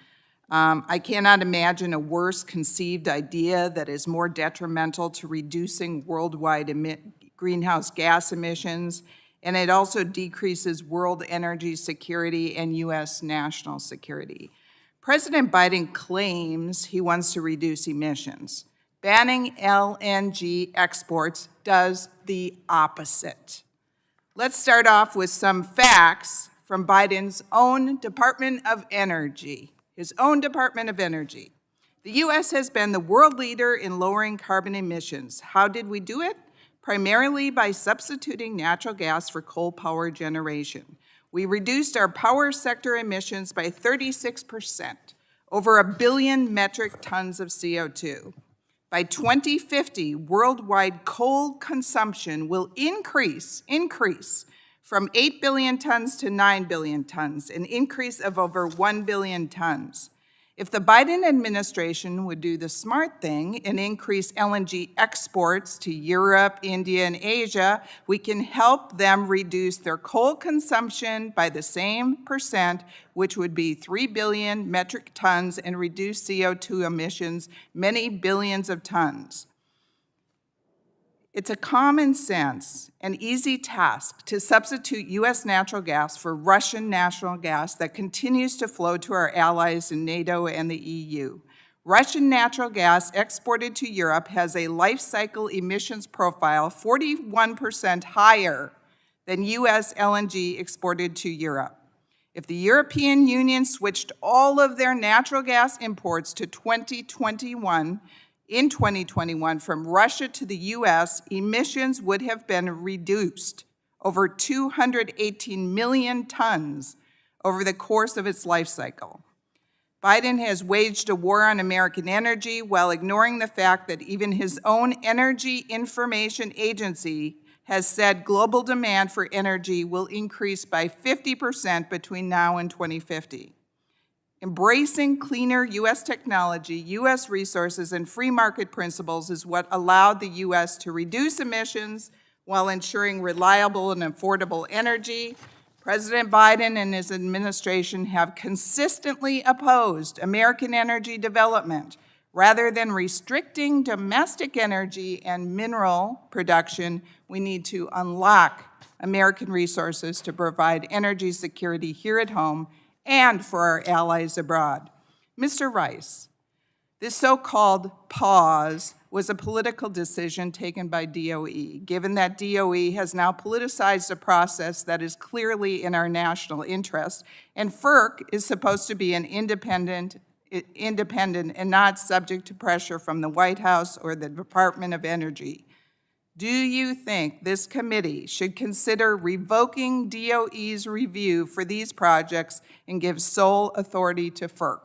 I cannot imagine a worse conceived idea that is more detrimental to reducing worldwide greenhouse gas emissions, and it also decreases world energy security and U.S. national security. President Biden claims he wants to reduce emissions. Banning LNG exports does the opposite. Let's start off with some facts from Biden's own Department of Energy, his own Department of Energy. The U.S. has been the world leader in lowering carbon emissions. How did we do it? Primarily by substituting natural gas for coal power generation. We reduced our power sector emissions by 36%, over 1 billion metric tons of CO2. By 2050, worldwide coal consumption will increase from 8 billion tons to 9 billion tons, an increase of over 1 billion tons. If the Biden administration would do the smart thing and increase LNG exports to Europe, India, and Asia, we can help them reduce their coal consumption by the same percent, which would be 3 billion metric tons, and reduce CO2 emissions many billions of tons. It's a common sense and easy task to substitute U.S. natural gas for Russian natural gas that continues to flow to our allies in NATO and the EU. Russian natural gas exported to Europe has a life cycle emissions profile 41% higher than U.S. LNG exported to Europe. If the European Union switched all of their natural gas imports to 2021 from Russia to the U.S., emissions would have been reduced over 218 million tons over the course of its life cycle. Biden has waged a war on American energy while ignoring the fact that even his own Energy Information Agency has said global demand for energy will increase by 50% between now and 2050. Embracing cleaner U.S. technology, U.S. resources, and free market principles is what allowed the U.S. to reduce emissions while ensuring reliable and affordable energy. President Biden and his administration have consistently opposed American energy development. Rather than restricting domestic energy and mineral production, we need to unlock American resources to provide energy security here at home and for our allies abroad. Mr. Rice, this so-called pause was a political decision taken by DOE, given that DOE has now politicized a process that is clearly in our national interest, and FERC is supposed to be an independent and not subject to pressure from the White House or the Department of Energy. Do you think this committee should consider revoking DOE's review for these projects and give sole authority to FERC?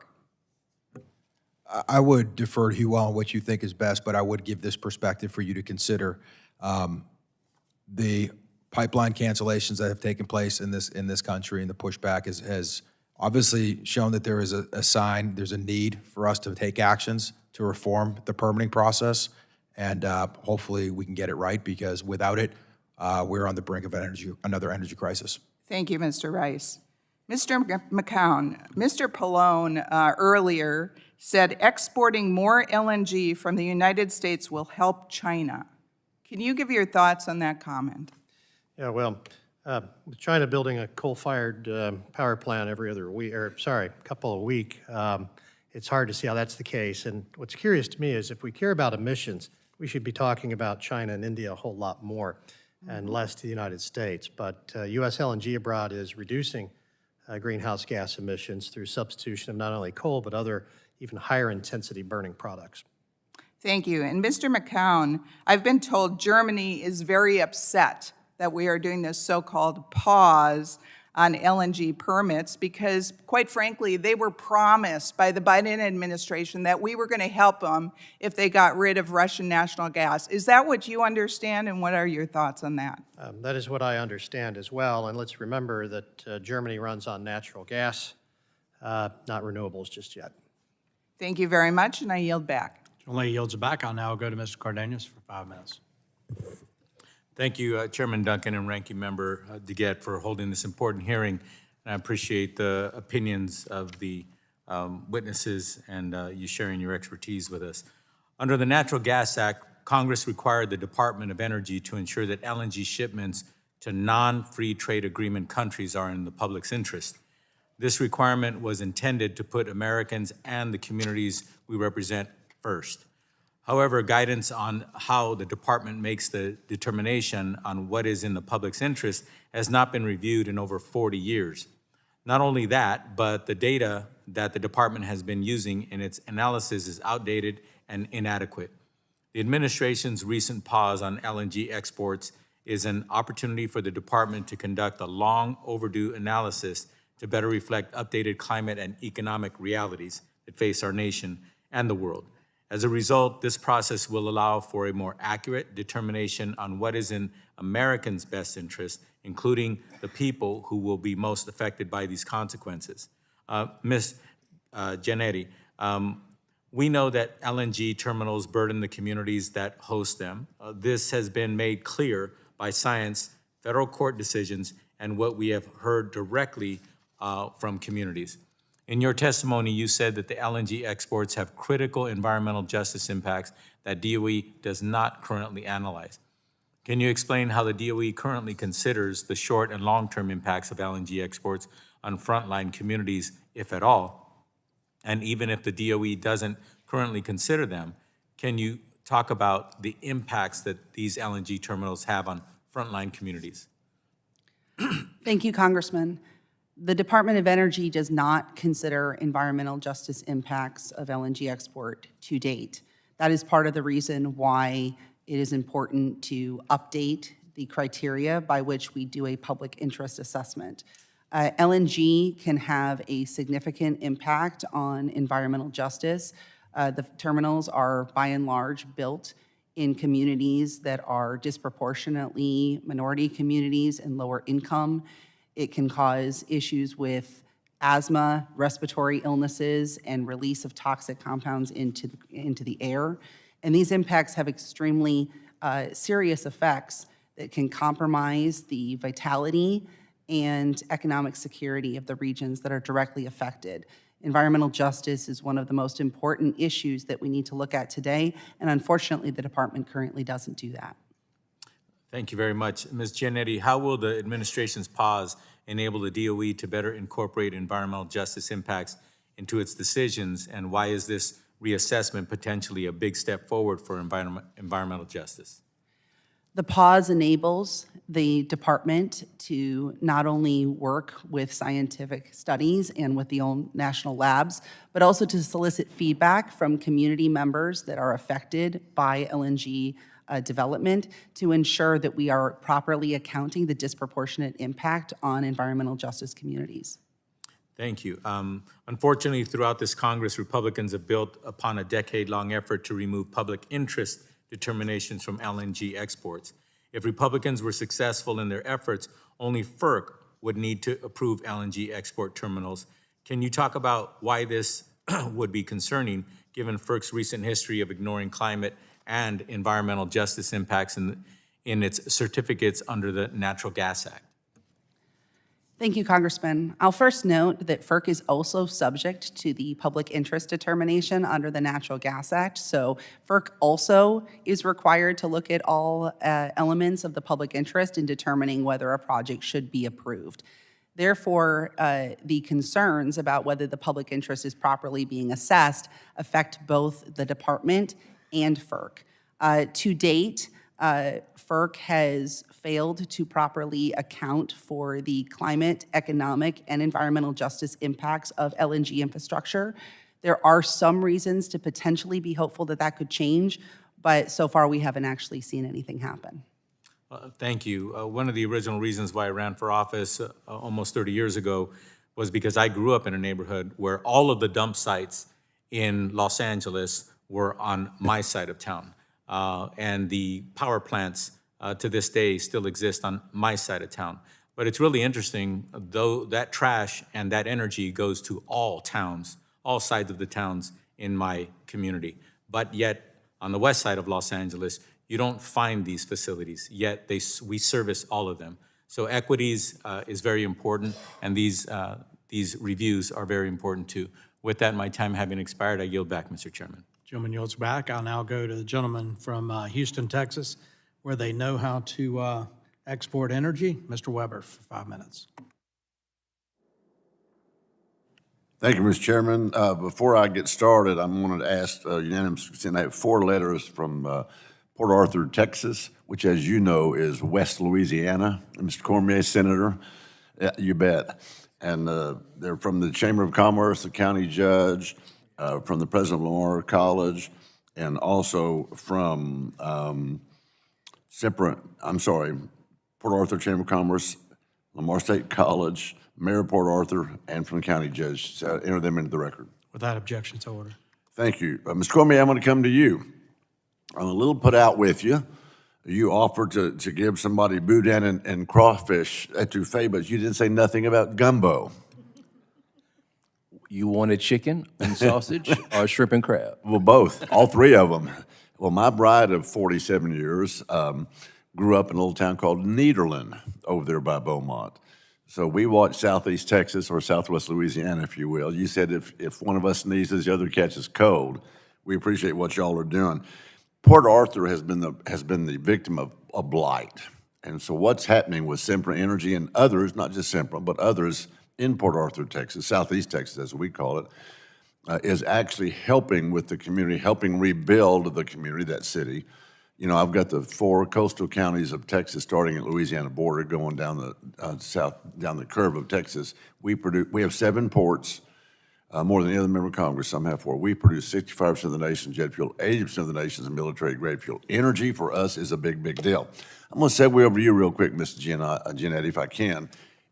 I would defer to you on what you think is best, but I would give this perspective for you to consider. The pipeline cancellations that have taken place in this country, and the pushback has obviously shown that there is a sign, there's a need for us to take actions to reform the permitting process, and hopefully we can get it right, because without it, we're on the brink of another energy crisis.
Thank you, Mr. Rice. Mr. McCown, Mr. Pallone earlier said exporting more LNG from the United States will help China. Can you give your thoughts on that comment?
Yeah, well, with China building a coal-fired power plant every other week, couple of weeks, it's hard to see how that's the case. And what's curious to me is if we care about emissions, we should be talking about China and India a whole lot more and less to the United States. But U.S. LNG abroad is reducing greenhouse gas emissions through substitution of not only coal, but other even higher intensity burning products.
Thank you. And Mr. McCown, I've been told Germany is very upset that we are doing this so-called pause on LNG permits because, quite frankly, they were promised by the Biden administration that we were going to help them if they got rid of Russian national gas. Is that what you understand, and what are your thoughts on that?
That is what I understand as well. And let's remember that Germany runs on natural gas, not renewables just yet.
Thank you very much, and I yield back.
Only yields it back. I'll now go to Mr. Cardenas for 5 minutes.
Thank you, Chairman Duncan and Ranking Member DeGette, for holding this important hearing. And I appreciate the opinions of the witnesses and you sharing your expertise with us. Under the Natural Gas Act, Congress required the Department of Energy to ensure that LNG shipments to non-free trade agreement countries are in the public's interest. This requirement was intended to put Americans and the communities we represent first. However, guidance on how the department makes the determination on what is in the public's interest has not been reviewed in over 40 years. Not only that, but the data that the department has been using in its analysis is outdated and inadequate. The administration's recent pause on LNG exports is an opportunity for the department to conduct a long overdue analysis to better reflect updated climate and economic realities that face our nation and the world. As a result, this process will allow for a more accurate determination on what is in Americans' best interest, including the people who will be most affected by these consequences. Ms. Janetti, we know that LNG terminals burden the communities that host them. This has been made clear by science, federal court decisions, and what we have heard directly from communities. In your testimony, you said that the LNG exports have critical environmental justice impacts that DOE does not currently analyze. Can you explain how the DOE currently considers the short and long-term impacts of LNG exports on frontline communities, if at all? And even if the DOE doesn't currently consider them, can you talk about the impacts that these LNG terminals have on frontline communities?
Thank you, Congressman. The Department of Energy does not consider environmental justice impacts of LNG export to date. That is part of the reason why it is important to update the criteria by which we do a public interest assessment. LNG can have a significant impact on environmental justice. The terminals are by and large built in communities that are disproportionately minority communities and lower income. It can cause issues with asthma, respiratory illnesses, and release of toxic compounds into the air. And these impacts have extremely serious effects that can compromise the vitality and economic security of the regions that are directly affected. Environmental justice is one of the most important issues that we need to look at today, and unfortunately, the department currently doesn't do that.
Thank you very much. Ms. Giannetti, how will the administration's pause enable the DOE to better incorporate environmental justice impacts into its decisions, and why is this reassessment potentially a big step forward for environmental justice?
The pause enables the department to not only work with scientific studies and with the own national labs, but also to solicit feedback from community members that are affected by LNG development to ensure that we are properly accounting the disproportionate impact on environmental justice communities.
Thank you. Unfortunately, throughout this Congress, Republicans have built upon a decade-long effort to remove public interest determinations from LNG exports. If Republicans were successful in their efforts, only FERC would need to approve LNG export terminals. Can you talk about why this would be concerning, given FERC's recent history of ignoring climate and environmental justice impacts in its certificates under the Natural Gas Act?
Thank you, Congressman. I'll first note that FERC is also subject to the public interest determination under the Natural Gas Act. So FERC also is required to look at all elements of the public interest in determining whether a project should be approved. Therefore, the concerns about whether the public interest is properly being assessed affect both the department and FERC. To date, FERC has failed to properly account for the climate, economic, and environmental justice impacts of LNG infrastructure. There are some reasons to potentially be hopeful that that could change, but so far we haven't actually seen anything happen.
Thank you. One of the original reasons why I ran for office almost 30 years ago was because I grew up in a neighborhood where all of the dump sites in Los Angeles were on my side of town. And the power plants to this day still exist on my side of town. But it's really interesting, though that trash and that energy goes to all towns, all sides of the towns in my community. But yet, on the west side of Los Angeles, you don't find these facilities, yet we service all of them. So equities is very important, and these reviews are very important too. With that, my time having expired, I yield back, Mr. Chairman.
Gentleman yields back. I'll now go to the gentleman from Houston, Texas, where they know how to export energy. Mr. Weber for 5 minutes.
Thank you, Mr. Chairman. Before I get started, I'm going to ask unanimous consent. I have 4 letters from Port Arthur, Texas, which, as you know, is West Louisiana. And Mr. Cormier, Senator, you bet. And they're from the Chamber of Commerce, the county judge, from the president of Lamar College, and also from Port Arthur Chamber of Commerce, Lamar State College, Mayor of Port Arthur, and from the county judge. So enter them into the record.
Without objection to order.
Thank you. Mr. Cormier, I'm going to come to you. I'm a little put out with you. You offered to give somebody boudin and crawfish etouffee, but you didn't say nothing about gumbo.
You wanted chicken and sausage or shrimp and crab?
Well, both, all 3 of them. Well, my bride of 47 years grew up in a little town called Nederland over there by Beaumont. So we watch Southeast Texas, or Southwest Louisiana, if you will. You said if one of us sneezes, the other catches cold. We appreciate what y'all are doing. Port Arthur has been the victim of a blight. And so what's happening with Sempra Energy and others, not just Sempra, but others in Port Arthur, Texas, Southeast Texas, as we call it, is actually helping with the community, helping rebuild the community, that city. You know, I've got the 4 coastal counties of Texas, starting at Louisiana border, going down the down the curve of Texas. We have 7 ports, more than any other member of Congress. Some have 4. We produce 65% of the nation's jet fuel, 80% of the nation's military-grade fuel. Energy for us is a big, big deal. I'm going to segue over to you real quick, Mr. Giannetti, if I can.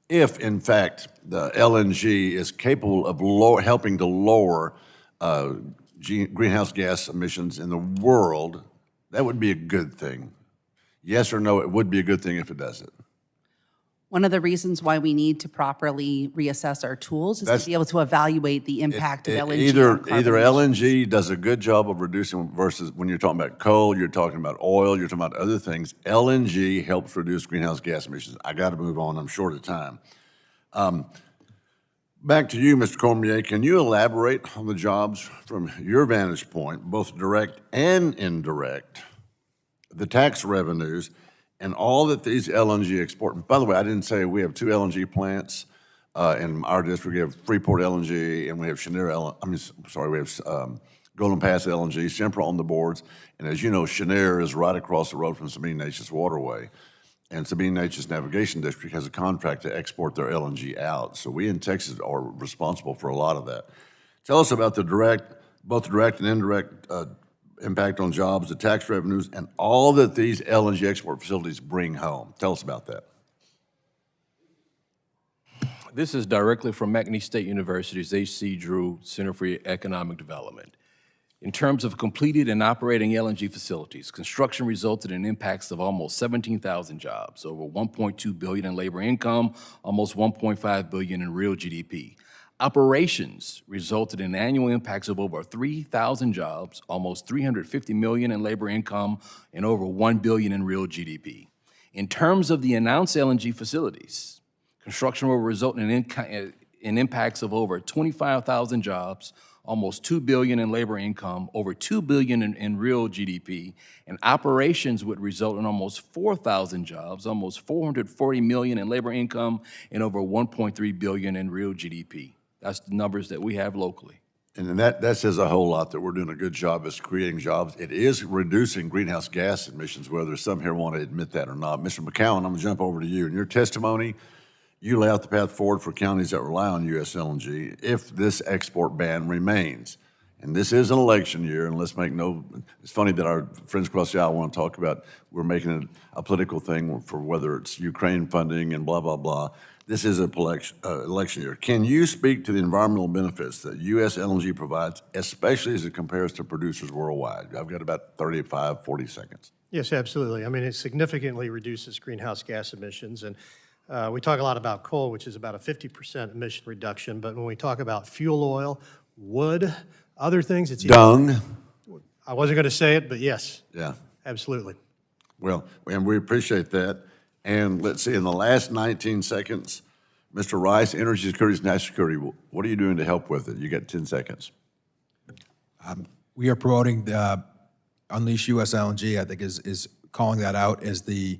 If, in fact, the LNG is capable of helping to lower greenhouse gas emissions in the world, that would be a good thing. Yes or no, it would be a good thing if it does it.
One of the reasons why we need to properly reassess our tools is to be able to evaluate the impact of LNG.
Either LNG does a good job of reducing, versus when you're talking about coal, you're talking about oil, you're talking about other things. LNG helps reduce greenhouse gas emissions. I got to move on. I'm short of time. Back to you, Mr. Cormier. Can you elaborate on the jobs from your vantage point, both direct and indirect, the tax revenues, and all that these LNG export? By the way, I didn't say we have 2 LNG plants in our district. We have Freeport LNG, and we have we have Golden Pass LNG, Sempra on the boards. And as you know, Cheniere is right across the road from Sabine Neches Waterway. And Sabine Neches Navigation District has a contract to export their LNG out. So we in Texas are responsible for a lot of that. Tell us about both direct and indirect impact on jobs, the tax revenues, and all that these LNG export facilities bring home. Tell us about that.
This is directly from McNeese State University's H.C. Drew Center for Economic Development. In terms of completed and operating LNG facilities, construction resulted in impacts of almost 17,000 jobs, over $1.2 billion in labor income, almost $1.5 billion in real GDP. Operations resulted in annual impacts of over 3,000 jobs, almost $350 million in labor income, and over $1 billion in real GDP. In terms of the announced LNG facilities, construction will result in impacts of over 25,000 jobs, almost $2 billion in labor income, over $2 billion in real GDP, and operations would result in almost 4,000 jobs, almost $440 million in labor income, and over $1.3 billion in real GDP. That's the numbers that we have locally.
And that says a whole lot, that we're doing a good job as creating jobs. It is reducing greenhouse gas emissions, whether some here want to admit that or not. Mr. McCowan, I'm going to jump over to you. In your testimony, you lay out the path forward for counties that rely on U.S. LNG if this export ban remains. And this is an election year, and let's make no, it's funny that our friends across the aisle want to talk about, we're making it a political thing for whether it's Ukraine funding and blah, blah, blah. This is an election year. Can you speak to the environmental benefits that U.S. LNG provides, especially as it compares to producers worldwide? I've got about 35, 40 seconds.
Yes, absolutely. I mean, it significantly reduces greenhouse gas emissions, and we talk a lot about coal, which is about a 50% emission reduction, but when we talk about fuel oil, wood, other things, it's
dung.
I wasn't going to say it, but yes.
Yeah.
Absolutely.
Well, and we appreciate that. And let's see, in the last 19 seconds, Mr. Rice, energy security is national security. What are you doing to help with it? You got 10 seconds.
We are promoting the Unleash US LNG, I think is calling that out as the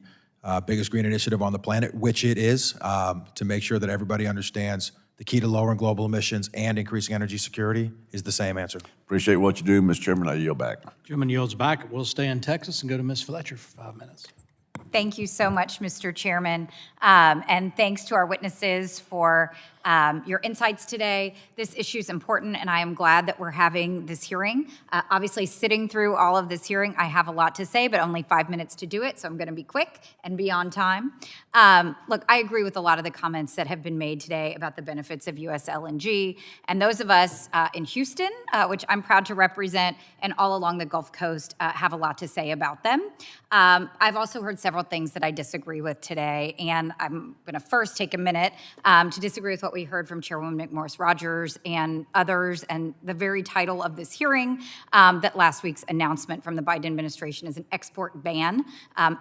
biggest green initiative on the planet, which it is, to make sure that everybody understands the key to lowering global emissions and increasing energy security is the same answer.
Appreciate what you do, Mr. Chairman. I yield back.
Chairman yields back. We'll stay in Texas and go to Ms. Fletcher for 5 minutes.
Thank you so much, Mr. Chairman, and thanks to our witnesses for your insights today. This issue is important, and I am glad that we're having this hearing. Obviously, sitting through all of this hearing, I have a lot to say, but only 5 minutes to do it, so I'm going to be quick and be on time. Look, I agree with a lot of the comments that have been made today about the benefits of U.S. LNG, and those of us in Houston, which I'm proud to represent, and all along the Gulf Coast have a lot to say about them. I've also heard several things that I disagree with today, and I'm going to first take a minute to disagree with what we heard from Chairwoman McMorris-Rodgers and others, and the very title of this hearing, that last week's announcement from the Biden administration is an export ban.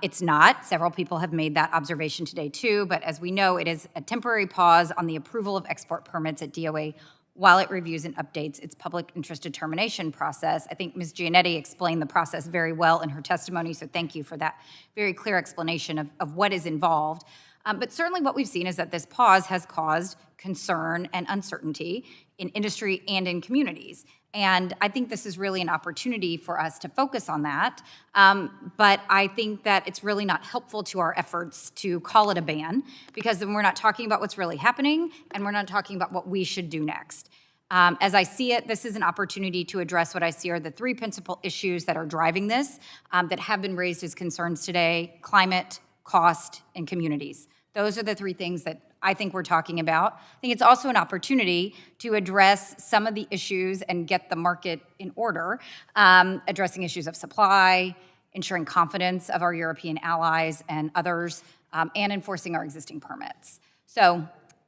It's not. Several people have made that observation today too, but as we know, it is a temporary pause on the approval of export permits at DOA while it reviews and updates its public interest determination process. I think Ms. Giannetti explained the process very well in her testimony, so thank you for that very clear explanation of what is involved. But certainly what we've seen is that this pause has caused concern and uncertainty in industry and in communities. And I think this is really an opportunity for us to focus on that. But I think that it's really not helpful to our efforts to call it a ban, because then we're not talking about what's really happening, and we're not talking about what we should do next. As I see it, this is an opportunity to address what I see are the three principal issues that are driving this, that have been raised as concerns today: climate, cost, and communities. Those are the three things that I think we're talking about. I think it's also an opportunity to address some of the issues and get the market in order, addressing issues of supply, ensuring confidence of our European allies and others, and enforcing our existing permits. So,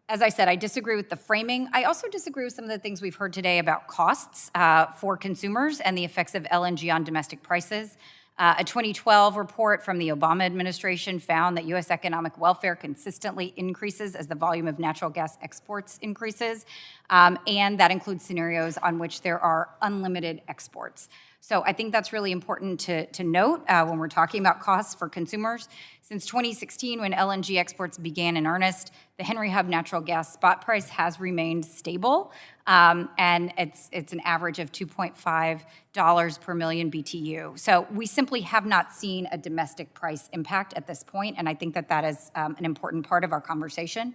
as I said, I disagree with the framing. I also disagree with some of the things we've heard today about costs for consumers and the effects of LNG on domestic prices. A 2012 report from the Obama administration found that U.S. economic welfare consistently increases as the volume of natural gas exports increases, and that includes scenarios on which there are unlimited exports. So I think that's really important to note when we're talking about costs for consumers. Since 2016, when LNG exports began in earnest, the Henry Hub natural gas spot price has remained stable, and it's an average of $2.5 per million BTU. So we simply have not seen a domestic price impact at this point, and I think that that is an important part of our conversation.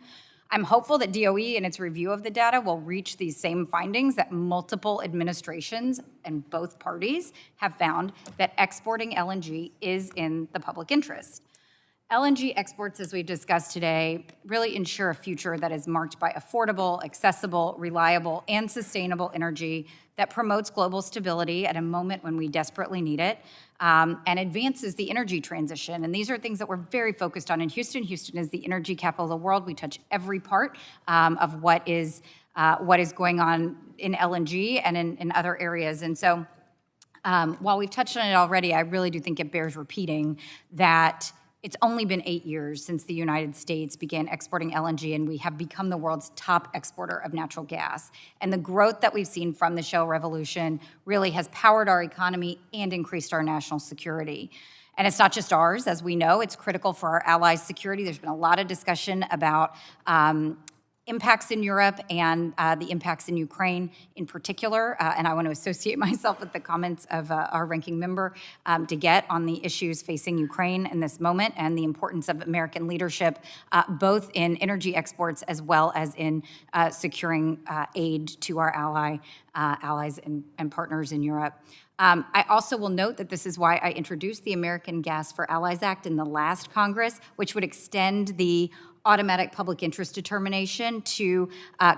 I'm hopeful that DOE in its review of the data will reach these same findings that multiple administrations and both parties have found, that exporting LNG is in the public interest. LNG exports, as we've discussed today, really ensure a future that is marked by affordable, accessible, reliable, and sustainable energy that promotes global stability at a moment when we desperately need it, and advances the energy transition. And these are things that we're very focused on in Houston. Houston is the energy capital of the world. We touch every part of what is going on in LNG and in other areas. And so while we've touched on it already, I really do think it bears repeating that it's only been 8 years since the United States began exporting LNG, and we have become the world's top exporter of natural gas. And the growth that we've seen from the shale revolution really has powered our economy and increased our national security. And it's not just ours, as we know, it's critical for our allies' security. There's been a lot of discussion about impacts in Europe and the impacts in Ukraine in particular. And I want to associate myself with the comments of our ranking member DeGette on the issues facing Ukraine in this moment and the importance of American leadership, both in energy exports as well as in securing aid to our allies and partners in Europe. I also will note that this is why I introduced the American Gas for Allies Act in the last Congress, which would extend the automatic public interest determination to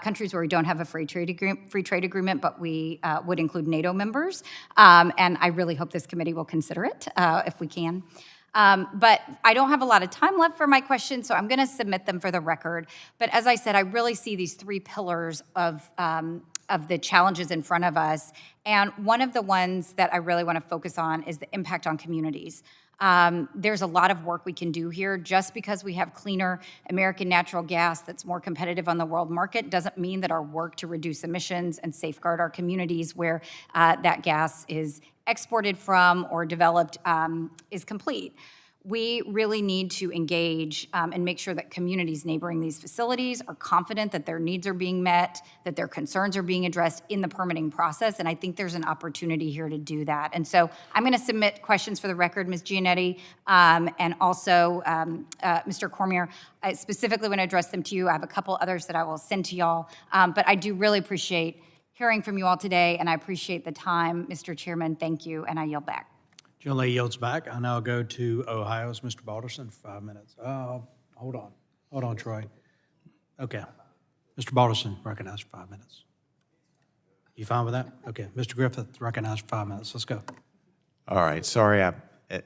countries where we don't have a free trade agreement, but we would include NATO members. And I really hope this committee will consider it if we can. But I don't have a lot of time left for my questions, so I'm going to submit them for the record. But as I said, I really see these three pillars of the challenges in front of us. And one of the ones that I really want to focus on is the impact on communities. There's a lot of work we can do here. Just because we have cleaner American natural gas that's more competitive on the world market doesn't mean that our work to reduce emissions and safeguard our communities where that gas is exported from or developed is complete. We really need to engage and make sure that communities neighboring these facilities are confident that their needs are being met, that their concerns are being addressed in the permitting process, and I think there's an opportunity here to do that. And so I'm going to submit questions for the record, Ms. Giannetti, and also Mr. Cormier. I specifically want to address them to you. I have a couple others that I will send to y'all, but I do really appreciate hearing from you all today, and I appreciate the time. Mr. Chairman, thank you, and I yield back.
Generally yields back. I now go to Ohio's Mr. Balderson for 5 minutes. Hold on, Troy. Okay. Mr. Balderson, recognized for 5 minutes. You fine with that? Okay. Mr. Griffith, recognized for 5 minutes. Let's go.
All right, sorry,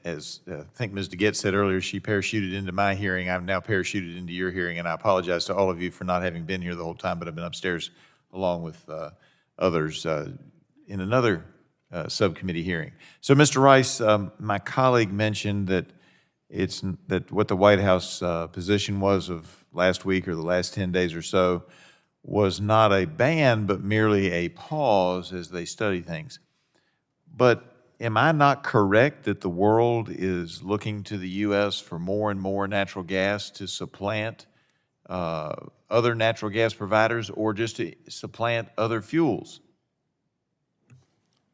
as I think Ms. DeGette said earlier, she parachuted into my hearing. I've now parachuted into your hearing, and I apologize to all of you for not having been here the whole time, but I've been upstairs along with others in another subcommittee hearing. So, Mr. Rice, my colleague mentioned that that what the White House position was of last week or the last 10 days or so was not a ban, but merely a pause as they study things. But am I not correct that the world is looking to the U.S. for more and more natural gas to supplant other natural gas providers or just to supplant other fuels?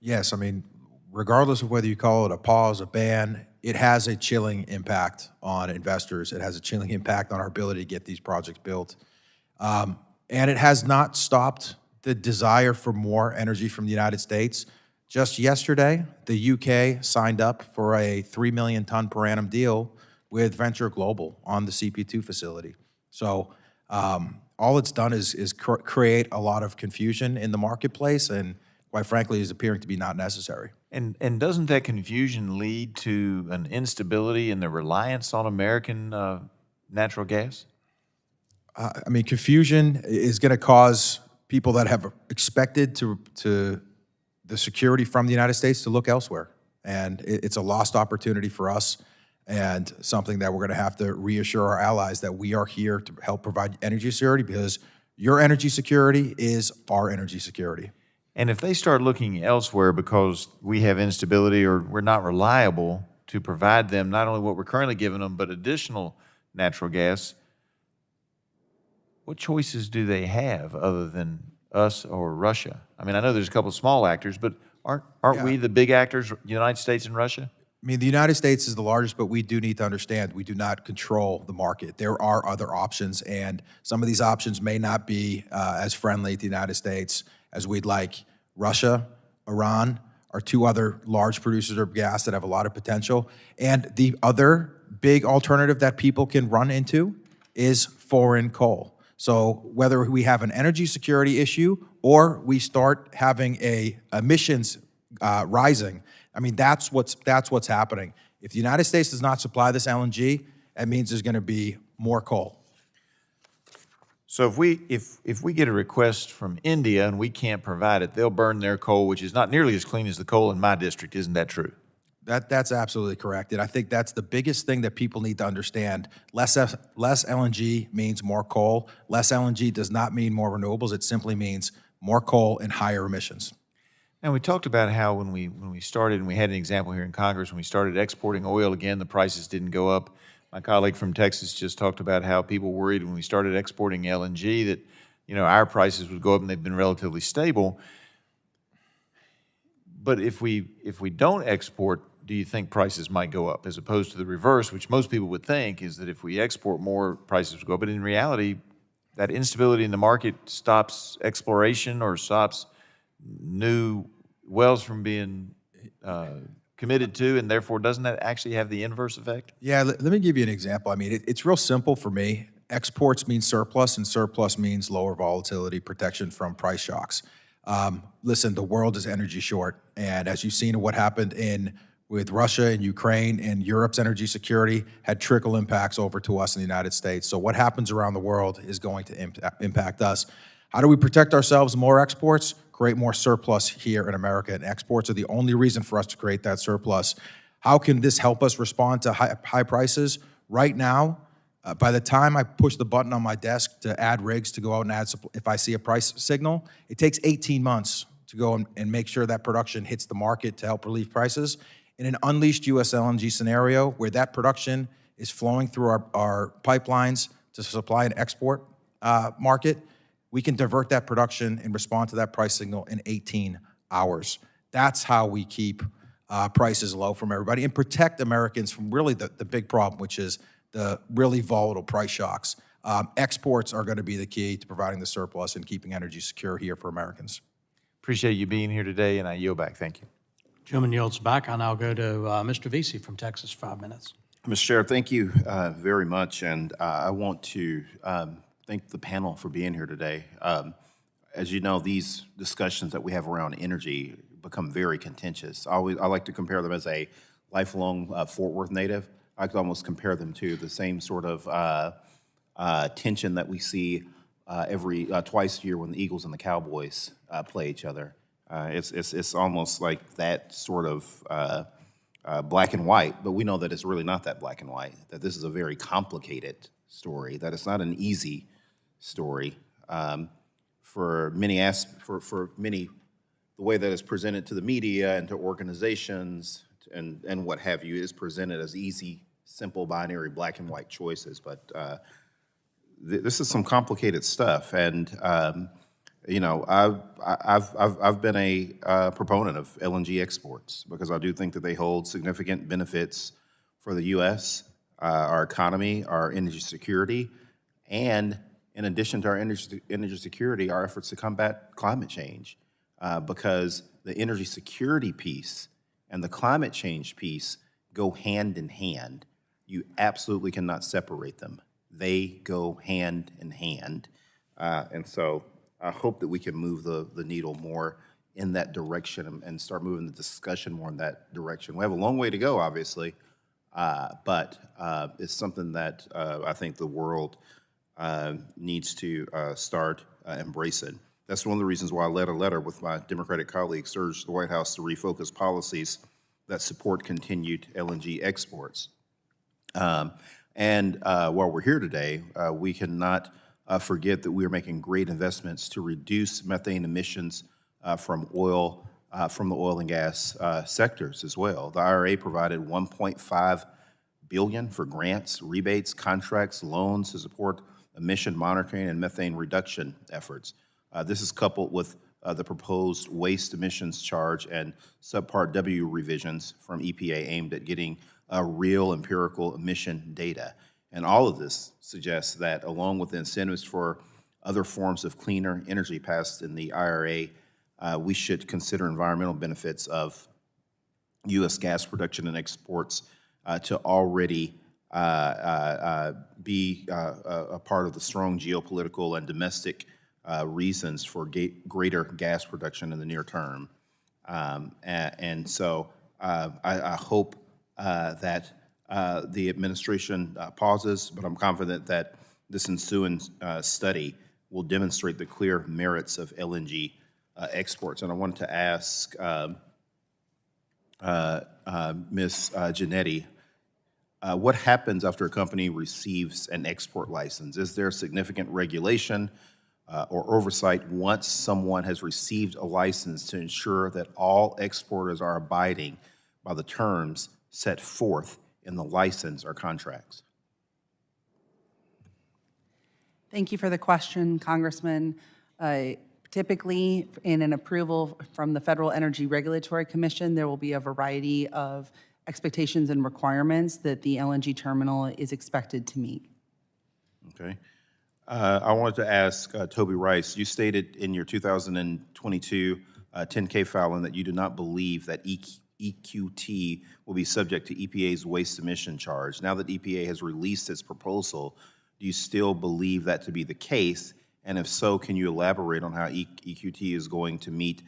Yes, I mean, regardless of whether you call it a pause, a ban, it has a chilling impact on investors. It has a chilling impact on our ability to get these projects built. And it has not stopped the desire for more energy from the United States. Just yesterday, the UK signed up for a 3 million ton per annum deal with Venture Global on the CP2 facility. So all it's done is create a lot of confusion in the marketplace, and quite frankly, is appearing to be not necessary.
And doesn't that confusion lead to an instability in the reliance on American natural gas?
I mean, confusion is going to cause people that have expected to the security from the United States to look elsewhere. And it's a lost opportunity for us and something that we're going to have to reassure our allies that we are here to help provide energy security, because your energy security is our energy security.
And if they start looking elsewhere because we have instability or we're not reliable to provide them not only what we're currently giving them, but additional natural gas, what choices do they have other than us or Russia? I mean, I know there's a couple of small actors, but aren't we the big actors, United States and Russia?
I mean, the United States is the largest, but we do need to understand we do not control the market. There are other options, and some of these options may not be as friendly to the United States as we'd like. Russia, Iran are two other large producers of gas that have a lot of potential. And the other big alternative that people can run into is foreign coal. So whether we have an energy security issue or we start having emissions rising, I mean, that's what's happening. If the United States does not supply this LNG, that means there's going to be more coal.
So if we get a request from India and we can't provide it, they'll burn their coal, which is not nearly as clean as the coal in my district. Isn't that true?
That's absolutely correct. And I think that's the biggest thing that people need to understand. Less LNG means more coal. Less LNG does not mean more renewables. It simply means more coal and higher emissions.
And we talked about how when we started, and we had an example here in Congress, when we started exporting oil again, the prices didn't go up. My colleague from Texas just talked about how people worried when we started exporting LNG that, our prices would go up, and they've been relatively stable. But if we don't export, do you think prices might go up, as opposed to the reverse, which most people would think is that if we export more, prices would go up. But in reality, that instability in the market stops exploration or stops new wells from being committed to, and therefore doesn't that actually have the inverse effect?
Yeah, let me give you an example. I mean, it's real simple for me. Exports means surplus, and surplus means lower volatility, protection from price shocks. Listen, the world is energy short, and as you've seen what happened with Russia and Ukraine, and Europe's energy security had trickle impacts over to us in the United States. So what happens around the world is going to impact us. How do we protect ourselves? More exports, create more surplus here in America, and exports are the only reason for us to create that surplus. How can this help us respond to high prices? Right now, by the time I push the button on my desk to add rigs to go out and add, if I see a price signal, it takes 18 months to go and make sure that production hits the market to help relieve prices. In an unleashed U.S. LNG scenario where that production is flowing through our pipelines to supply an export market, we can divert that production and respond to that price signal in 18 hours. That's how we keep prices low from everybody and protect Americans from really the big problem, which is the really volatile price shocks. Exports are going to be the key to providing the surplus and keeping energy secure here for Americans.
Appreciate you being here today, and I yield back. Thank you.
Gentleman yields back. I'll now go to Mr. Vesey from Texas, 5 minutes.
Mr. Chair, thank you very much, and I want to thank the panel for being here today. As you know, these discussions that we have around energy become very contentious. I like to compare them as a lifelong Fort Worth native. I could almost compare them to the same sort of tension that we see every twice a year when the Eagles and the Cowboys play each other. It's almost like that sort of black and white, but we know that it's really not that black and white, that this is a very complicated story, that it's not an easy story. For many, the way that it's presented to the media and to organizations and what have you is presented as easy, simple, binary, black and white choices, but this is some complicated stuff, and I've been a proponent of LNG exports because I do think that they hold significant benefits for the U.S., our economy, our energy security, and in addition to our energy security, our efforts to combat climate change, because the energy security piece and the climate change piece go hand in hand. You absolutely cannot separate them. They go hand in hand, and so I hope that we can move the needle more in that direction and start moving the discussion more in that direction. We have a long way to go, obviously, but it's something that I think the world needs to start embracing. That's one of the reasons why I led a letter with my Democratic colleagues, urged the White House to refocus policies that support continued LNG exports. And while we're here today, we cannot forget that we are making great investments to reduce methane emissions from the oil and gas sectors as well. The IRA provided $1.5 billion for grants, rebates, contracts, loans to support emission monitoring and methane reduction efforts. This is coupled with the proposed waste emissions charge and Subpart W revisions from EPA aimed at getting real empirical emission data. And all of this suggests that along with the incentives for other forms of cleaner energy passed in the IRA, we should consider environmental benefits of U.S. gas production and exports to already be a part of the strong geopolitical and domestic reasons for greater gas production in the near term. And so I hope that the administration pauses, but I'm confident that this ensuing study will demonstrate the clear merits of LNG exports. And I wanted to ask Ms. Janetti, what happens after a company receives an export license? Is there significant regulation or oversight once someone has received a license to ensure that all exporters are abiding by the terms set forth in the license or contracts?
Thank you for the question, Congressman. Typically, in an approval from the Federal Energy Regulatory Commission, there will be a variety of expectations and requirements that the LNG terminal is expected to meet.
Okay. I wanted to ask Toby Rice, you stated in your 2022 10K filing that you do not believe that EQT will be subject to EPA's waste emission charge. Now that EPA has released its proposal, do you still believe that to be the case? And if so, can you elaborate on how EQT is going to meet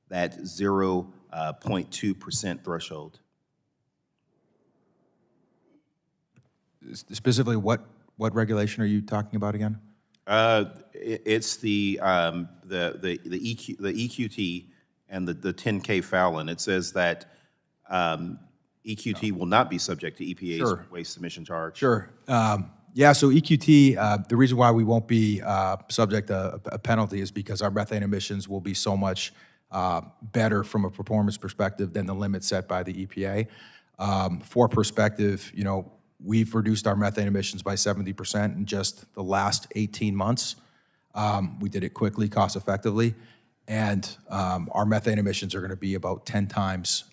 that 0.2% threshold?
Specifically, what regulation are you talking about again?
It's the EQT and the 10K filing. It says that EQT will not be subject to EPA's waste emission charge.
Sure. Yeah, so EQT, the reason why we won't be subject to a penalty is because our methane emissions will be so much better from a performance perspective than the limit set by the EPA. For perspective, you know, we've reduced our methane emissions by 70% in just the last 18 months. We did it quickly, cost effectively, and our methane emissions are going to be about 10 times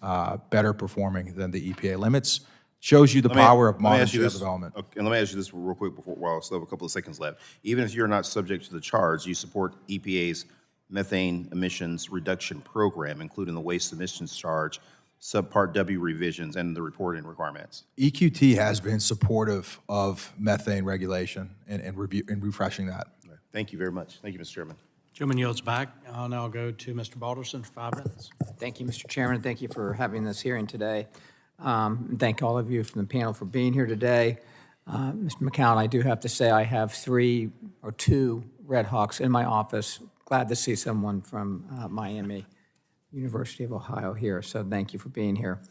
better performing than the EPA limits. Shows you the power of modern shale development.
Okay, and let me ask you this real quick while I still have a couple of seconds left. Even if you're not subject to the charge, you support EPA's methane emissions reduction program, including the waste emissions charge, Subpart W revisions, and the reporting requirements.
EQT has been supportive of methane regulation and refreshing that.
Thank you very much. Thank you, Mr. Chairman.
Gentleman yields back. I'll now go to Mr. Balderson for 5 minutes.
Thank you, Mr. Chairman. Thank you for having this hearing today. Thank all of you from the panel for being here today. Mr. McCown, I do have to say I have 2 Red Hawks in my office. Glad to see someone from Miami, University of Ohio here, so thank you for being here.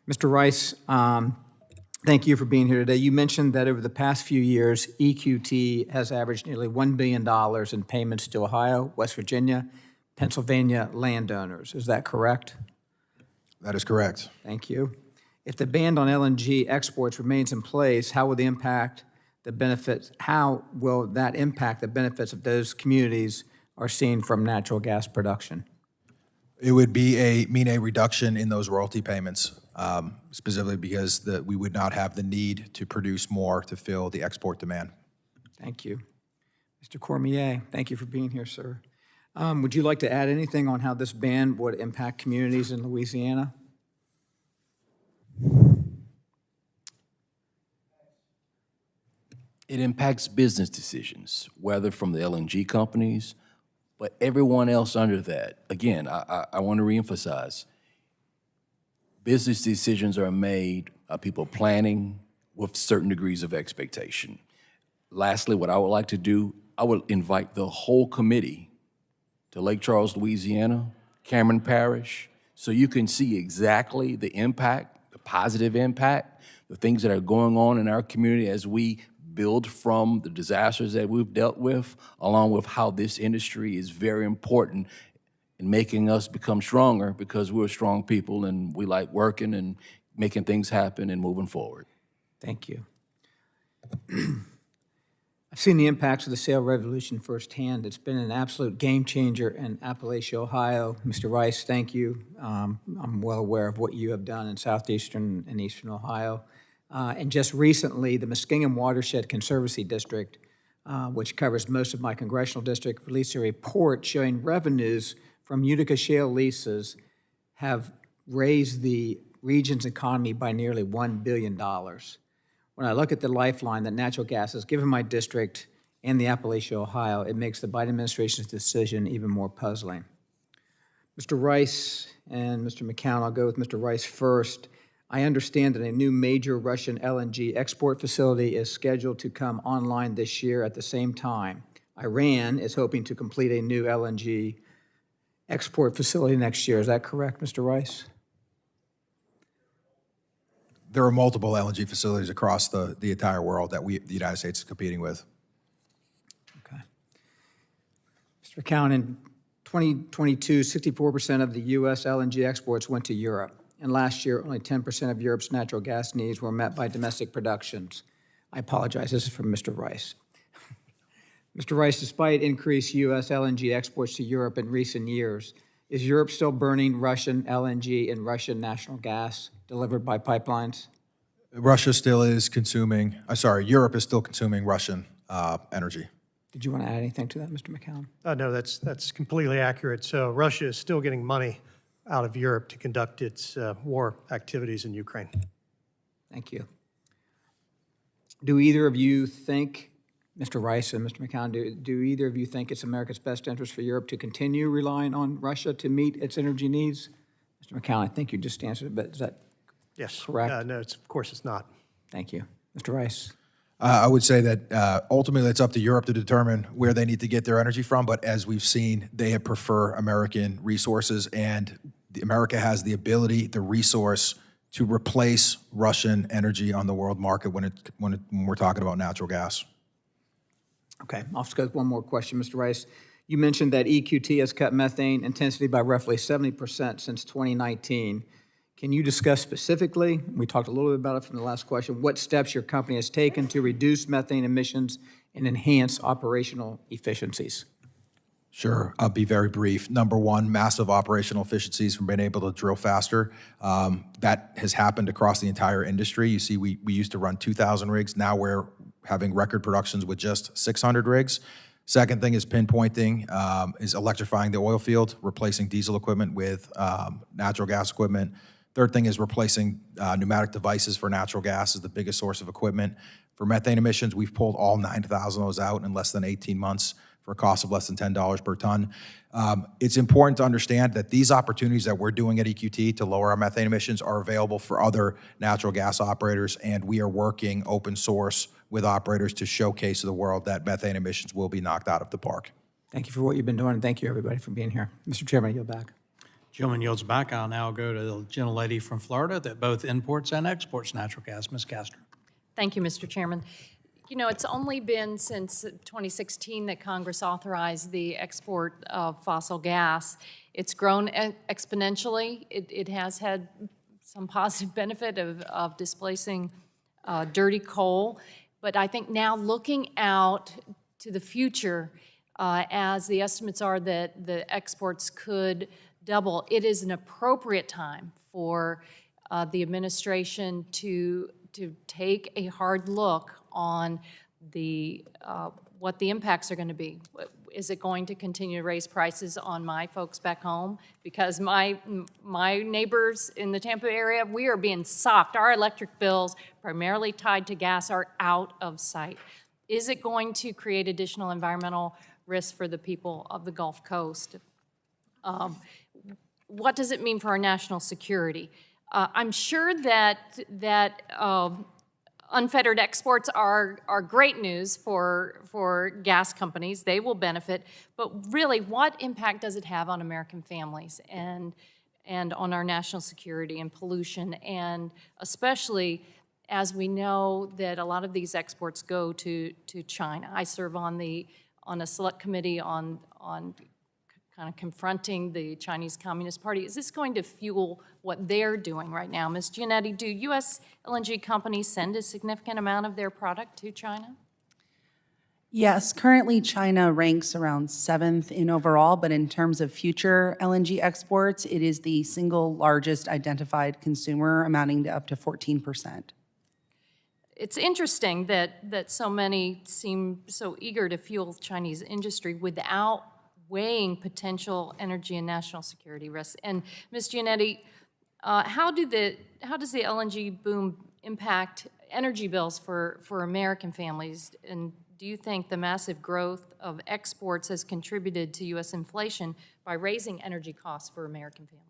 Mr. Rice, thank you for being here today. You mentioned that over the past few years, EQT has averaged nearly $1 billion in payments to Ohio, West Virginia, Pennsylvania landowners. Is that correct?
That is correct.
Thank you. If the ban on LNG exports remains in place, how will that impact the benefits of those communities are seen from natural gas production?
It would mean a reduction in those royalty payments, specifically because we would not have the need to produce more to fill the export demand.
Thank you. Mr. Cormier, thank you for being here, sir. Would you like to add anything on how this ban would impact communities in Louisiana?
It impacts business decisions, whether from the LNG companies, but everyone else under that. Again, I want to reemphasize, business decisions are made by people planning with certain degrees of expectation. Lastly, what I would like to do, I would invite the whole committee to Lake Charles, Louisiana, Cameron Parish, so you can see exactly the impact, the positive impact, the things that are going on in our community as we build from the disasters that we've dealt with, along with how this industry is very important in making us become stronger, because we're strong people and we like working and making things happen and moving forward.
Thank you. I've seen the impacts of the shale revolution firsthand. It's been an absolute game changer in Appalachia, Ohio. Mr. Rice, thank you. I'm well aware of what you have done in southeastern and eastern Ohio. And just recently, the Muskingum Watershed Conservancy District, which covers most of my congressional district, released a report showing revenues from Utica shale leases have raised the region's economy by nearly $1 billion. When I look at the lifeline that natural gas has given my district and the Appalachia, Ohio, it makes the Biden administration's decision even more puzzling. Mr. Rice and Mr. McCown, I'll go with Mr. Rice first. I understand that a new major Russian LNG export facility is scheduled to come online this year. At the same time, Iran is hoping to complete a new LNG export facility next year. Is that correct, Mr. Rice?
There are multiple LNG facilities across the entire world that the United States is competing with.
Okay. Mr. McCown, in 2022, 64% of the U.S. LNG exports went to Europe. And last year, only 10% of Europe's natural gas needs were met by domestic productions. I apologize, this is from Mr. Rice. Mr. Rice, despite increased U.S. LNG exports to Europe in recent years, is Europe still burning Russian LNG and Russian natural gas delivered by pipelines?
Russia still is consuming, Europe is still consuming Russian energy.
Did you want to add anything to that, Mr. McCown?
No, that's completely accurate. So Russia is still getting money out of Europe to conduct its war activities in Ukraine.
Thank you. Do either of you think, Mr. Rice and Mr. McCown, do either of you think it's America's best interest for Europe to continue relying on Russia to meet its energy needs? Mr. McCown, I think you just answered it, but is that correct?
No, of course it's not.
Thank you. Mr. Rice?
I would say that ultimately it's up to Europe to determine where they need to get their energy from, but as we've seen, they prefer American resources, and America has the ability, the resource to replace Russian energy on the world market when we're talking about natural gas.
Okay, I'll just go with one more question, Mr. Rice. You mentioned that EQT has cut methane intensity by roughly 70% since 2019. Can you discuss specifically, we talked a little bit about it from the last question, what steps your company has taken to reduce methane emissions and enhance operational efficiencies?
Sure, I'll be very brief. Number one, massive operational efficiencies from being able to drill faster. That has happened across the entire industry. You see, we used to run 2,000 rigs. Now we're having record productions with just 600 rigs. Second thing is pinpointing, is electrifying the oil field, replacing diesel equipment with natural gas equipment. Third thing is replacing pneumatic devices for natural gas is the biggest source of equipment. For methane emissions, we've pulled all 9,000 of those out in less than 18 months for a cost of less than $10 per ton. It's important to understand that these opportunities that we're doing at EQT to lower our methane emissions are available for other natural gas operators, and we are working open source with operators to showcase to the world that methane emissions will be knocked out of the park.
Thank you for what you've been doing, and thank you, everybody, for being here. Mr. Chairman, I yield back.
Gentleman yields back. I'll now go to the gentlelady from Florida that both imports and exports natural gas, Ms. Castro.
Thank you, Mr. Chairman. You know, it's only been since 2016 that Congress authorized the export of fossil gas. It's grown exponentially. It has had some positive benefit of displacing dirty coal. But I think now looking out to the future, as the estimates are that the exports could double, it is an appropriate time for the administration to take a hard look on the what the impacts are going to be. Is it going to continue to raise prices on my folks back home? Because my neighbors in the Tampa area, we are being socked. Our electric bills, primarily tied to gas, are out of sight. Is it going to create additional environmental risks for the people of the Gulf Coast? What does it mean for our national security? I'm sure that unfettered exports are great news for gas companies. They will benefit. But really, what impact does it have on American families and on our national security and pollution? And especially as we know that a lot of these exports go to China. I serve on a select committee on kind of confronting the Chinese Communist Party. Is this going to fuel what they're doing right now? Ms. Giannetti, do U.S. LNG companies send a significant amount of their product to China?
Yes, currently China ranks around 7th in overall, but in terms of future LNG exports, it is the single largest identified consumer, amounting to up to 14%.
It's interesting that so many seem so eager to fuel Chinese industry without weighing potential energy and national security risks. And Ms. Giannetti, how does the LNG boom impact energy bills for American families? And do you think the massive growth of exports has contributed to U.S. inflation by raising energy costs for American families?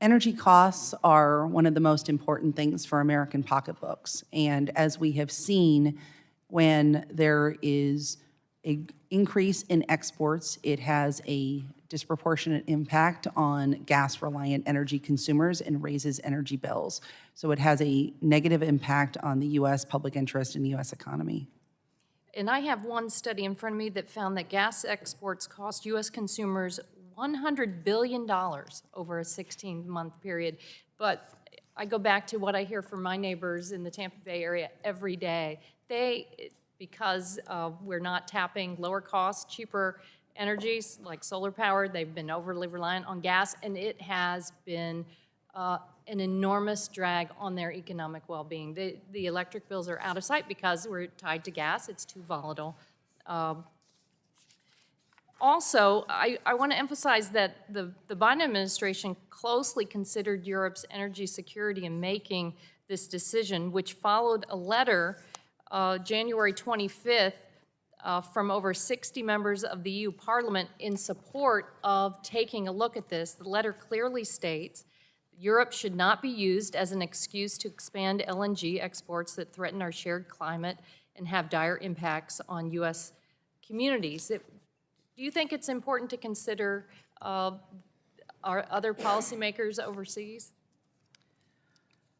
Energy costs are one of the most important things for American pocketbooks. And as we have seen, when there is an increase in exports, it has a disproportionate impact on gas-reliant energy consumers and raises energy bills. So it has a negative impact on the U.S. public interest in the U.S. economy.
And I have one study in front of me that found that gas exports cost U.S. consumers $100 billion over a 16-month period. But I go back to what I hear from my neighbors in the Tampa Bay area every day. Because we're not tapping lower cost, cheaper energies like solar power, they've been overly reliant on gas, and it has been an enormous drag on their economic well-being. The electric bills are out of sight because we're tied to gas. It's too volatile. Also, I want to emphasize that the Biden administration closely considered Europe's energy security in making this decision, which followed a letter January 25th from over 60 members of the EU Parliament in support of taking a look at this. The letter clearly states Europe should not be used as an excuse to expand LNG exports that threaten our shared climate and have dire impacts on U.S. communities. Do you think it's important to consider our other policymakers overseas?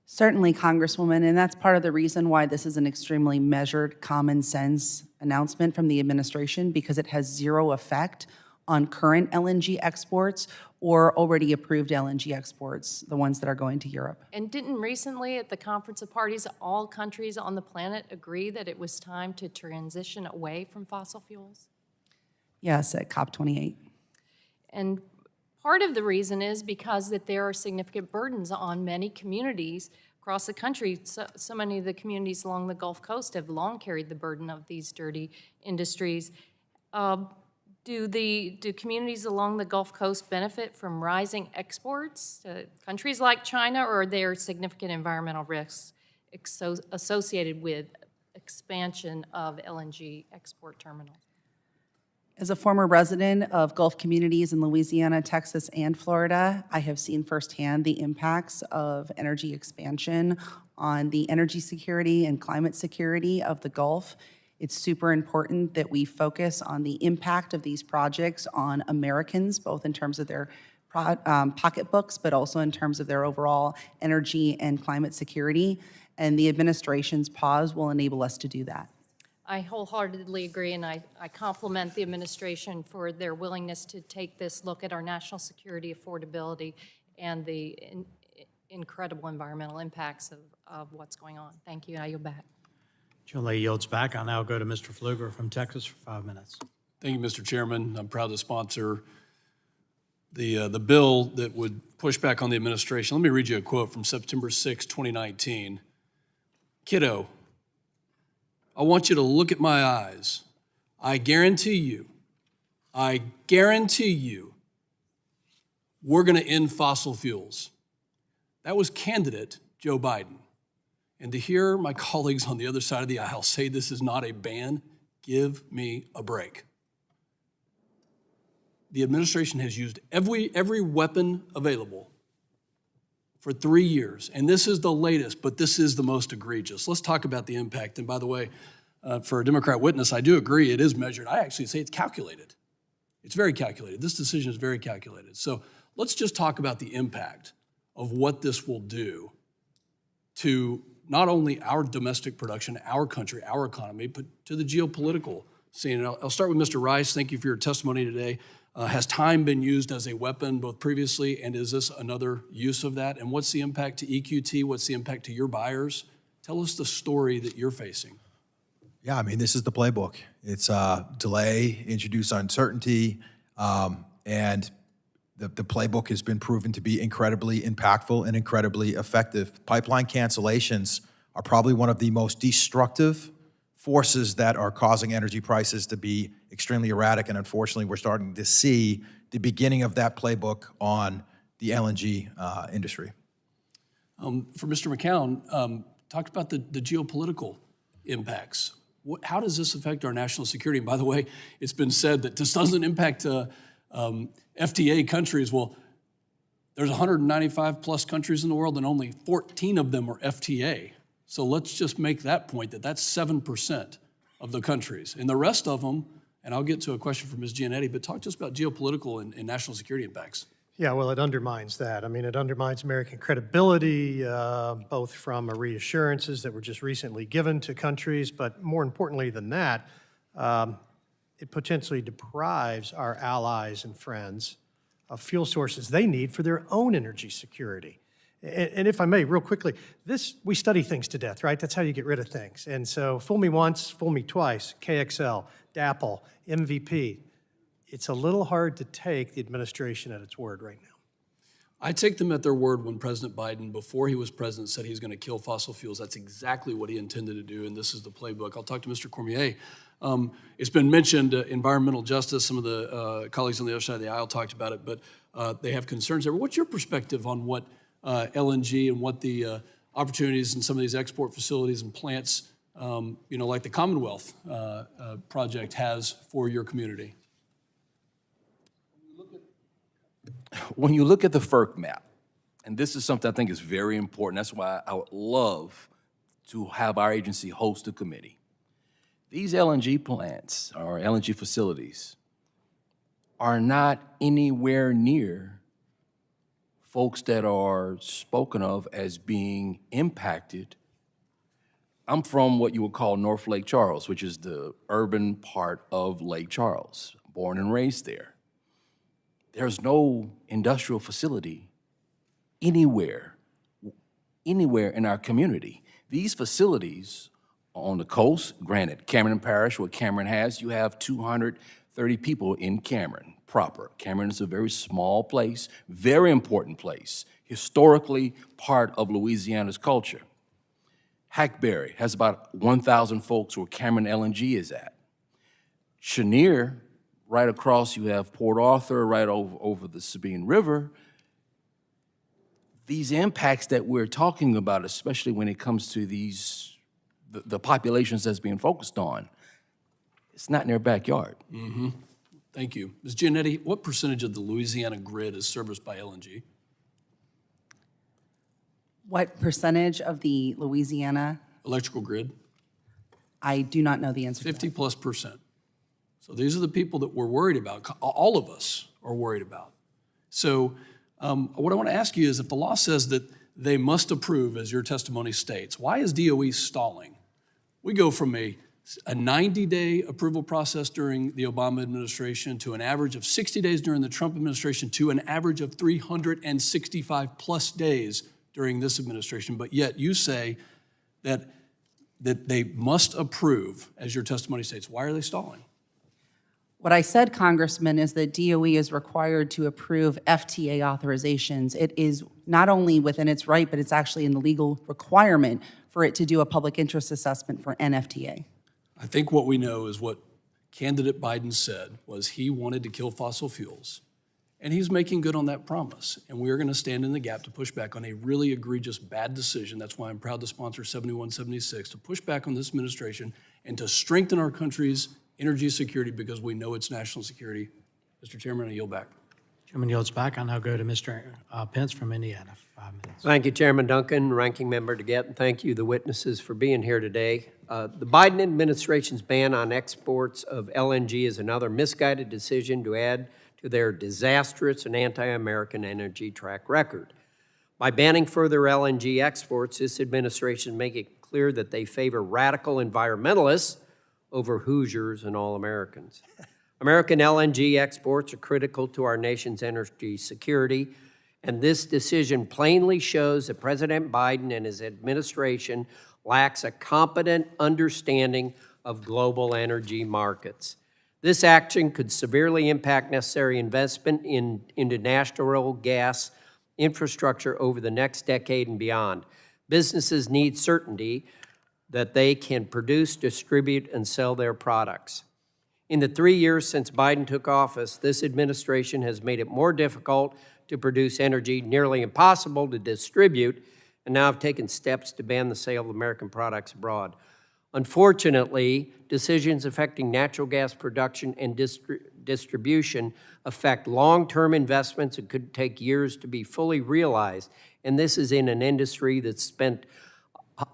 Certainly, Congresswoman, and that's part of the reason why this is an extremely measured, common sense announcement from the administration, because it has zero effect on current LNG exports or already approved LNG exports, the ones that are going to Europe.
And didn't recently at the Conference of Parties, all countries on the planet agree that it was time to transition away from fossil fuels?
Yes, at COP28.
And part of the reason is because that there are significant burdens on many communities across the country. So many of the communities along the Gulf Coast have long carried the burden of these dirty industries. Do communities along the Gulf Coast benefit from rising exports to countries like China, or are there significant environmental risks associated with expansion of LNG export terminals?
As a former resident of Gulf communities in Louisiana, Texas, and Florida, I have seen firsthand the impacts of energy expansion on the energy security and climate security of the Gulf. It's super important that we focus on the impact of these projects on Americans, both in terms of their pocketbooks, but also in terms of their overall energy and climate security. And the administration's pause will enable us to do that.
I wholeheartedly agree, and I compliment the administration for their willingness to take this look at our national security, affordability, and the incredible environmental impacts of what's going on. Thank you. I yield back.
Julie yields back. I'll now go to Mr. Pfluger from Texas for 5 minutes.
Thank you, Mr. Chairman. I'm proud to sponsor the bill that would push back on the administration. Let me read you a quote from September 6, 2019. Kiddo, I want you to look at my eyes. I guarantee you, we're going to end fossil fuels. That was candidate Joe Biden. And to hear my colleagues on the other side of the aisle say this is not a ban, give me a break. The administration has used every weapon available for 3 years, and this is the latest, but this is the most egregious. Let's talk about the impact. And by the way, for a Democrat witness, I do agree it is measured. I actually say it's calculated. It's very calculated. This decision is very calculated. So let's just talk about the impact of what this will do to not only our domestic production, our country, our economy, but to the geopolitical scene. And I'll start with Mr. Rice. Thank you for your testimony today. Has time been used as a weapon both previously, and is this another use of that? And what's the impact to EQT? What's the impact to your buyers? Tell us the story that you're facing.
Yeah, I mean, this is the playbook. It's delay, introduce uncertainty, and the playbook has been proven to be incredibly impactful and incredibly effective. Pipeline cancellations are probably one of the most destructive forces that are causing energy prices to be extremely erratic, and unfortunately, we're starting to see the beginning of that playbook on the LNG industry.
For Mr. McCown, talked about the geopolitical impacts. How does this affect our national security? And by the way, it's been said that this doesn't impact FTA countries. Well, there's 195 plus countries in the world and only 14 of them are FTA. So let's just make that point, that that's 7% of the countries. And the rest of them, and I'll get to a question from Ms. Giannetti, but talk to us about geopolitical and national security impacts.
Yeah, well, it undermines that. I mean, it undermines American credibility, both from reassurances that were just recently given to countries, but more importantly than that, it potentially deprives our allies and friends of fuel sources they need for their own energy security. And if I may, real quickly, we study things to death, right? That's how you get rid of things. And so fool me once, fool me twice, KXL, DAPL, MVP. It's a little hard to take the administration at its word right now.
I take them at their word when President Biden, before he was president, said he's going to kill fossil fuels. That's exactly what he intended to do, and this is the playbook. I'll talk to Mr. Cormier. It's been mentioned, environmental justice. Some of the colleagues on the other side of the aisle talked about it, but they have concerns there. What's your perspective on what LNG and what the opportunities in some of these export facilities and plants, like the Commonwealth project has for your community?
When you look at the FERC map, and this is something I think is very important, that's why I would love to have our agency host a committee. These LNG plants or LNG facilities are not anywhere near folks that are spoken of as being impacted. I'm from what you would call North Lake Charles, which is the urban part of Lake Charles, born and raised there. There's no industrial facility anywhere in our community. These facilities on the coast, granted, Cameron Parish, what Cameron has, you have 230 people in Cameron proper. Cameron is a very small place, very important place, historically part of Louisiana's culture. Hackberry has about 1,000 folks where Cameron LNG is at. Chenier, right across, you have Port Arthur, right over the Sabine River. These impacts that we're talking about, especially when it comes to the populations that's being focused on, it's not in their backyard.
Mm-hmm. Thank you. Ms. Giannetti, what percentage of the Louisiana grid is serviced by LNG?
What percentage of the Louisiana?
Electrical grid?
I do not know the answer to that.
50+%. So these are the people that we're worried about. All of us are worried about. So what I want to ask you is, if the law says that they must approve, as your testimony states, why is DOE stalling? We go from a 90-day approval process during the Obama administration to an average of 60 days during the Trump administration to an average of 365+ days during this administration. But yet you say that they must approve, as your testimony states. Why are they stalling?
What I said, Congressman, is that DOE is required to approve FTA authorizations. It is not only within its right, but it's actually in the legal requirement for it to do a public interest assessment for an FTA.
I think what we know is what candidate Biden said was he wanted to kill fossil fuels, and he's making good on that promise. And we are going to stand in the gap to push back on a really egregious, bad decision. That's why I'm proud to sponsor 7176, to push back on this administration and to strengthen our country's energy security, because we know it's national security. Mr. Chairman, I yield back.
Chairman yields back. I'll now go to Mr. Pence from Indiana. 5 minutes.
Thank you, Chairman Duncan, Ranking Member DeGette, and thank you, the witnesses, for being here today. The Biden administration's ban on exports of LNG is another misguided decision to add to their disastrous and anti-American energy track record. By banning further LNG exports, this administration is making it clear that they favor radical environmentalists over Hoosiers and all Americans. American LNG exports are critical to our nation's energy security, and this decision plainly shows that President Biden and his administration lacks a competent understanding of global energy markets. This action could severely impact necessary investment into natural gas infrastructure over the next decade and beyond. Businesses need certainty that they can produce, distribute, and sell their products. In the 3 years since Biden took office, this administration has made it more difficult to produce energy, nearly impossible to distribute, and now have taken steps to ban the sale of American products abroad. Unfortunately, decisions affecting natural gas production and distribution affect long-term investments and could take years to be fully realized. And this is in an industry that's spent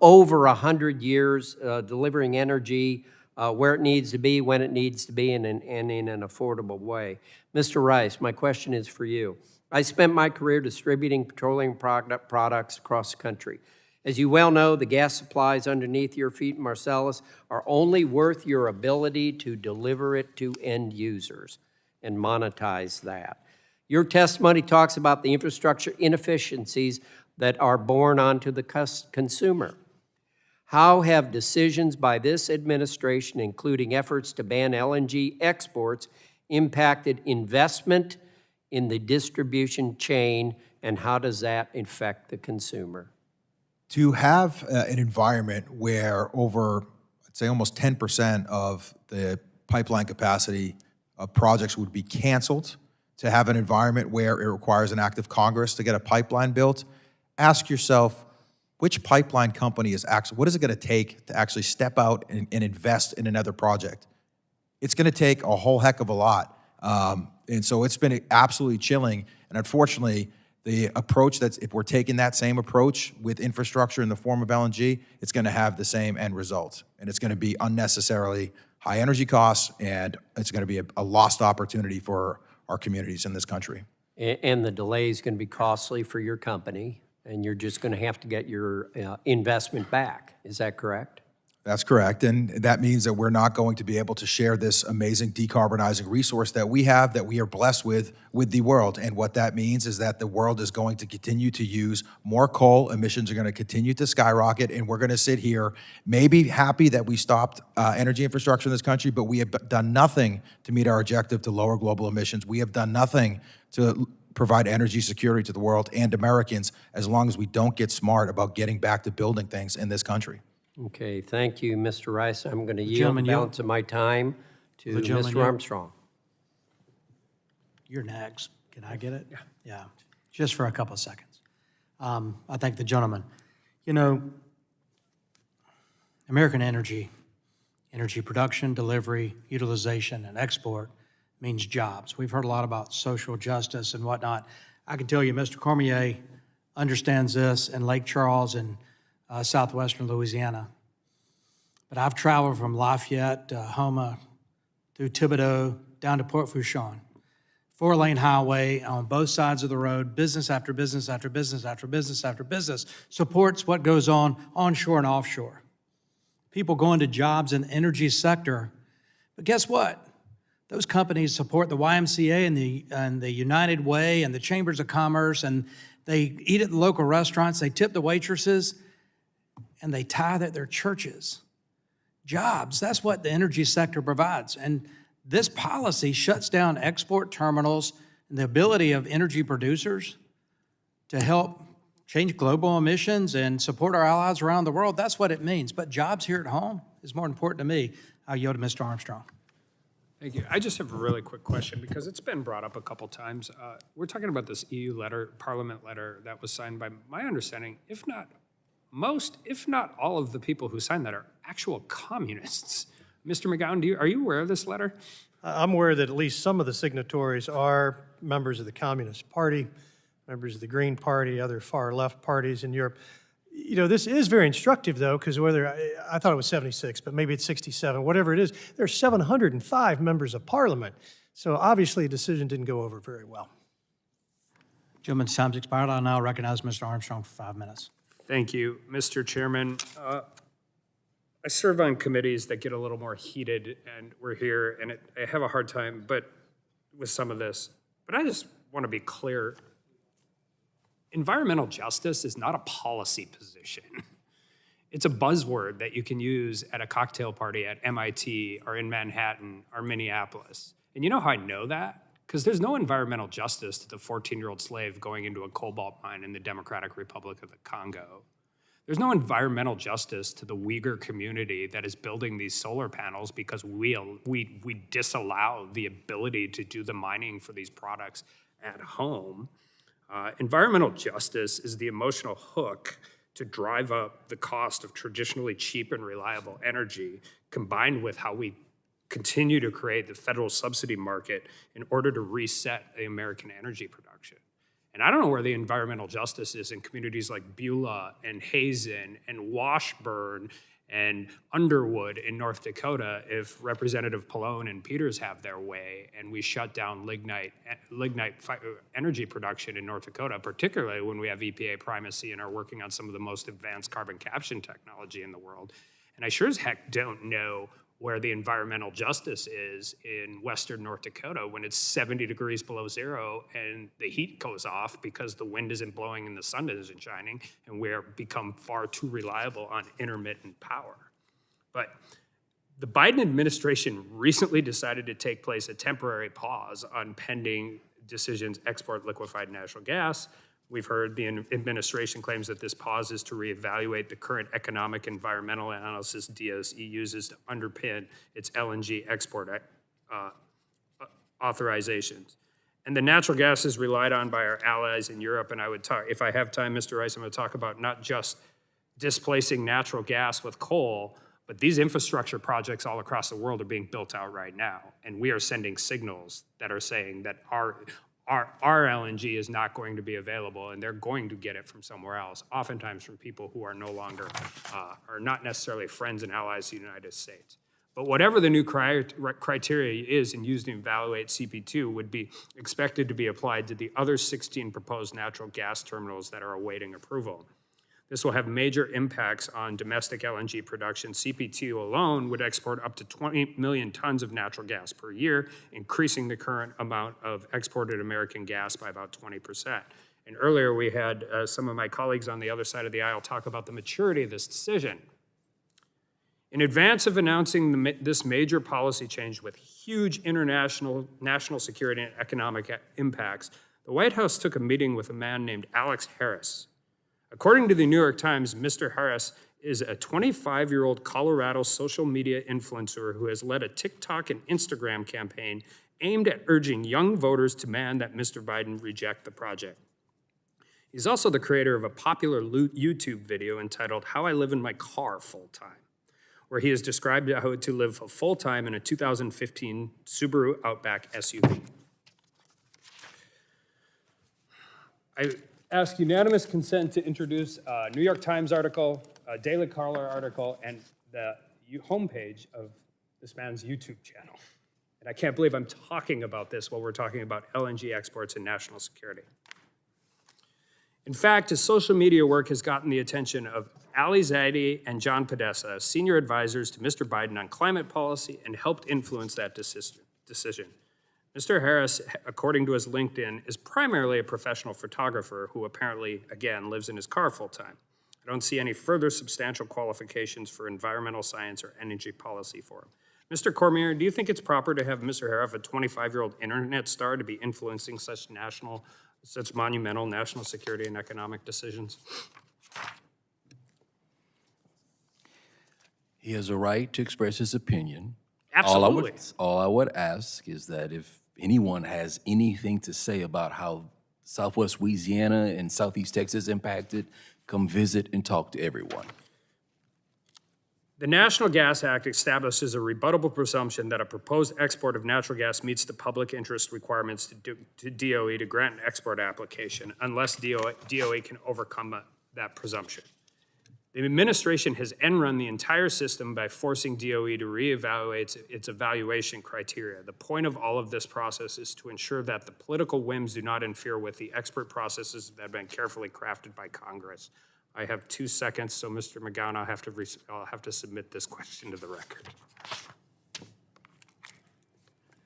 over 100 years delivering energy where it needs to be, when it needs to be, and in an affordable way. Mr. Rice, my question is for you. I spent my career distributing petroleum products across the country. As you well know, the gas supplies underneath your feet in Marcellus are only worth your ability to deliver it to end users and monetize that. Your testimony talks about the infrastructure inefficiencies that are borne onto the consumer. How have decisions by this administration, including efforts to ban LNG exports, impacted investment in the distribution chain, and how does that affect the consumer?
To have an environment where over, I'd say almost 10% of the pipeline capacity of projects would be canceled, to have an environment where it requires an act of Congress to get a pipeline built, ask yourself, which pipeline company is actually, what is it going to take to actually step out and invest in another project? It's going to take a whole heck of a lot. And so it's been absolutely chilling. And unfortunately, the approach if we're taking that same approach with infrastructure in the form of LNG, it's going to have the same end result. And it's going to be unnecessarily high energy costs, and it's going to be a lost opportunity for our communities in this country.
And the delay is going to be costly for your company, and you're just going to have to get your investment back. Is that correct?
That's correct, and that means that we're not going to be able to share this amazing decarbonizing resource that we have, that we are blessed with the world. And what that means is that the world is going to continue to use more coal, emissions are going to continue to skyrocket, and we're going to sit here maybe happy that we stopped energy infrastructure in this country, but we have done nothing to meet our objective to lower global emissions. We have done nothing to provide energy security to the world and Americans as long as we don't get smart about getting back to building things in this country.
Okay, thank you, Mr. Rice. I'm going to yield the balance of my time to Mr. Armstrong.
You're next. Can I get it? Yeah. Just for a couple of seconds. I thank the gentleman. You know, American energy production, delivery, utilization, and export means jobs. We've heard a lot about social justice and whatnot. I can tell you, Mr. Cormier understands this in Lake Charles and southwestern Louisiana. But I've traveled from Lafayette to Houma through Thibodaux down to Port Fourchon. 4-lane highway on both sides of the road, business after business after business after business after business supports what goes on onshore and offshore. People go into jobs in the energy sector. But guess what? Those companies support the YMCA and the United Way and the Chambers of Commerce, and they eat at the local restaurants, they tip the waitresses, and they tithe at their churches. Jobs, that's what the energy sector provides. And this policy shuts down export terminals and the ability of energy producers to help change global emissions and support our allies around the world. That's what it means. But jobs here at home is more important to me. I'll yield to Mr. Armstrong.
Thank you. I just have a really quick question because it's been brought up a couple times. We're talking about this EU letter, Parliament letter that was signed by, my understanding, if not most, if not all of the people who signed that are actual communists. Mr. McGowan, are you aware of this letter?
I'm aware that at least some of the signatories are members of the Communist Party, members of the Green Party, other far-left parties in Europe. You know, this is very instructive, though, because whether, I thought it was 76, but maybe it's 67, whatever it is, there are 705 members of Parliament. So obviously a decision didn't go over very well.
Gentleman's time's expired. I'll now recognize Mr. Armstrong for 5 minutes.
Thank you, Mr. Chairman. I serve on committees that get a little more heated, and we're here, and I have a hard time with some of this. But I just want to be clear. Environmental justice is not a policy position. It's a buzzword that you can use at a cocktail party at MIT or in Manhattan or Minneapolis. And you know how I know that? Because there's no environmental justice to the 14-year-old slave going into a cobalt mine in the Democratic Republic of the Congo. There's no environmental justice to the Uyghur community that is building these solar panels because we disallow the ability to do the mining for these products at home. Environmental justice is the emotional hook to drive up the cost of traditionally cheap and reliable energy, combined with how we continue to create the federal subsidy market in order to reset the American energy production. And I don't know where the environmental justice is in communities like Beulah and Hazen and Washburn and Underwood in North Dakota if Representative Pallone and Peters have their way and we shut down lignite energy production in North Dakota, particularly when we have EPA primacy and are working on some of the most advanced carbon capture technology in the world. And I sure as heck don't know where the environmental justice is in Western North Dakota when it's 70 degrees below zero and the heat goes off because the wind isn't blowing and the sun isn't shining, and we're become far too reliable on intermittent power. But the Biden administration recently decided to take place a temporary pause on pending decisions export liquefied natural gas. We've heard the administration claims that this pause is to reevaluate the current economic environmental analysis DOE uses to underpin its LNG export authorizations. And the natural gas is relied on by our allies in Europe, and I would talk, if I have time, Mr. Rice, I'm going to talk about not just displacing natural gas with coal, but these infrastructure projects all across the world are being built out right now, and we are sending signals that are saying that our LNG is not going to be available, and they're going to get it from somewhere else, oftentimes from people who are no longer, are not necessarily friends and allies of the United States. But whatever the new criteria is and used to evaluate CP2 would be expected to be applied to the other 16 proposed natural gas terminals that are awaiting approval. This will have major impacts on domestic LNG production. CP2 alone would export up to 20 million tons of natural gas per year, increasing the current amount of exported American gas by about 20%. And earlier we had some of my colleagues on the other side of the aisle talk about the maturity of this decision. In advance of announcing this major policy change with huge national security and economic impacts, the White House took a meeting with a man named Alex Harris. According to the New York Times, Mr. Harris is a 25-year-old Colorado social media influencer who has led a TikTok and Instagram campaign aimed at urging young voters to demand that Mr. Biden reject the project. He's also the creator of a popular YouTube video entitled How I Live in My Car Full-Time, where he has described how to live full-time in a 2015 Subaru Outback SUV. I ask unanimous consent to introduce a New York Times article, a Daily Caller article, and the homepage of this man's YouTube channel. And I can't believe I'm talking about this while we're talking about LNG exports and national security. In fact, his social media work has gotten the attention of Ali Zaidi and John Podesta, senior advisors to Mr. Biden on climate policy, and helped influence that decision. Mr. Harris, according to his LinkedIn, is primarily a professional photographer who apparently, again, lives in his car full-time. I don't see any further substantial qualifications for environmental science or energy policy for him. Mr. Cormier, do you think it's proper to have Mr. Harris, a 25-year-old internet star, to be influencing such monumental national security and economic decisions?
He has a right to express his opinion.
Absolutely.
All I would ask is that if anyone has anything to say about how Southwest Louisiana and Southeast Texas impacted, come visit and talk to everyone.
The National Gas Act establishes a rebuttable presumption that a proposed export of natural gas meets the public interest requirements to DOE to grant an export application unless DOE can overcome that presumption. The administration has end-run the entire system by forcing DOE to reevaluate its evaluation criteria. The point of all of this process is to ensure that the political whims do not interfere with the expert processes that have been carefully crafted by Congress. I have 2 seconds, so Mr. McGowan, I'll have to submit this question to the record.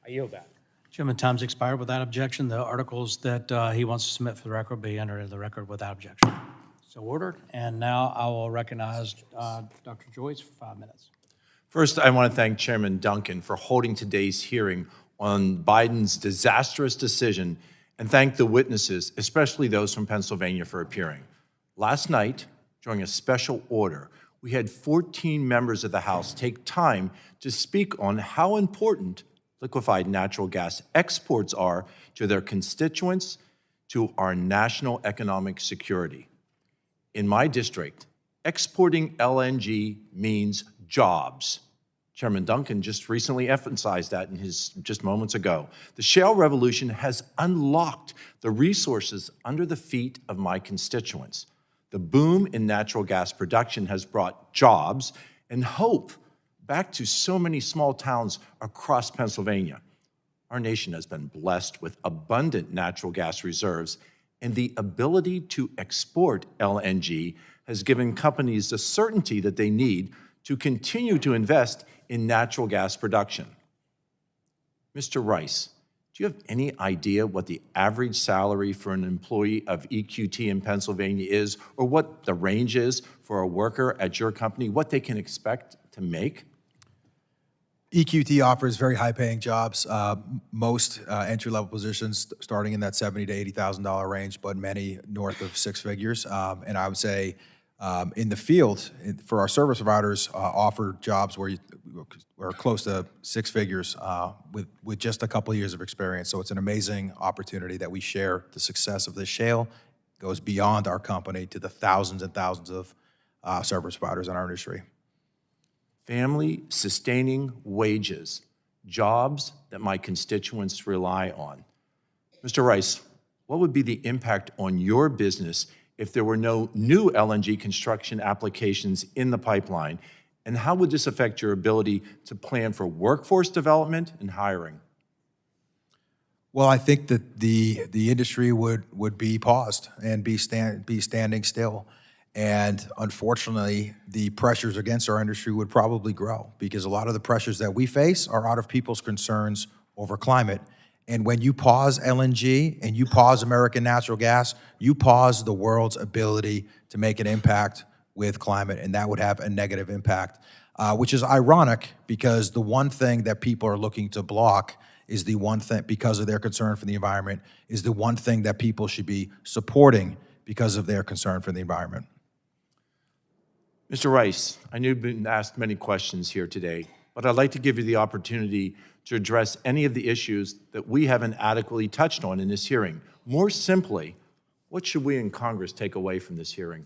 I yield that.
Chairman, time's expired without objection. The articles that he wants to submit for the record will be entered into the record without objection. So ordered. And now I will recognize Dr. Joyce for 5 minutes.
First, I want to thank Chairman Duncan for holding today's hearing on Biden's disastrous decision and thank the witnesses, especially those from Pennsylvania, for appearing. Last night,
during a special order, we had 14 members of the House take time to speak on how important liquefied natural gas exports are to their constituents, to our national economic security. In my district, exporting LNG means jobs. Chairman Duncan just recently emphasized that in his just moments ago. The shale revolution has unlocked the resources under the feet of my constituents. The boom in natural gas production has brought jobs and hope back to so many small towns across Pennsylvania. Our nation has been blessed with abundant natural gas reserves, and the ability to export LNG has given companies the certainty that they need to continue to invest in natural gas production. Mr. Rice, do you have any idea what the average salary for an employee of EQT in Pennsylvania is, or what the range is for a worker at your company, what they can expect to make?
EQT offers very high-paying jobs, most entry-level positions starting in that $70,000 to $80,000 range, but many north of six figures. And I would say in the field, for our service providers, offer jobs where are close to six figures with just a couple of years of experience. So it's an amazing opportunity that we share the success of this shale. It goes beyond our company to the thousands and thousands of service providers in our industry.
Family-sustaining wages, jobs that my constituents rely on. Mr. Rice, what would be the impact on your business if there were no new LNG construction applications in the pipeline? And how would this affect your ability to plan for workforce development and hiring?
Well, I think that the industry would be paused and be standing still. And unfortunately, the pressures against our industry would probably grow because a lot of the pressures that we face are out of people's concerns over climate. And when you pause LNG and you pause American natural gas, you pause the world's ability to make an impact with climate, and that would have a negative impact, which is ironic because the one thing that people are looking to block is the one thing, because of their concern for the environment, is the one thing that people should be supporting because of their concern for the environment.
Mr. Rice, I know you've been asked many questions here today, but I'd like to give you the opportunity to address any of the issues that we haven't adequately touched on in this hearing. More simply, what should we in Congress take away from this hearing?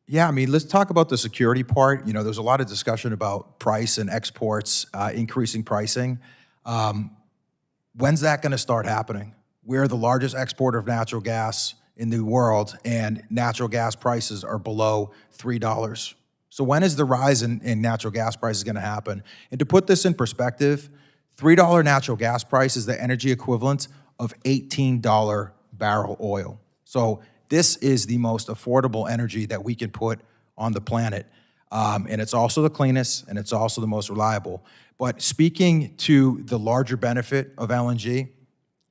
Yeah, I mean, let's talk about the security part. You know, there's a lot of discussion about price and exports, increasing pricing. When's that going to start happening? We're the largest exporter of natural gas in the world, and natural gas prices are below $3. So when is the rise in natural gas prices going to happen? And to put this in perspective, $3 natural gas price is the energy equivalent of $18 barrel oil. So this is the most affordable energy that we can put on the planet. And it's also the cleanest, and it's also the most reliable. But speaking to the larger benefit of LNG,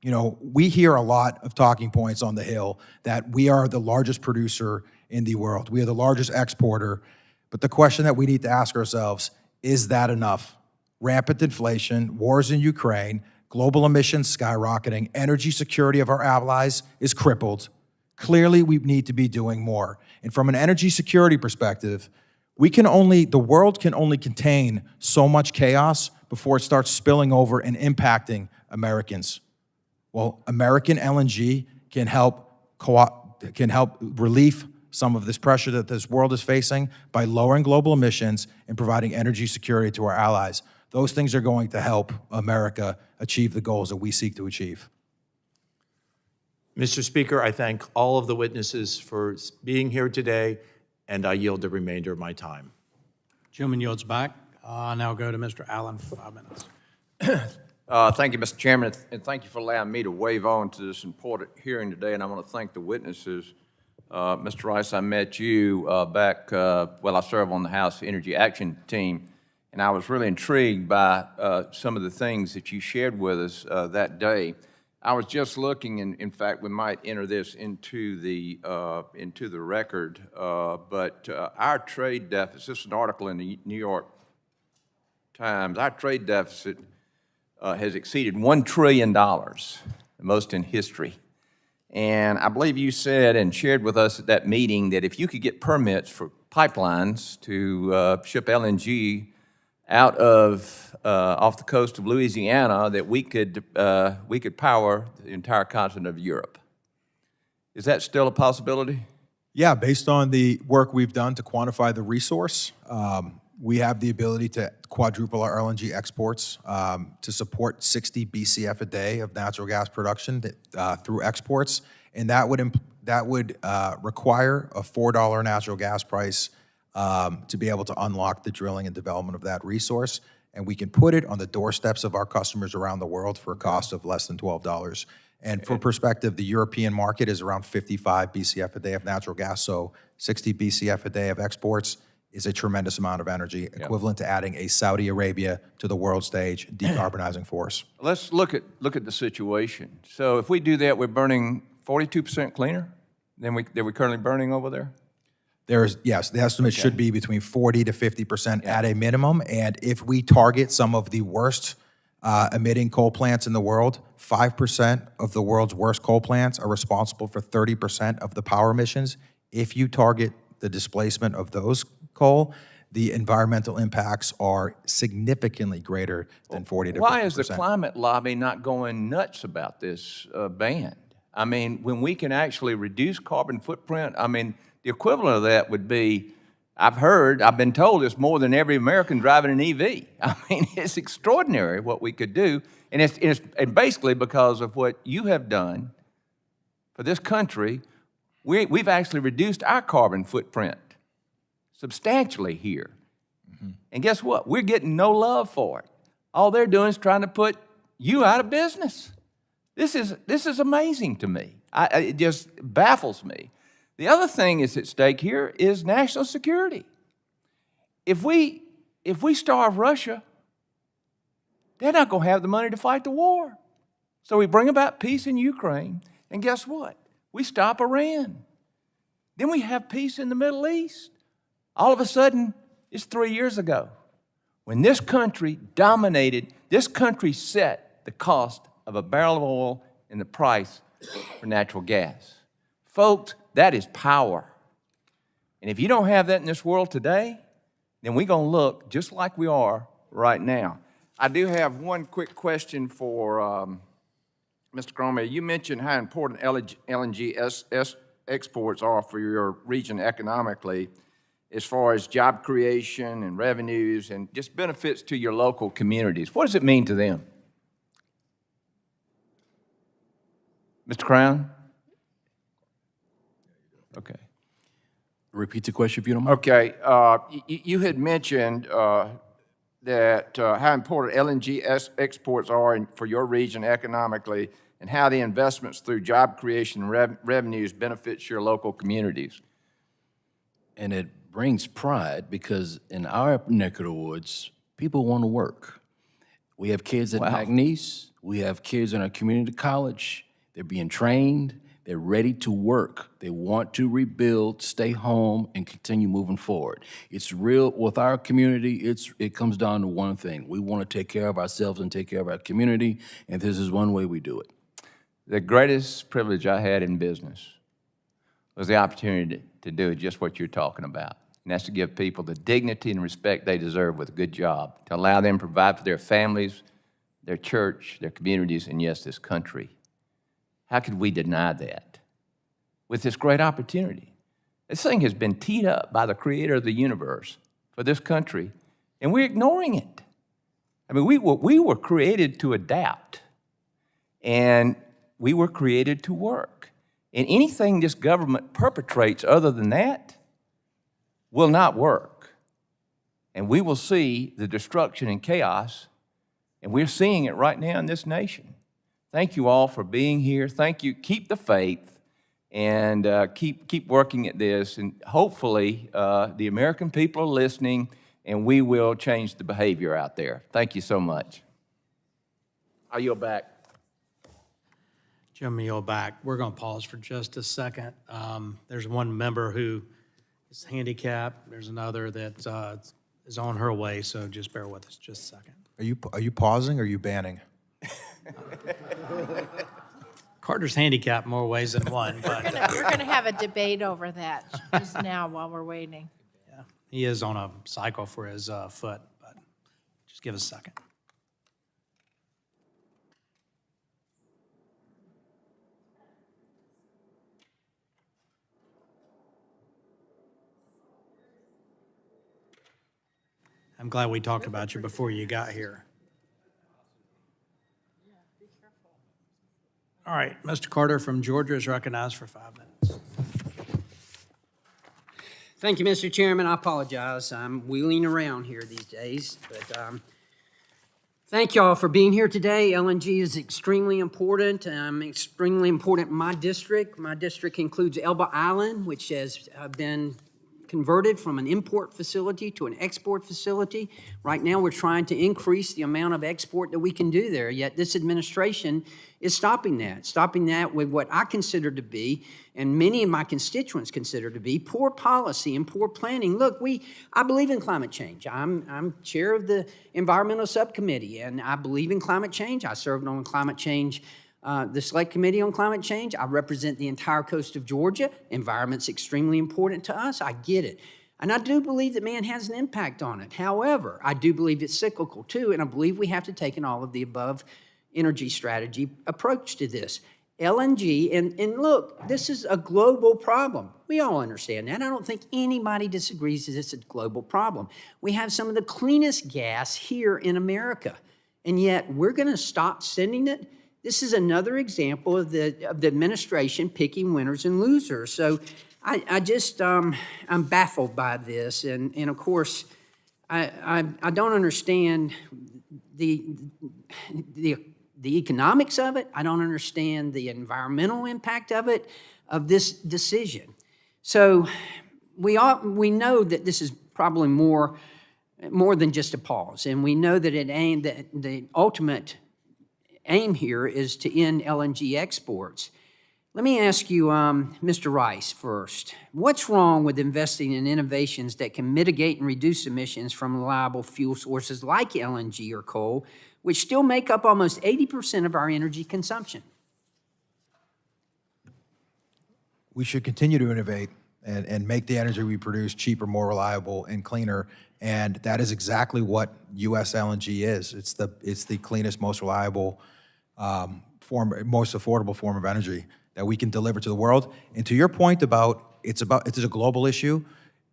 you know, we hear a lot of talking points on the Hill that we are the largest producer in the world. We are the largest exporter. But the question that we need to ask ourselves, is that enough? Rampant inflation, wars in Ukraine, global emissions skyrocketing, energy security of our allies is crippled. Clearly, we need to be doing more. And from an energy security perspective, the world can only contain so much chaos before it starts spilling over and impacting Americans. Well, American LNG can help relieve some of this pressure that this world is facing by lowering global emissions and providing energy security to our allies. Those things are going to help America achieve the goals that we seek to achieve.
Mr. Speaker, I thank all of the witnesses for being here today, and I yield the remainder of my time.
Gentleman yields back. I now go to Mr. Allen for 5 minutes.
Thank you, Mr. Chairman, and thank you for allowing me to wave on to this important hearing today, and I want to thank the witnesses. Mr. Rice, I met you back, I serve on the House Energy Action Team, and I was really intrigued by some of the things that you shared with us that day. I was just looking, and in fact, we might enter this into the record, but our trade deficit, this is an article in the New York Times, our trade deficit has exceeded $1 trillion, the most in history. And I believe you said and shared with us at that meeting that if you could get permits for pipelines to ship LNG out of off the coast of Louisiana, that we could power the entire continent of Europe. Is that still a possibility?
Yeah, based on the work we've done to quantify the resource, we have the ability to quadruple our LNG exports to support 60 BCF a day of natural gas production through exports, and that would require a $4 natural gas price to be able to unlock the drilling and development of that resource, and we can put it on the doorsteps of our customers around the world for a cost of less than $12. And for perspective, the European market is around 55 BCF a day of natural gas, so 60 BCF a day of exports is a tremendous amount of energy, equivalent to adding a Saudi Arabia to the world stage, decarbonizing force.
Let's look at the situation. So if we do that, we're burning 42% cleaner than we're currently burning over there?
Yes, the estimate should be between 40 to 50% at a minimum, and if we target some of the worst emitting coal plants in the world, 5% of the world's worst coal plants are responsible for 30% of the power emissions. If you target the displacement of those coal, the environmental impacts are significantly greater than 40 to 50%.
Why is the climate lobby not going nuts about this ban? I mean, when we can actually reduce carbon footprint, I mean, the equivalent of that would be, I've been told it's more than every American driving an EV. I mean, it's extraordinary what we could do. And it's basically because of what you have done for this country, we've actually reduced our carbon footprint substantially here. Mm-hmm. And guess what? We're getting no love for it. All they're doing is trying to put you out of business. This is amazing to me. It just baffles me. The other thing is at stake here is national security. If we starve Russia, they're not going to have the money to fight the war. So we bring about peace in Ukraine, and guess what? We stop Iran. Then we have peace in the Middle East. All of a sudden, it's 3 years ago when this country dominated, this country set the cost of a barrel of oil and the price for natural gas. Folks, that is power. And if you don't have that in this world today, then we're going to look just like we are right now. I do have one quick question for Mr. Cromer. You mentioned how important LNG exports are for your region economically, as far as job creation and revenues and just benefits to your local communities. What does it mean to them? Mr. Crown? Okay.
Repeat the question if you don't mind.
Okay. You had mentioned that how important LNG exports are for your region economically and how the investments through job creation and revenues benefits your local communities.
And it brings pride because in our neck of the woods, people want to work. We have kids at McNeese. We have kids in our community college. They're being trained. They're ready to work. They want to rebuild, stay home, and continue moving forward. It's real with our community. It comes down to one thing. We want to take care of ourselves and take care of our community, and this is one way we do it.
The greatest privilege I had in business was the opportunity to do just what you're talking about, and that's to give people the dignity and respect they deserve with a good job, to allow them to provide for their families, their church, their communities, and yes, this country. How could we deny that with this great opportunity? This thing has been teed up by the creator of the universe for this country, and we're ignoring it. I mean, we were created to adapt, and we were created to work. And anything this government perpetrates other than that will not work. And we will see the destruction and chaos, and we're seeing it right now in this nation. Thank you all for being here. Thank you. Keep the faith and keep working at this. And hopefully the American people are listening and we will change the behavior out there. Thank you so much. I yield back.
Jim, yield back. We're going to pause for just a second. There's one member who is handicapped. There's another that is on her way, so just bear with us just a second.
Are you pausing or are you banning?
Carter's handicapped more ways than one, but
We're going to have a debate over that just now while we're waiting.
he is on a cycle for his foot, but just give us a second. I'm glad we talked about you before you got here. All right, Mr. Carter from Georgia is recognized for 5 minutes.
Thank you, Mr. Chairman. I apologize. I'm wheeling around here these days, but thank y'all for being here today. LNG is extremely important. Extremely important in my district. My district includes Elba Island, which has been converted from an import facility to an export facility. Right now, we're trying to increase the amount of export that we can do there, yet this administration is stopping that with what I consider to be, and many of my constituents consider to be, poor policy and poor planning. Look, I believe in climate change. I'm chair of the environmental subcommittee, and I believe in climate change. I served on climate change, the select committee on climate change. I represent the entire coast of Georgia. Environment's extremely important to us. I get it. And I do believe that man has an impact on it. However, I do believe it's cyclical too, and I believe we have to take an all of the above energy strategy approach to this. LNG, and look, this is a global problem. We all understand that. I don't think anybody disagrees that it's a global problem. We have some of the cleanest gas here in America, and yet we're going to stop sending it. This is another example of the administration picking winners and losers. So I just, I'm baffled by this. And of course, I don't understand the economics of it. I don't understand the environmental impact of it, of this decision. So we know that this is probably more than just a pause. And we know that the ultimate aim here is to end LNG exports. Let me ask you, Mr. Rice, first. What's wrong with investing in innovations that can mitigate and reduce emissions from reliable fuel sources like LNG or coal, which still make up almost 80% of our energy consumption?
We should continue to innovate and make the energy we produce cheaper, more reliable, and cleaner. And that is exactly what U.S. LNG is. It's the cleanest, most reliable, most affordable form of energy that we can deliver to the world. And to your point about it is a global issue.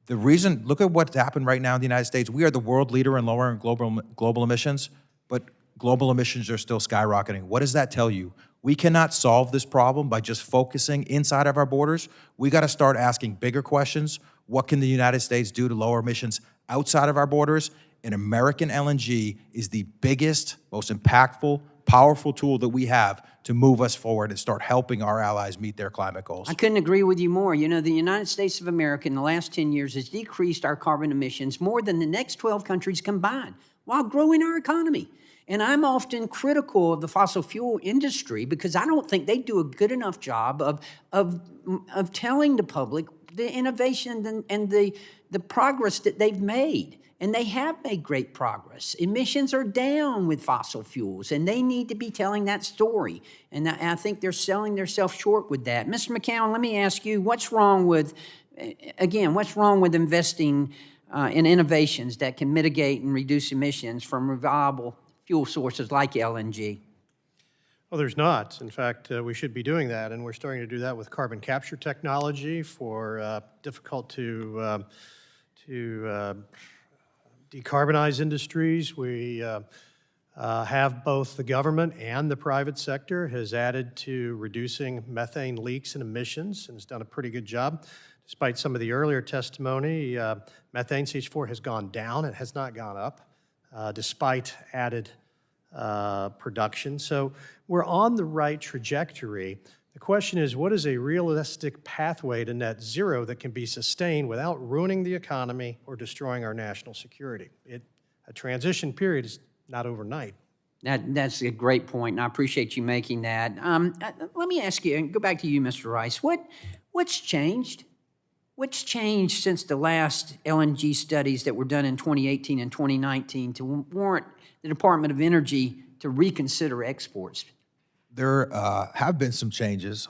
The reason, look at what's happened right now in the United States. We are the world leader in lowering global emissions, but global emissions are still skyrocketing. What does that tell you? We cannot solve this problem by just focusing inside of our borders. We got to start asking bigger questions. What can the United States do to lower emissions outside of our borders? And American LNG is the biggest, most impactful, powerful tool that we have to move us forward and start helping our allies meet their climate goals.
I couldn't agree with you more. You know, the United States of America in the last 10 years has decreased our carbon emissions more than the next 12 countries combined while growing our economy. And I'm often critical of the fossil fuel industry because I don't think they do a good enough job of telling the public the innovation and the progress that they've made. And they have made great progress. Emissions are down with fossil fuels, and they need to be telling that story. And I think they're selling themselves short with that. Mr. McCown, let me ask you, what's wrong with investing in innovations that can mitigate and reduce emissions from reliable fuel sources like LNG?
Well, there's not. In fact, we should be doing that, and we're starting to do that with carbon capture technology for difficult to decarbonize industries. We have both the government and the private sector has added to reducing methane leaks and emissions and has done a pretty good job. Despite some of the earlier testimony, methane CH4 has gone down. It has not gone up, despite added production. So we're on the right trajectory. The question is, what is a realistic pathway to net zero that can be sustained without ruining the economy or destroying our national security? A transition period is not overnight.
That's a great point, and I appreciate you making that. Let me ask you, and go back to you, Mr. Rice. What's changed? What's changed since the last LNG studies that were done in 2018 and 2019 to warrant the Department of Energy to reconsider exports?
There have been some changes.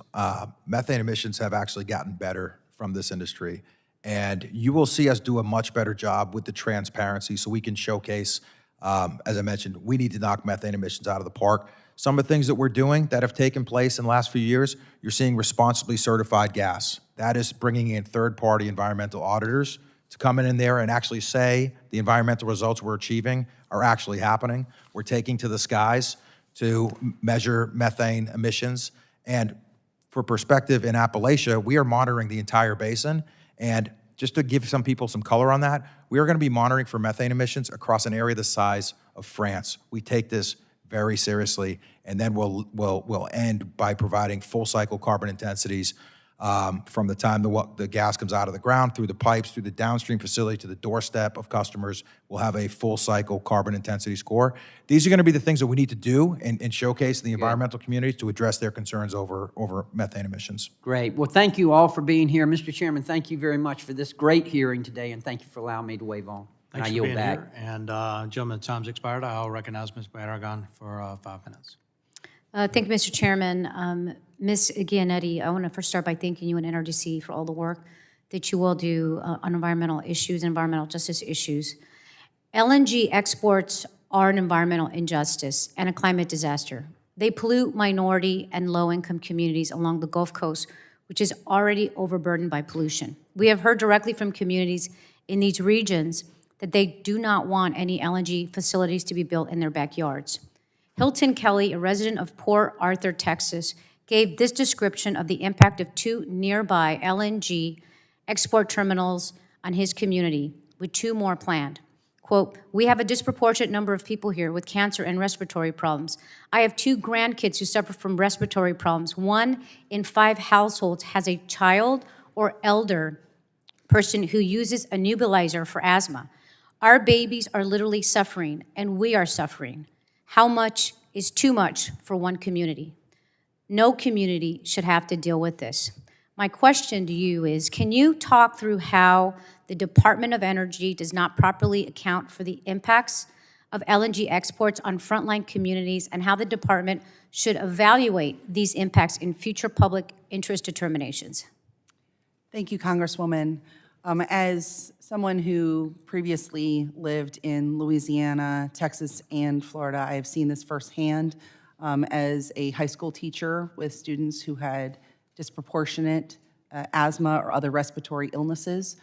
Methane emissions have actually gotten better from this industry. And you will see us do a much better job with the transparency so we can showcase, as I mentioned, we need to knock methane emissions out of the park. Some of the things that we're doing that have taken place in the last few years, you're seeing responsibly certified gas. That is bringing in third-party environmental auditors to come in there and actually say the environmental results we're achieving are actually happening. We're taking to the skies to measure methane emissions. And for perspective, in Appalachia, we are monitoring the entire basin. And just to give some people some color on that, we are going to be monitoring for methane emissions across an area the size of France. We take this very seriously, and then we'll end by providing full cycle carbon intensities from the time the gas comes out of the ground, through the pipes, through the downstream facility, to the doorstep of customers. We'll have a full cycle carbon intensity score. These are going to be the things that we need to do and showcase the environmental communities to address their concerns over methane emissions.
Great. Well, thank you all for being here. Mr. Chairman, thank you very much for this great hearing today, and thank you for allowing me to wave on.
Thanks
I
for
yield
being
back.
here. And gentlemen, time's expired. I'll recognize Ms. Barragan for 5 minutes.
Thank you, Mr. Chairman. Ms. Gianetti, I want to first start by thanking you and NRDC for all the work that you all do on environmental issues, environmental justice issues. LNG exports are an environmental injustice and a climate disaster. They pollute minority and low-income communities along the Gulf Coast, which is already overburdened by pollution. We have heard directly from communities in these regions that they do not want any LNG facilities to be built in their backyards. Hilton Kelly, a resident of Port Arthur, Texas, gave this description of the impact of 2 nearby LNG export terminals on his community, with 2 more planned. Quote, "We have a disproportionate number of people here with cancer and respiratory problems. I have 2 grandkids who suffer from respiratory problems. 1 in 5 households has a child or elder person who uses a nebulizer for asthma. Our babies are literally suffering, and we are suffering. How much is too much for one community? No community should have to deal with this." My question to you is, can you talk through how the Department of Energy does not properly account for the impacts of LNG exports on frontline communities, and how the department should evaluate these impacts in future public interest determinations?
Thank you, Congresswoman. As someone who previously lived in Louisiana, Texas, and Florida, I have seen this firsthand as a high school teacher with students who had disproportionate asthma or other respiratory illnesses.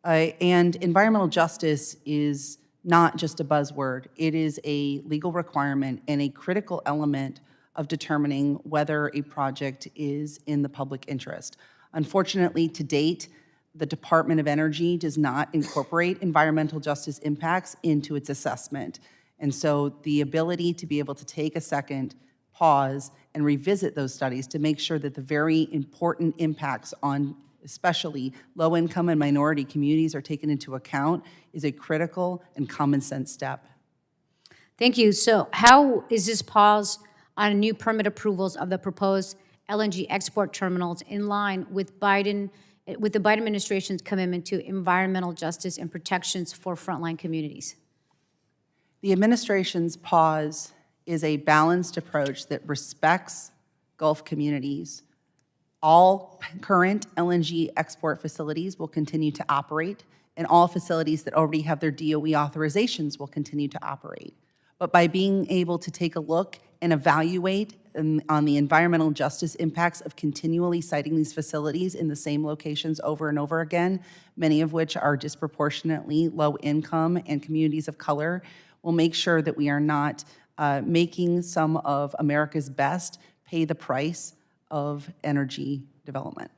And environmental justice is not just a buzzword. It is a legal requirement and a critical element of determining whether a project is in the public interest. Unfortunately, to date, the Department of Energy does not incorporate environmental justice impacts into its assessment. And so the ability to be able to take a second, pause, and revisit those studies to make sure that the very important impacts on especially low-income and minority communities are taken into account is a critical and common sense step.
Thank you. So how is this pause on new permit approvals of the proposed LNG export terminals in line with the Biden administration's commitment to environmental justice and protections for frontline communities?
The administration's pause is a balanced approach that respects Gulf communities. All current LNG export facilities will continue to operate, and all facilities that already have their DOE authorizations will continue to operate. But by being able to take a look and evaluate on the environmental justice impacts of continually siting these facilities in the same locations over and over again, many of which are disproportionately low income and communities of color, will make sure that we are not making some of America's best pay the price of energy development.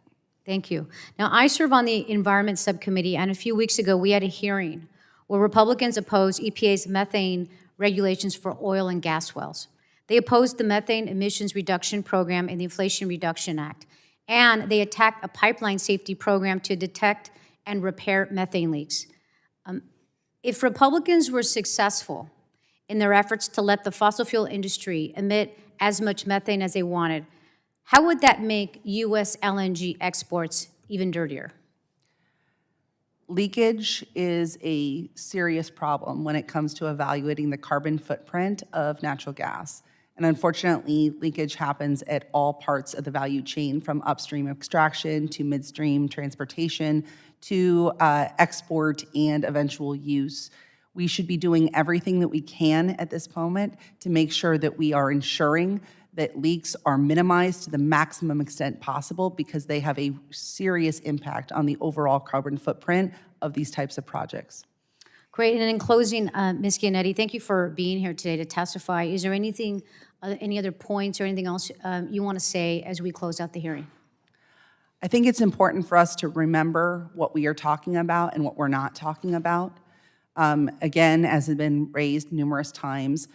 Thank you. Now, I serve on the Environment Subcommittee, and a few weeks ago, we had a hearing where Republicans opposed EPA's methane regulations for oil and gas wells. They opposed the Methane Emissions Reduction Program and the Inflation Reduction Act, and they attacked a pipeline safety program to detect and repair methane leaks. If Republicans were successful in their efforts to let the fossil fuel industry emit as much methane as they wanted, how would that make U.S. LNG exports even dirtier?
Leakage is a serious problem when it comes to evaluating the carbon footprint of natural gas. And unfortunately, leakage happens at all parts of the value chain, from upstream extraction to midstream transportation to export and eventual use. We should be doing everything that we can at this moment to make sure that we are ensuring that leaks are minimized to the maximum extent possible, because they have a serious impact on the overall carbon footprint of these types of projects.
Great. And in closing, Ms. Giannetti, thank you for being here today to testify. Is there anything, any other points or anything else you want to say as we close out the hearing?
I think it's important for us to remember what we are talking about and what we're not talking about. Again, as has been raised numerous times,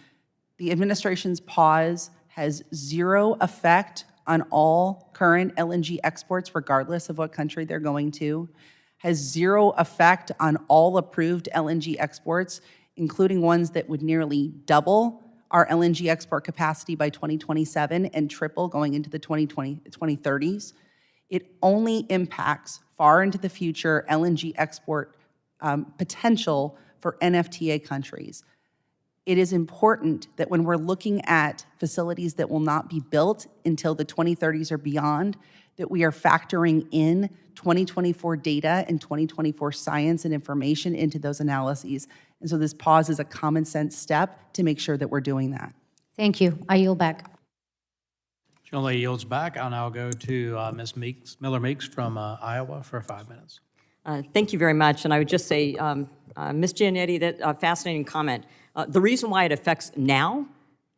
the administration's pause has zero effect on all current LNG exports, regardless of what country they're going to, has zero effect on all approved LNG exports, including ones that would nearly double our LNG export capacity by 2027 and triple going into the 2030s. It only impacts far into the future LNG export potential for NFTA countries. It is important that when we're looking at facilities that will not be built until the 2030s or beyond, that we are factoring in 2024 data and 2024 science and information into those analyses. And so this pause is a common sense step to make sure that we're doing that.
Thank you. I yield back.
Generally yields back. I'll now go to Ms. Miller Meeks from Iowa for 5 minutes.
Thank you very much. And I would just say, Ms. Giannetti, that fascinating comment. The reason why it affects now,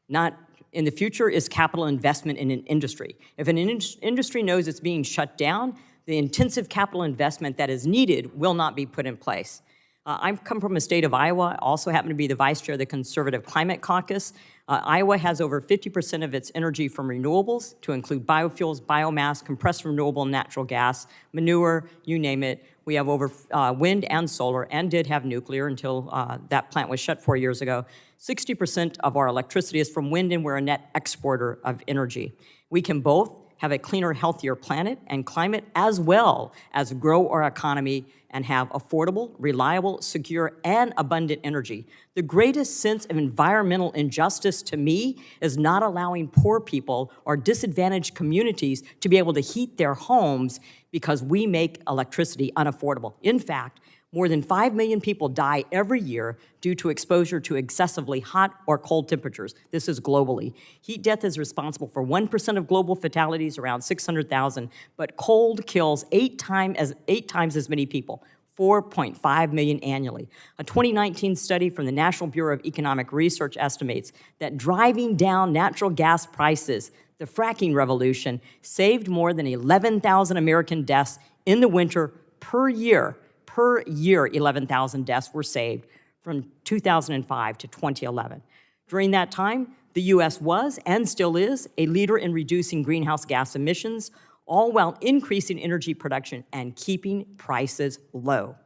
not in the future, is capital investment in an industry. If an industry knows it's being shut down, the intensive capital investment that is needed will not be put in place. I come from a state of Iowa. I also happen to be the vice chair of the Conservative Climate Caucus. Iowa has over 50% of its energy from renewables, to include biofuels, biomass, compressed renewable natural gas, manure, you name it. We have over wind and solar, and did have nuclear until that plant was shut 4 years ago. 60% of our electricity is from wind, and we're a net exporter of energy. We can both have a cleaner, healthier planet and climate, as well as grow our economy and have affordable, reliable, secure, and abundant energy. The greatest sense of environmental injustice to me is not allowing poor people or disadvantaged communities to be able to heat their homes because we make electricity unaffordable. In fact, more than 5 million people die every year due to exposure to excessively hot or cold temperatures. This is globally. Heat death is responsible for 1% of global fatalities, around 600,000, but cold kills 8 times as many people, 4.5 million annually. A 2019 study from the National Bureau of Economic Research estimates that driving down natural gas prices, the fracking revolution, saved more than 11,000 American deaths in the winter per year. Per year, 11,000 deaths were saved from 2005 to 2011. During that time, the U.S. was, and still is, a leader in reducing greenhouse gas emissions, all while increasing energy production and keeping prices low.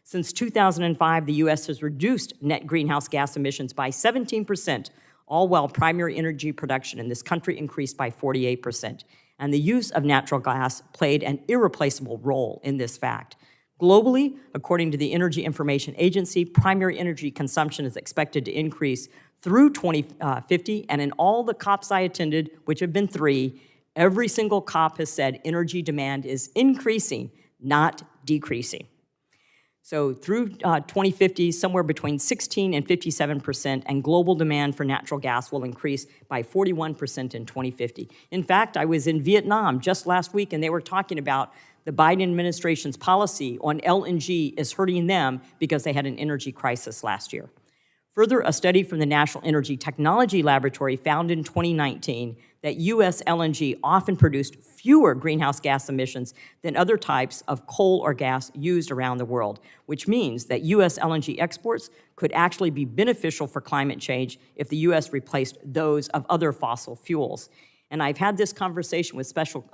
Since 2005, the U.S. has reduced net greenhouse gas emissions by 17%, all while primary energy production in this country increased by 48%. And the use of natural gas played an irreplaceable role in this fact. Globally, according to the Energy Information Agency, primary energy consumption is expected to increase through 2050, and in all the COPs I attended, which have been 3, every single COP has said energy demand is increasing, not decreasing. So through 2050, somewhere between 16 and 57%, and global demand for natural gas will increase by 41% in 2050. In fact, I was in Vietnam just last week, and they were talking about the Biden administration's policy on LNG is hurting them because they had an energy crisis last year. Further, a study from the National Energy Technology Laboratory found in 2019 that U.S. LNG often produced fewer greenhouse gas emissions than other types of coal or gas used around the world, which means that U.S. LNG exports could actually be beneficial for climate change if the U.S. replaced those of other fossil fuels. And I've had this conversation with Special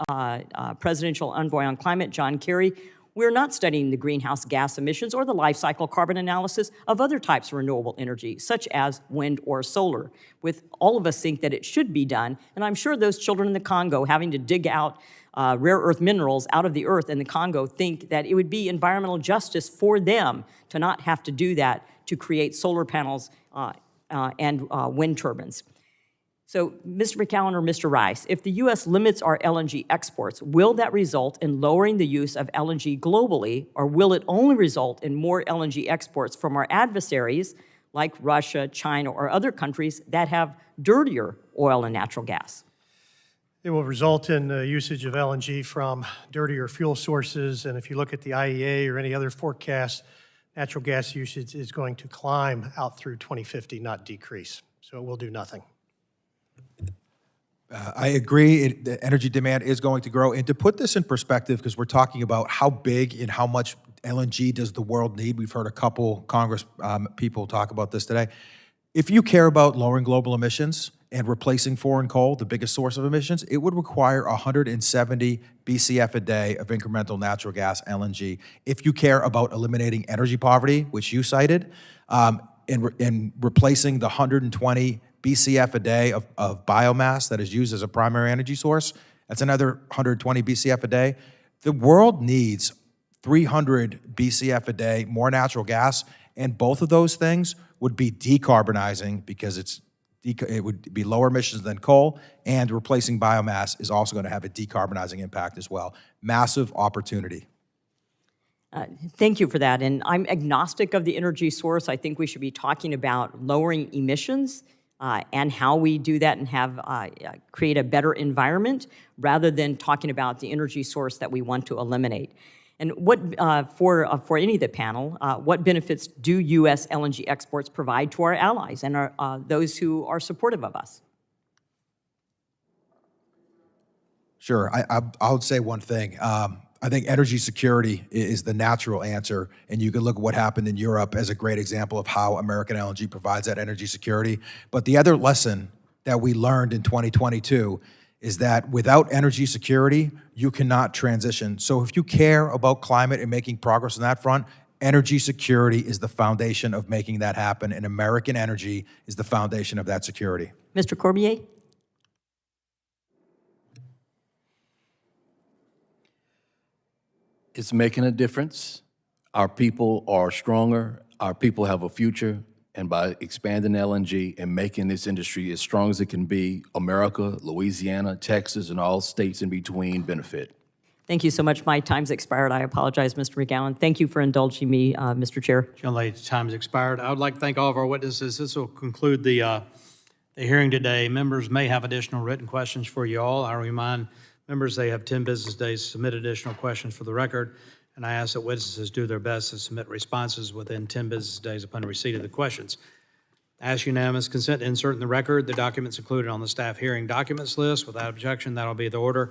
Presidential Envoy on Climate, John Kerry. We're not studying the greenhouse gas emissions or the life cycle carbon analysis of other types of renewable energy, such as wind or solar. With all of us think that it should be done, and I'm sure those children in the Congo having to dig out rare earth minerals out of the earth in the Congo think that it would be environmental justice for them to not have to do that to create solar panels and wind turbines. So, Mr. McCowan or Mr. Rice, if the U.S. limits our LNG exports, will that result in lowering the use of LNG globally, or will it only result in more LNG exports from our adversaries like Russia, China, or other countries that have dirtier oil and natural gas?
It will result in usage of LNG from dirtier fuel sources, and if you look at the IEA or any other forecast, natural gas usage is going to climb out through 2050, not decrease. So it will do nothing.
I agree. The energy demand is going to grow. And to put this in perspective, because we're talking about how big and how much LNG does the world need, we've heard a couple Congress people talk about this today. If you care about lowering global emissions and replacing foreign coal, the biggest source of emissions, it would require 170 BCF a day of incremental natural gas, LNG. If you care about eliminating energy poverty, which you cited, and replacing the 120 BCF a day of biomass that is used as a primary energy source, that's another 120 BCF a day. The world needs 300 BCF a day more natural gas, and both of those things would be decarbonizing because it would be lower emissions than coal, and replacing biomass is also going to have a decarbonizing impact as well. Massive opportunity.
Thank you for that. And I'm agnostic of the energy source. I think we should be talking about lowering emissions and how we do that and have create a better environment rather than talking about the energy source that we want to eliminate. And what for any of the panel, what benefits do U.S. LNG exports provide to our allies and those who are supportive of us?
Sure. I would say one thing. I think energy security is the natural answer, and you can look at what happened in Europe as a great example of how American LNG provides that energy security. But the other lesson that we learned in 2022 is that without energy security, you cannot transition. So if you care about climate and making progress on that front, energy security is the foundation of making that happen, and American energy is the foundation of that security.
Mr. Corbier?
It's making a difference. Our people are stronger. Our people have a future. And by expanding LNG and making this industry as strong as it can be, America, Louisiana, Texas, and all states in between benefit.
Thank you so much. My time's expired. I apologize, Mr. McGowan. Thank you for indulging me, Mr. Chair.
Young lady's time has expired. I would like to thank all of our witnesses. This will conclude the hearing today. Members may have additional written questions for you all. I remind members they have 10 business days to submit additional questions for the record, and I ask that witnesses do their best to submit responses within 10 business days upon receipt of the questions. I ask unanimous consent to insert in the record the documents included on the staff hearing documents list. Without objection, that'll be the order.